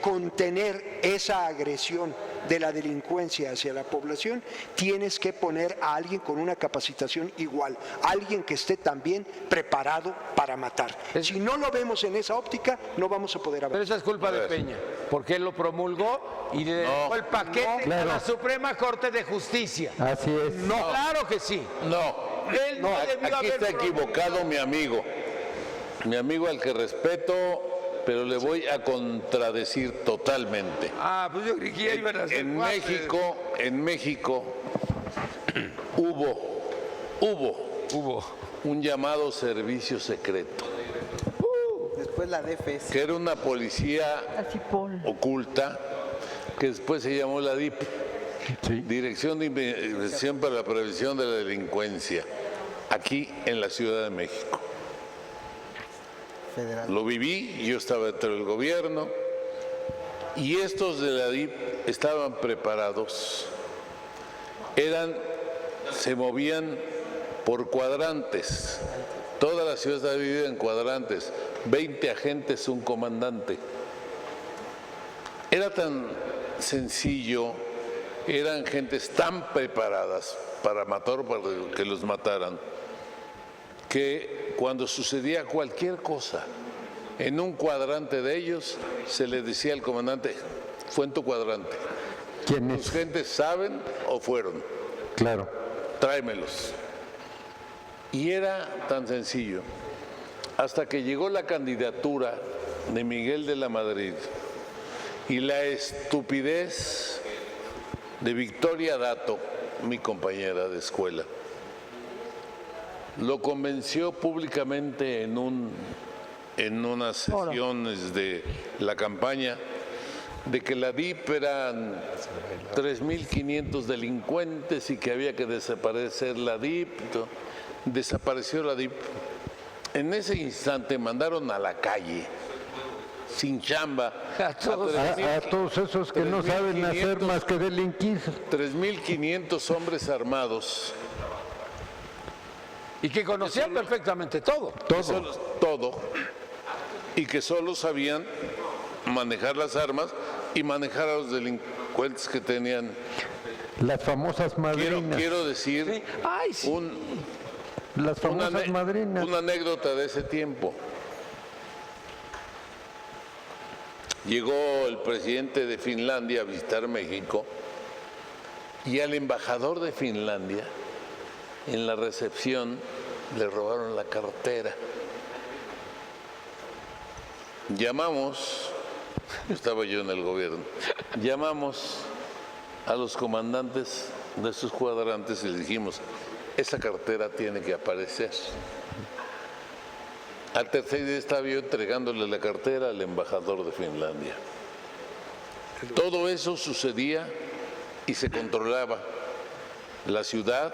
contener esa agresión de la delincuencia hacia la población, tienes que poner a alguien con una capacitación igual, alguien que esté también preparado para matar. Si no lo vemos en esa óptica, no vamos a poder Pero avanzar. esa es culpa de Peña, porque él lo promulgó y le dejó el paquete a la Suprema Corte de Justicia. Así es. No, claro que sí. No, Él no debió aquí haber está equivocado mi amigo al que respeto, pero le voy a contradecir totalmente. Ah, pues yo creí que ya iban a hacer En cuates. México hubo un llamado servicio secreto, Después la DFS. que era una policía Así, Paul. oculta, que después se llamó la DIP, Sí. Dirección de Investigación para la Prevención de la Delincuencia, aquí en la Ciudad de México. Federal. Lo viví, yo estaba dentro del gobierno, y estos de la DIP estaban preparados, se movían por cuadrantes, toda la ciudad está dividida en cuadrantes, 20 agentes, un comandante. Era tan sencillo, eran gentes tan preparadas para matar o para que los mataran, que cuando sucedía cualquier cosa en un cuadrante de ellos, se le decía al comandante: fue en tu cuadrante. ¿Quién ¿Tus es? gentes saben o fueron? Claro. Tráemelos. Y era tan sencillo, hasta que llegó la candidatura de Miguel de la Madrid y la estupidez de Victoria Dato, mi compañera de escuela. Lo convenció públicamente en unas sesiones de la campaña de que la DIP eran 3.500 delincuentes y que había que desaparecer la DIP. Desapareció la DIP En ese instante mandaron a la calle, sin chamba, A todos. A todos esos que no saben hacer más que delinquir. 3.500 hombres armados. Y que conocían perfectamente todo. Todo. Y que solo sabían manejar las armas y manejar a los delincuentes que tenían. Las famosas madrinas. Quiero decir Ay, sí. Las famosas madrinas. una anécdota de ese tiempo. Llegó el presidente de Finlandia a visitar México y al embajador de Finlandia en la recepción le robaron la cartera. Llamamos, estaba yo en el gobierno, llamamos a los comandantes de sus cuadrantes y les dijimos, esa cartera tiene que aparecer. Al tercer día estaba yo entregándole la cartera al embajador de Finlandia. Todo eso sucedía y se controlaba la ciudad,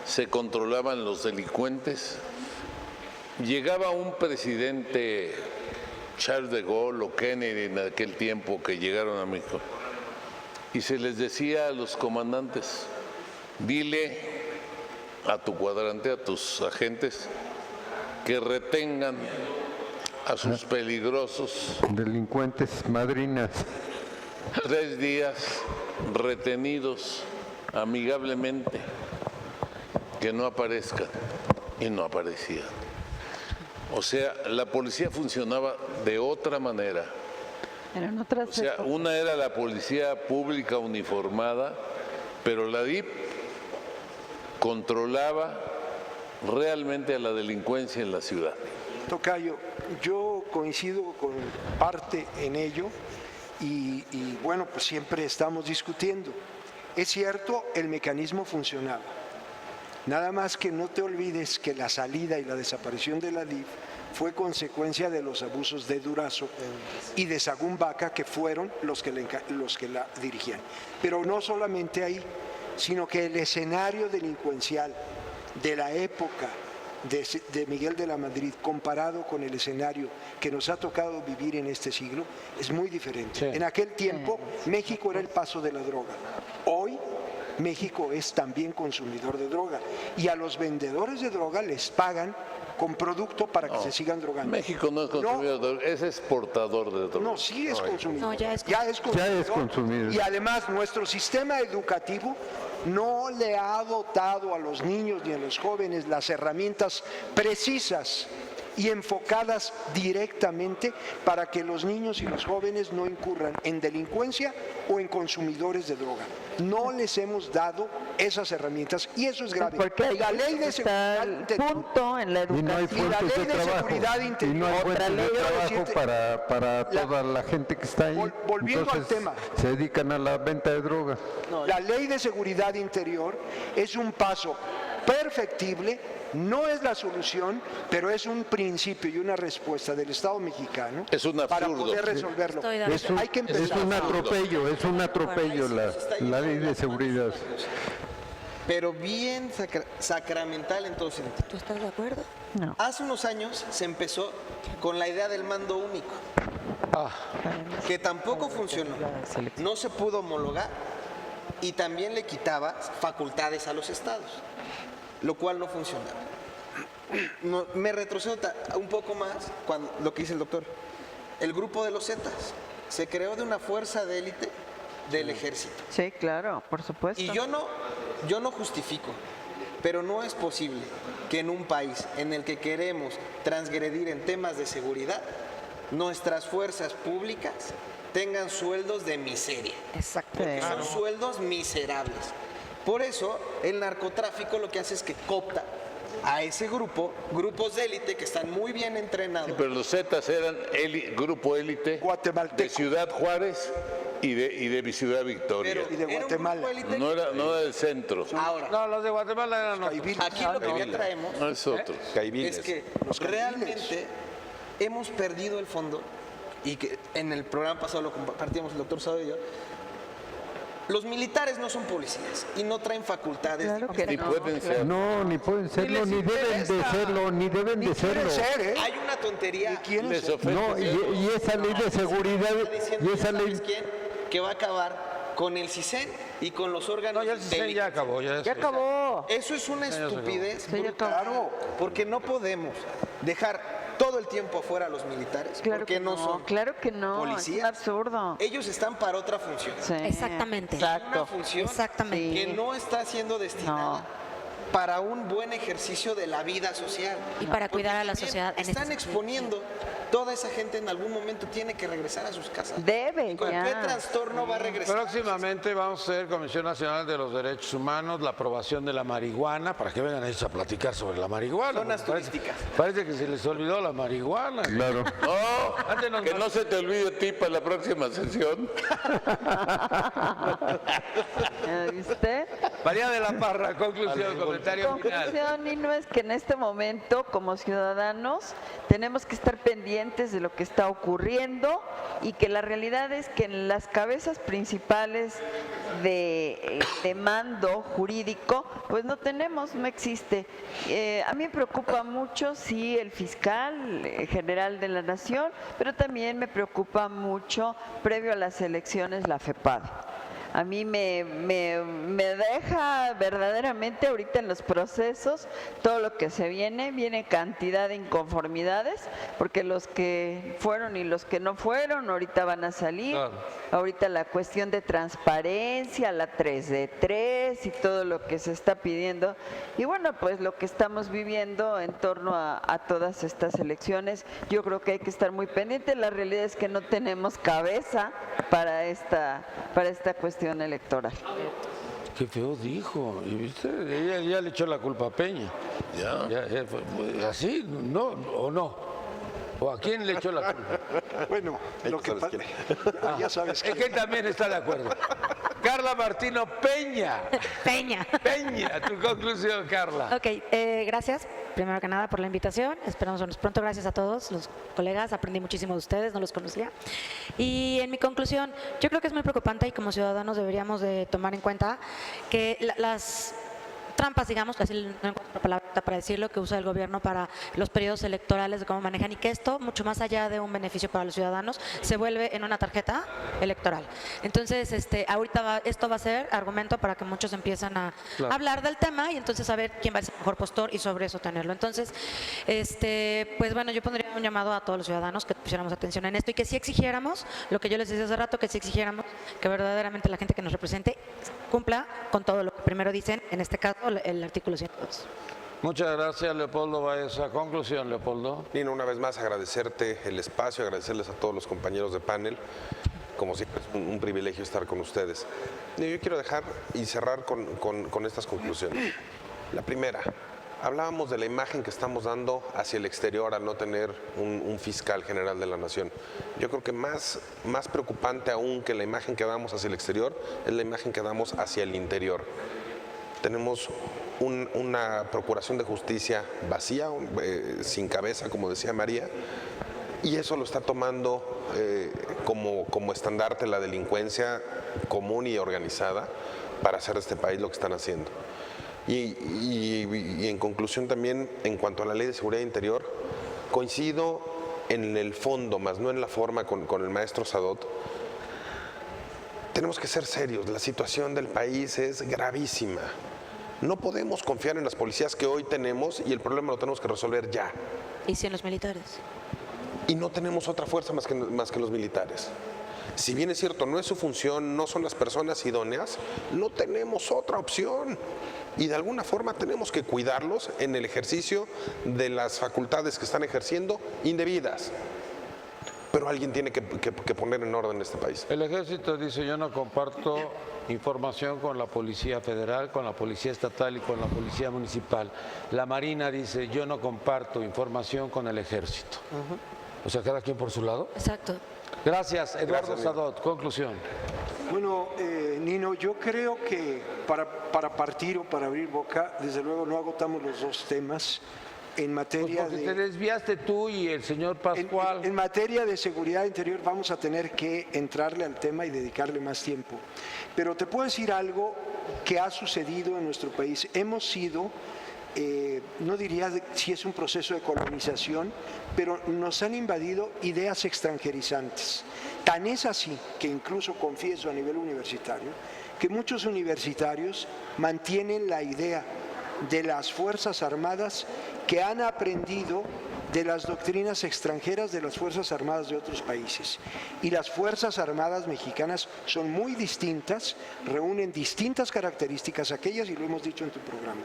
se controlaban los delincuentes. Llegaba un presidente, Charles de Gaulle o Kennedy en aquel tiempo que llegaron a México, y se les decía a los comandantes, dile a tu cuadrante, a tus agentes, que retengan a sus peligrosos Delincuentes madrinas. 3 días retenidos amigablemente, que no aparezcan, y no aparecían. O sea, la policía funcionaba de otra manera. Eran otras O sea, épocas. una era la policía pública uniformada, pero la DIP controlaba realmente a la delincuencia en la ciudad. Tocayo, yo coincido con parte en ello y bueno, pues siempre estamos discutiendo. Es cierto, el mecanismo funcionaba. Nada más que no te olvides que la salida y la desaparición de la DIF fue consecuencia de los abusos de Durazo y de Sagún Vaca, que fueron los que la dirigían. Pero no solamente ahí, sino que el escenario delincuencial de la época de Miguel de la Madrid comparado con el escenario que nos ha tocado vivir en este siglo es muy diferente. Sí. En aquel tiempo México era el paso de la droga. Hoy México es también consumidor de droga y a los vendedores de droga les pagan con producto para que se sigan drogando. México no es consumidor de droga, es exportador de droga. No, sí es consumidor. No, ya es consumidor. Ya es consumidor. Y además nuestro sistema educativo no le ha dotado a los niños ni a los jóvenes las herramientas precisas y enfocadas directamente para que los niños y los jóvenes no incurran en delincuencia o en consumidores de droga. No les hemos dado esas herramientas y eso es grave. Porque ahí La ley de está seguridad el interior, punto en la Y no hay educación. la fuentes ley de de trabajo. seguridad Y no hay interior, fuentes otra de ley, trabajo para La- toda la gente que está ahí. Volviendo al Entonces, tema. se dedican a la venta de droga. la ley de seguridad interior es un paso perfectible, no es la solución, pero es un principio y una respuesta del Estado mexicano Es un para absurdo. poder resolverlo. Estoy de acuerdo. Es un, Hay que es empezar. un atropello la ley de seguridad. Pero bien sacramental en todo sentido. ¿Tú estás de acuerdo? No. Hace unos años se empezó con la idea del mando único, que tampoco funcionó. No se pudo homologar y también le quitaba facultades a los estados, lo cual no funcionaba. No, me retrocedo un poco más cuando lo que dice el doctor. El grupo de los Zetas se creó de una fuerza de élite del ejército. Sí, claro, por supuesto. Y yo no justifico, pero no es posible que en un país en el que queremos transgredir en temas de seguridad, nuestras fuerzas públicas tengan sueldos de miseria. Exacto. Porque son sueldos miserables. Por eso el narcotráfico lo que hace es que coopta a ese grupo, grupos de élite que están muy bien entrenados. Pero los Zetas eran grupo élite Guatemalteco. de Ciudad Juárez y de Ciudad Victoria. Pero Y de era un Guatemala. grupo élite. No era del centro, Ahora, No, los de Guatemala eran otros. aquí lo que ya traemos no es otro. es que realmente hemos perdido el fondo y que en el programa pasado lo compartíamos el doctor Sado y yo. Los militares no son policías y no traen facultades. Claro que Ni no. pueden ser. No, ni pueden serlo, ni deben de serlo, ni deben de serlo. Hay una tontería. Les ofrece No, y esa ley de seguridad, Está diciendo, y esa ¿ya ley... sabes quién? Que va a acabar con el CISEN y con los órganos. No, ya el CISEN ya acabó. Ya acabó. Eso es una estupidez Sí, ya brutal, acabó. porque no podemos dejar todo el tiempo afuera a los militares, Claro porque que no son claro que no. policías. Es un absurdo. Ellos están para otra función. Sí. Exactamente. Una Exacto. función Exactamente. que no está siendo destinada para un buen ejercicio de la vida social. Y para Porque cuidar a la también sociedad en están este exponiendo, toda esa gente en algún momento tiene que regresar a sus casas. Debe, ¿Con ya. qué trastorno va a regresar? Próximamente vamos a hacer Comisión Nacional de los Derechos Humanos, la aprobación de la marihuana, para que vengan ellos a platicar sobre la marihuana. Zonas porque turísticas. Parece que se les olvidó la marihuana. Claro. No, Antes nos que no se te olvide a ti para la próxima sesión. ¿Viste? María de la Parra, conclusión, comentario final. Conclusión, Nino, es que en este momento, como ciudadanos, tenemos que estar pendientes de lo que está ocurriendo y que la realidad es que en las cabezas principales de mando jurídico, pues no tenemos, no existe. A mí me preocupa mucho, sí, el fiscal general de la Nación, pero también me preocupa mucho, previo a las elecciones, la FEPADE. A mí me deja verdaderamente ahorita en los procesos todo lo que se viene cantidad de inconformidades, porque los que fueron y los que no fueron ahorita van a salir. Claro. Ahorita la cuestión de transparencia, la 3 de 3 y todo lo que se está pidiendo. Y bueno, pues lo que estamos viviendo en torno a todas estas elecciones, yo creo que hay que estar muy pendientes. La realidad es que no tenemos cabeza para esta cuestión electoral. Qué feo dijo, ¿y viste? Ella ya le echó la culpa a Peña. Ya. ¿Así? ¿No? ¿O no? ¿O a quién le echó la culpa? Bueno, lo que pasa, ya sabes Es que él también está de acuerdo. Carla Martino Peña. Peña. Peña, tu conclusión, Carla. Ok, gracias, primero que nada, por la invitación. Esperamos vernos pronto. Gracias a todos los colegas. Aprendí muchísimo de ustedes, no los conocía. Y en mi conclusión, yo creo que es muy preocupante y como ciudadanos deberíamos de tomar en cuenta que las trampas, digamos, que así no encuentro la palabra para decirlo, que usa el gobierno para los periodos electorales, de cómo manejan, y que esto, mucho más allá de un beneficio para los ciudadanos, se vuelve en una tarjeta electoral. Entonces, ahorita esto va a ser argumento para que muchos empiezan a hablar del tema y entonces saber quién va a ser el mejor postor y sobre eso tenerlo. Entonces, pues bueno, yo pondría un llamado a todos los ciudadanos que pusiéramos atención en esto y que sí exigiéramos, lo que yo les decía hace rato, que sí exigiéramos que verdaderamente la gente que nos represente cumpla con todo lo que primero dicen, en este caso el artículo 102. Muchas gracias, Leopoldo Baeza. Conclusión, Leopoldo. Nino, una vez más agradecerte el espacio, agradecerles a todos los compañeros de panel. Como siempre, es un privilegio estar con ustedes. Yo quiero dejar y cerrar con estas conclusiones. La primera, hablábamos de la imagen que estamos dando hacia el exterior al no tener un fiscal general de la nación. Yo creo que más preocupante aún que la imagen que damos hacia el exterior es la imagen que damos hacia el interior. Tenemos una procuración de justicia vacía, sin cabeza, como decía María, y eso lo está tomando como estandarte la delincuencia común y organizada para hacer de este país lo que están haciendo. Y en conclusión también, en cuanto a la Ley de Seguridad Interior, coincido en el fondo, más no en la forma con el maestro Sadot. Tenemos que ser serios, la situación del país es gravísima. No podemos confiar en las policías que hoy tenemos y el problema lo tenemos que resolver ya. ¿Y si en los militares? Y no tenemos otra fuerza más que los militares. Si bien es cierto, no es su función, no son las personas idóneas, no tenemos otra opción. Y de alguna forma tenemos que cuidarlos en el ejercicio de las facultades que están ejerciendo indebidas. Pero alguien tiene que poner en orden este país. El ejército dice: yo no comparto información con la Policía Federal, con la Policía Estatal y con la Policía Municipal. La Marina dice: yo no comparto información con el ejército. O sea, cada quien por su lado. Exacto. Gracias, Eduardo Gracias, Sadot. Conclusión. Bueno, Nino, yo creo que para partir o para abrir boca, desde luego no agotamos los dos temas. en materia Porque te desviaste tú y el señor Pascual. En materia de seguridad interior vamos a tener que entrarle al tema y dedicarle más tiempo. Pero te puedo decir algo que ha sucedido en nuestro país. Hemos sido, no diría si es un proceso de colonización, pero nos han invadido ideas extranjerizantes. Tan es así que incluso confieso a nivel universitario que muchos universitarios mantienen la idea de las Fuerzas Armadas que han aprendido de las doctrinas extranjeras de las Fuerzas Armadas de otros países. Y las Fuerzas Armadas mexicanas son muy distintas, reúnen distintas características, aquellas, y lo hemos dicho en tu programa.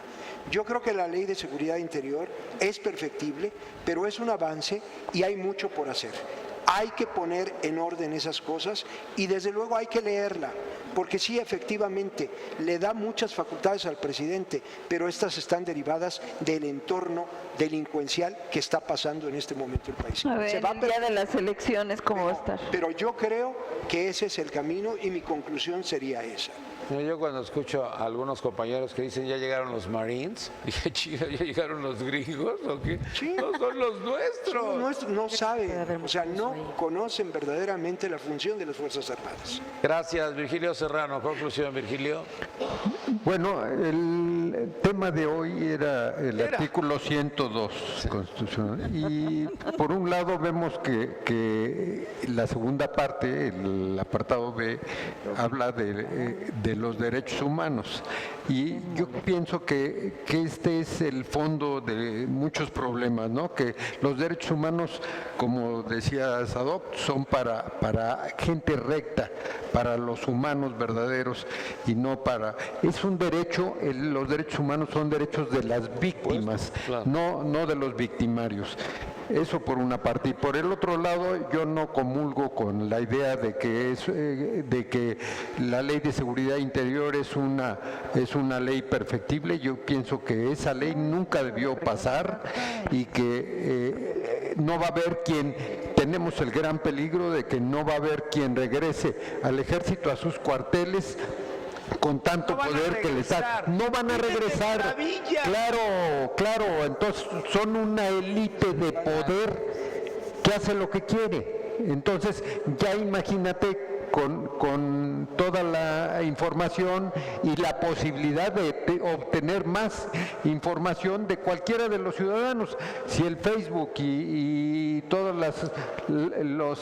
Yo creo que la Ley de Seguridad Interior es perfectible, pero es un avance y hay mucho por hacer. Hay que poner en orden esas cosas y desde luego hay que leerla, porque sí, efectivamente, le da muchas facultades al presidente, pero estas están derivadas del entorno delincuencial que está pasando en este momento en el país. A ver, el día de las elecciones, ¿cómo va a estar? Pero yo creo que ese es el camino y mi conclusión sería esa. Yo cuando escucho a algunos compañeros que dicen ya llegaron los Marines, dije, chido, ¿ya llegaron los gringos o qué? Sí. No son los nuestros. No saben, o sea, no conocen verdaderamente la función de las Fuerzas Armadas. Gracias, Virgilio Serrano. Conclusión, Virgilio. Bueno, el tema de hoy era el artículo 102 constitucional. Y por un lado vemos que la segunda parte, el apartado B, habla de los derechos humanos. Y yo pienso que este es el fondo de muchos problemas, ¿no? Que los derechos humanos, como decía Sadok, son para gente recta, para los humanos verdaderos y no para... Es un derecho, los derechos humanos son derechos de las víctimas, claro, no de los victimarios. Eso por una parte. Y por el otro lado, yo no comulgo con la idea de que la Ley de Seguridad Interior es una ley perfectible. Yo pienso que esa ley nunca debió pasar y que no va a haber tenemos el gran peligro de que no va a haber quien regrese al ejército, a sus cuarteles, con tanto poder que les da. No van a regresar. Claro, entonces son una élite de poder que hace lo que quiere. Entonces ya imagínate con toda la información y la posibilidad de obtener más información de cualquiera de los ciudadanos. Si el Facebook y todos los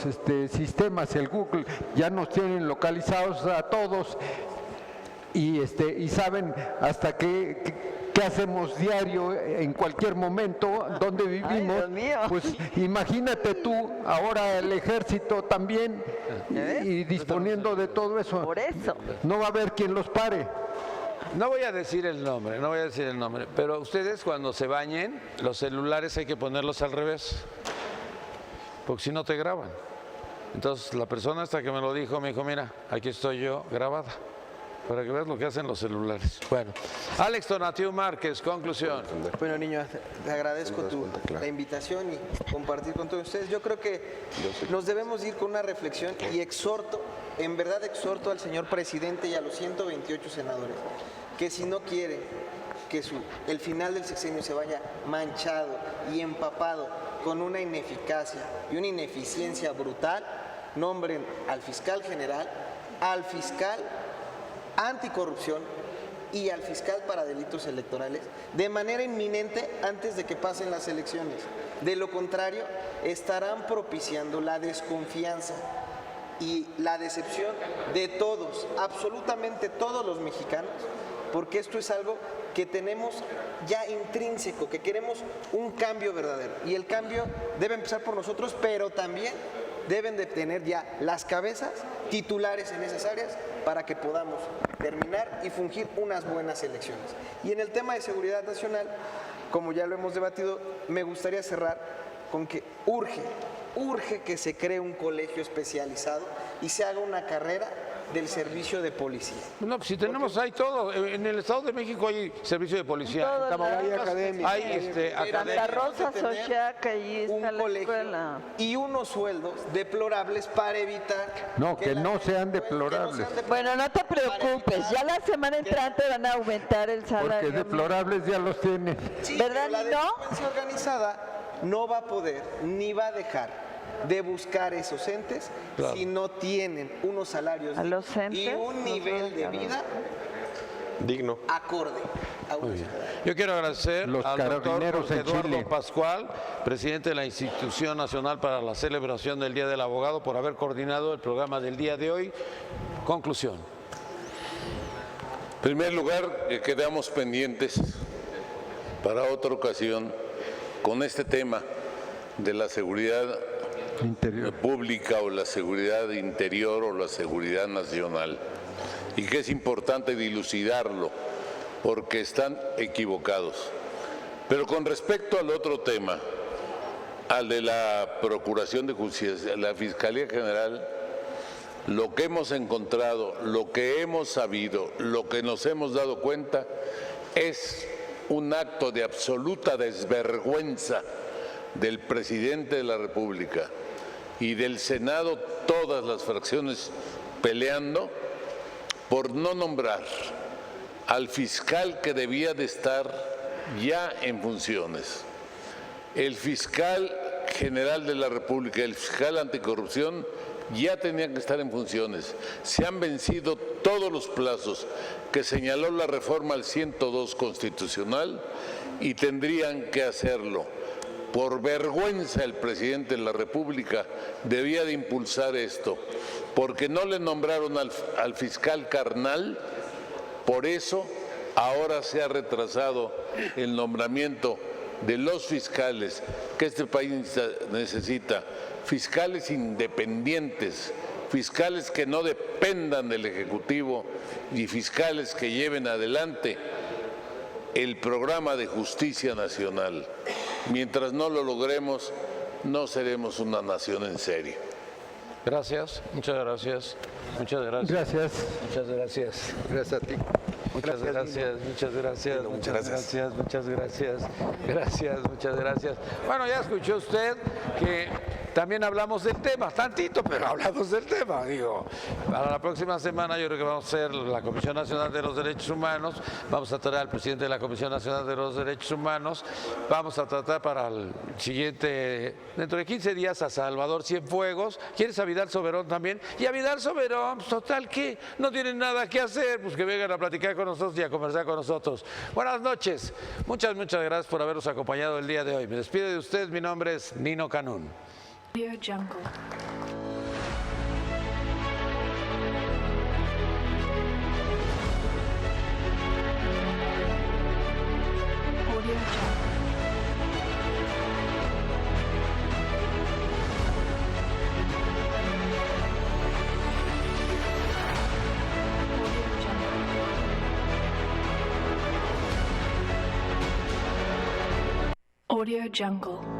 sistemas, el Google, ya nos tienen localizados a todos, y saben hasta qué hacemos diario en cualquier momento donde vivimos. Pues imagínate tú ahora el ejército también y disponiendo de todo eso. Por eso. No va a haber quien los pare. No voy a decir el nombre, pero ustedes cuando se bañen, los celulares hay que ponerlos al revés, porque si no te graban. Entonces la persona esta que me lo dijo, me dijo, mira, aquí estoy yo grabada, para que veas lo que hacen los celulares. Bueno, Alex Tonatiu Márquez, conclusión. Bueno, niño, te agradezco la invitación y compartir con todos ustedes. Yo creo que nos debemos ir con una reflexión y en verdad exhorto al señor presidente y a los 128 senadores, que si no quiere que el final del sexenio se vaya manchado y empapado con una ineficacia y una ineficiencia brutal, nombren al fiscal general, al fiscal anticorrupción y al fiscal para delitos electorales de manera inminente antes de que pasen las elecciones. De lo contrario, estarán propiciando la desconfianza y la decepción de todos, absolutamente todos los mexicanos, porque esto es algo que tenemos ya intrínseco, que queremos un cambio verdadero. Y el cambio debe empezar por nosotros, pero también deben de tener ya las cabezas titulares en esas áreas para que podamos terminar y fungir unas buenas elecciones. Y en el tema de seguridad nacional, como ya lo hemos debatido, me gustaría cerrar con que urge que se cree un colegio especializado y se haga una carrera del servicio de policía. No, pues si tenemos ahí todo. En el Estado de México hay servicio de policía. Todo Hay la- academia. Hay Santa academia. Rosa, Xochiaca, ahí Un está la colegio escuela. y unos sueldos deplorables para evitar No, que la no gente- sean que no deplorables. sean Bueno, no te preocupes, ya la semana entrante van a aumentar el salario. Porque deplorables ya los tiene. Sí, ¿Verdad, pero la Nino? delincuencia organizada no va a poder ni va a dejar de buscar esos entes Claro. si no tienen unos salarios ¿A los dignos y entes? un Los nivel de salarios. vida Digno. acorde a una ciudad. Yo quiero agradecer Los al doctor carabineros Jorge en Eduardo Chile. Pascual, presidente de la Institución Nacional para la Celebración del Día del Abogado, por haber coordinado el programa del día de hoy. Conclusión. En primer lugar, que quedamos pendientes para otra ocasión con este tema de la seguridad Interior. pública o la seguridad interior o la seguridad nacional, y que es importante dilucidarlo porque están equivocados. Pero con respecto al otro tema, al de la Procuración de Justicia, la Fiscalía General, lo que hemos encontrado, lo que hemos sabido, lo que nos hemos dado cuenta es un acto de absoluta desvergüenza del presidente de la República y del Senado, todas las fracciones peleando por no nombrar al fiscal que debía de estar ya en funciones. El fiscal general de la República, el fiscal anticorrupción, ya tenían que estar en funciones. Se han vencido todos los plazos que señaló la reforma al 102 constitucional y tendrían que hacerlo. Por vergüenza el presidente de la República debía de impulsar esto, porque no le nombraron al fiscal carnal, por eso ahora se ha retrasado el nombramiento de los fiscales que este país necesita, fiscales independientes, fiscales que no dependan del Ejecutivo y fiscales que lleven adelante el programa de justicia nacional. Mientras no lo logremos, no seremos una nación en serio. Gracias, muchas gracias. Muchas gracias. Gracias. Muchas gracias. Gracias a ti. Muchas gracias, muchas gracias, muchas gracias, muchas gracias, gracias, muchas gracias. Bueno, ya escuchó usted que también hablamos del tema, tantito, pero hablamos del tema, digo. Para la próxima semana yo creo que vamos a hacer la Comisión Nacional de los Derechos Humanos, vamos a tratar al presidente de la Comisión Nacional de los Derechos Humanos, vamos a tratar para el siguiente, dentro de 15 días, a Salvador Cienfuegos, ¿quieres a Vidal Soberón también? Y a Vidal Soberón, pues, total, que no tienen nada que hacer, pues que vengan a platicar con nosotros y a conversar con nosotros. Buenas noches, muchas gracias por habernos acompañado el día de hoy. Me despido de usted, mi nombre es Nino Canún. Audio Jungle. Audio Jungle. Audio Jungle.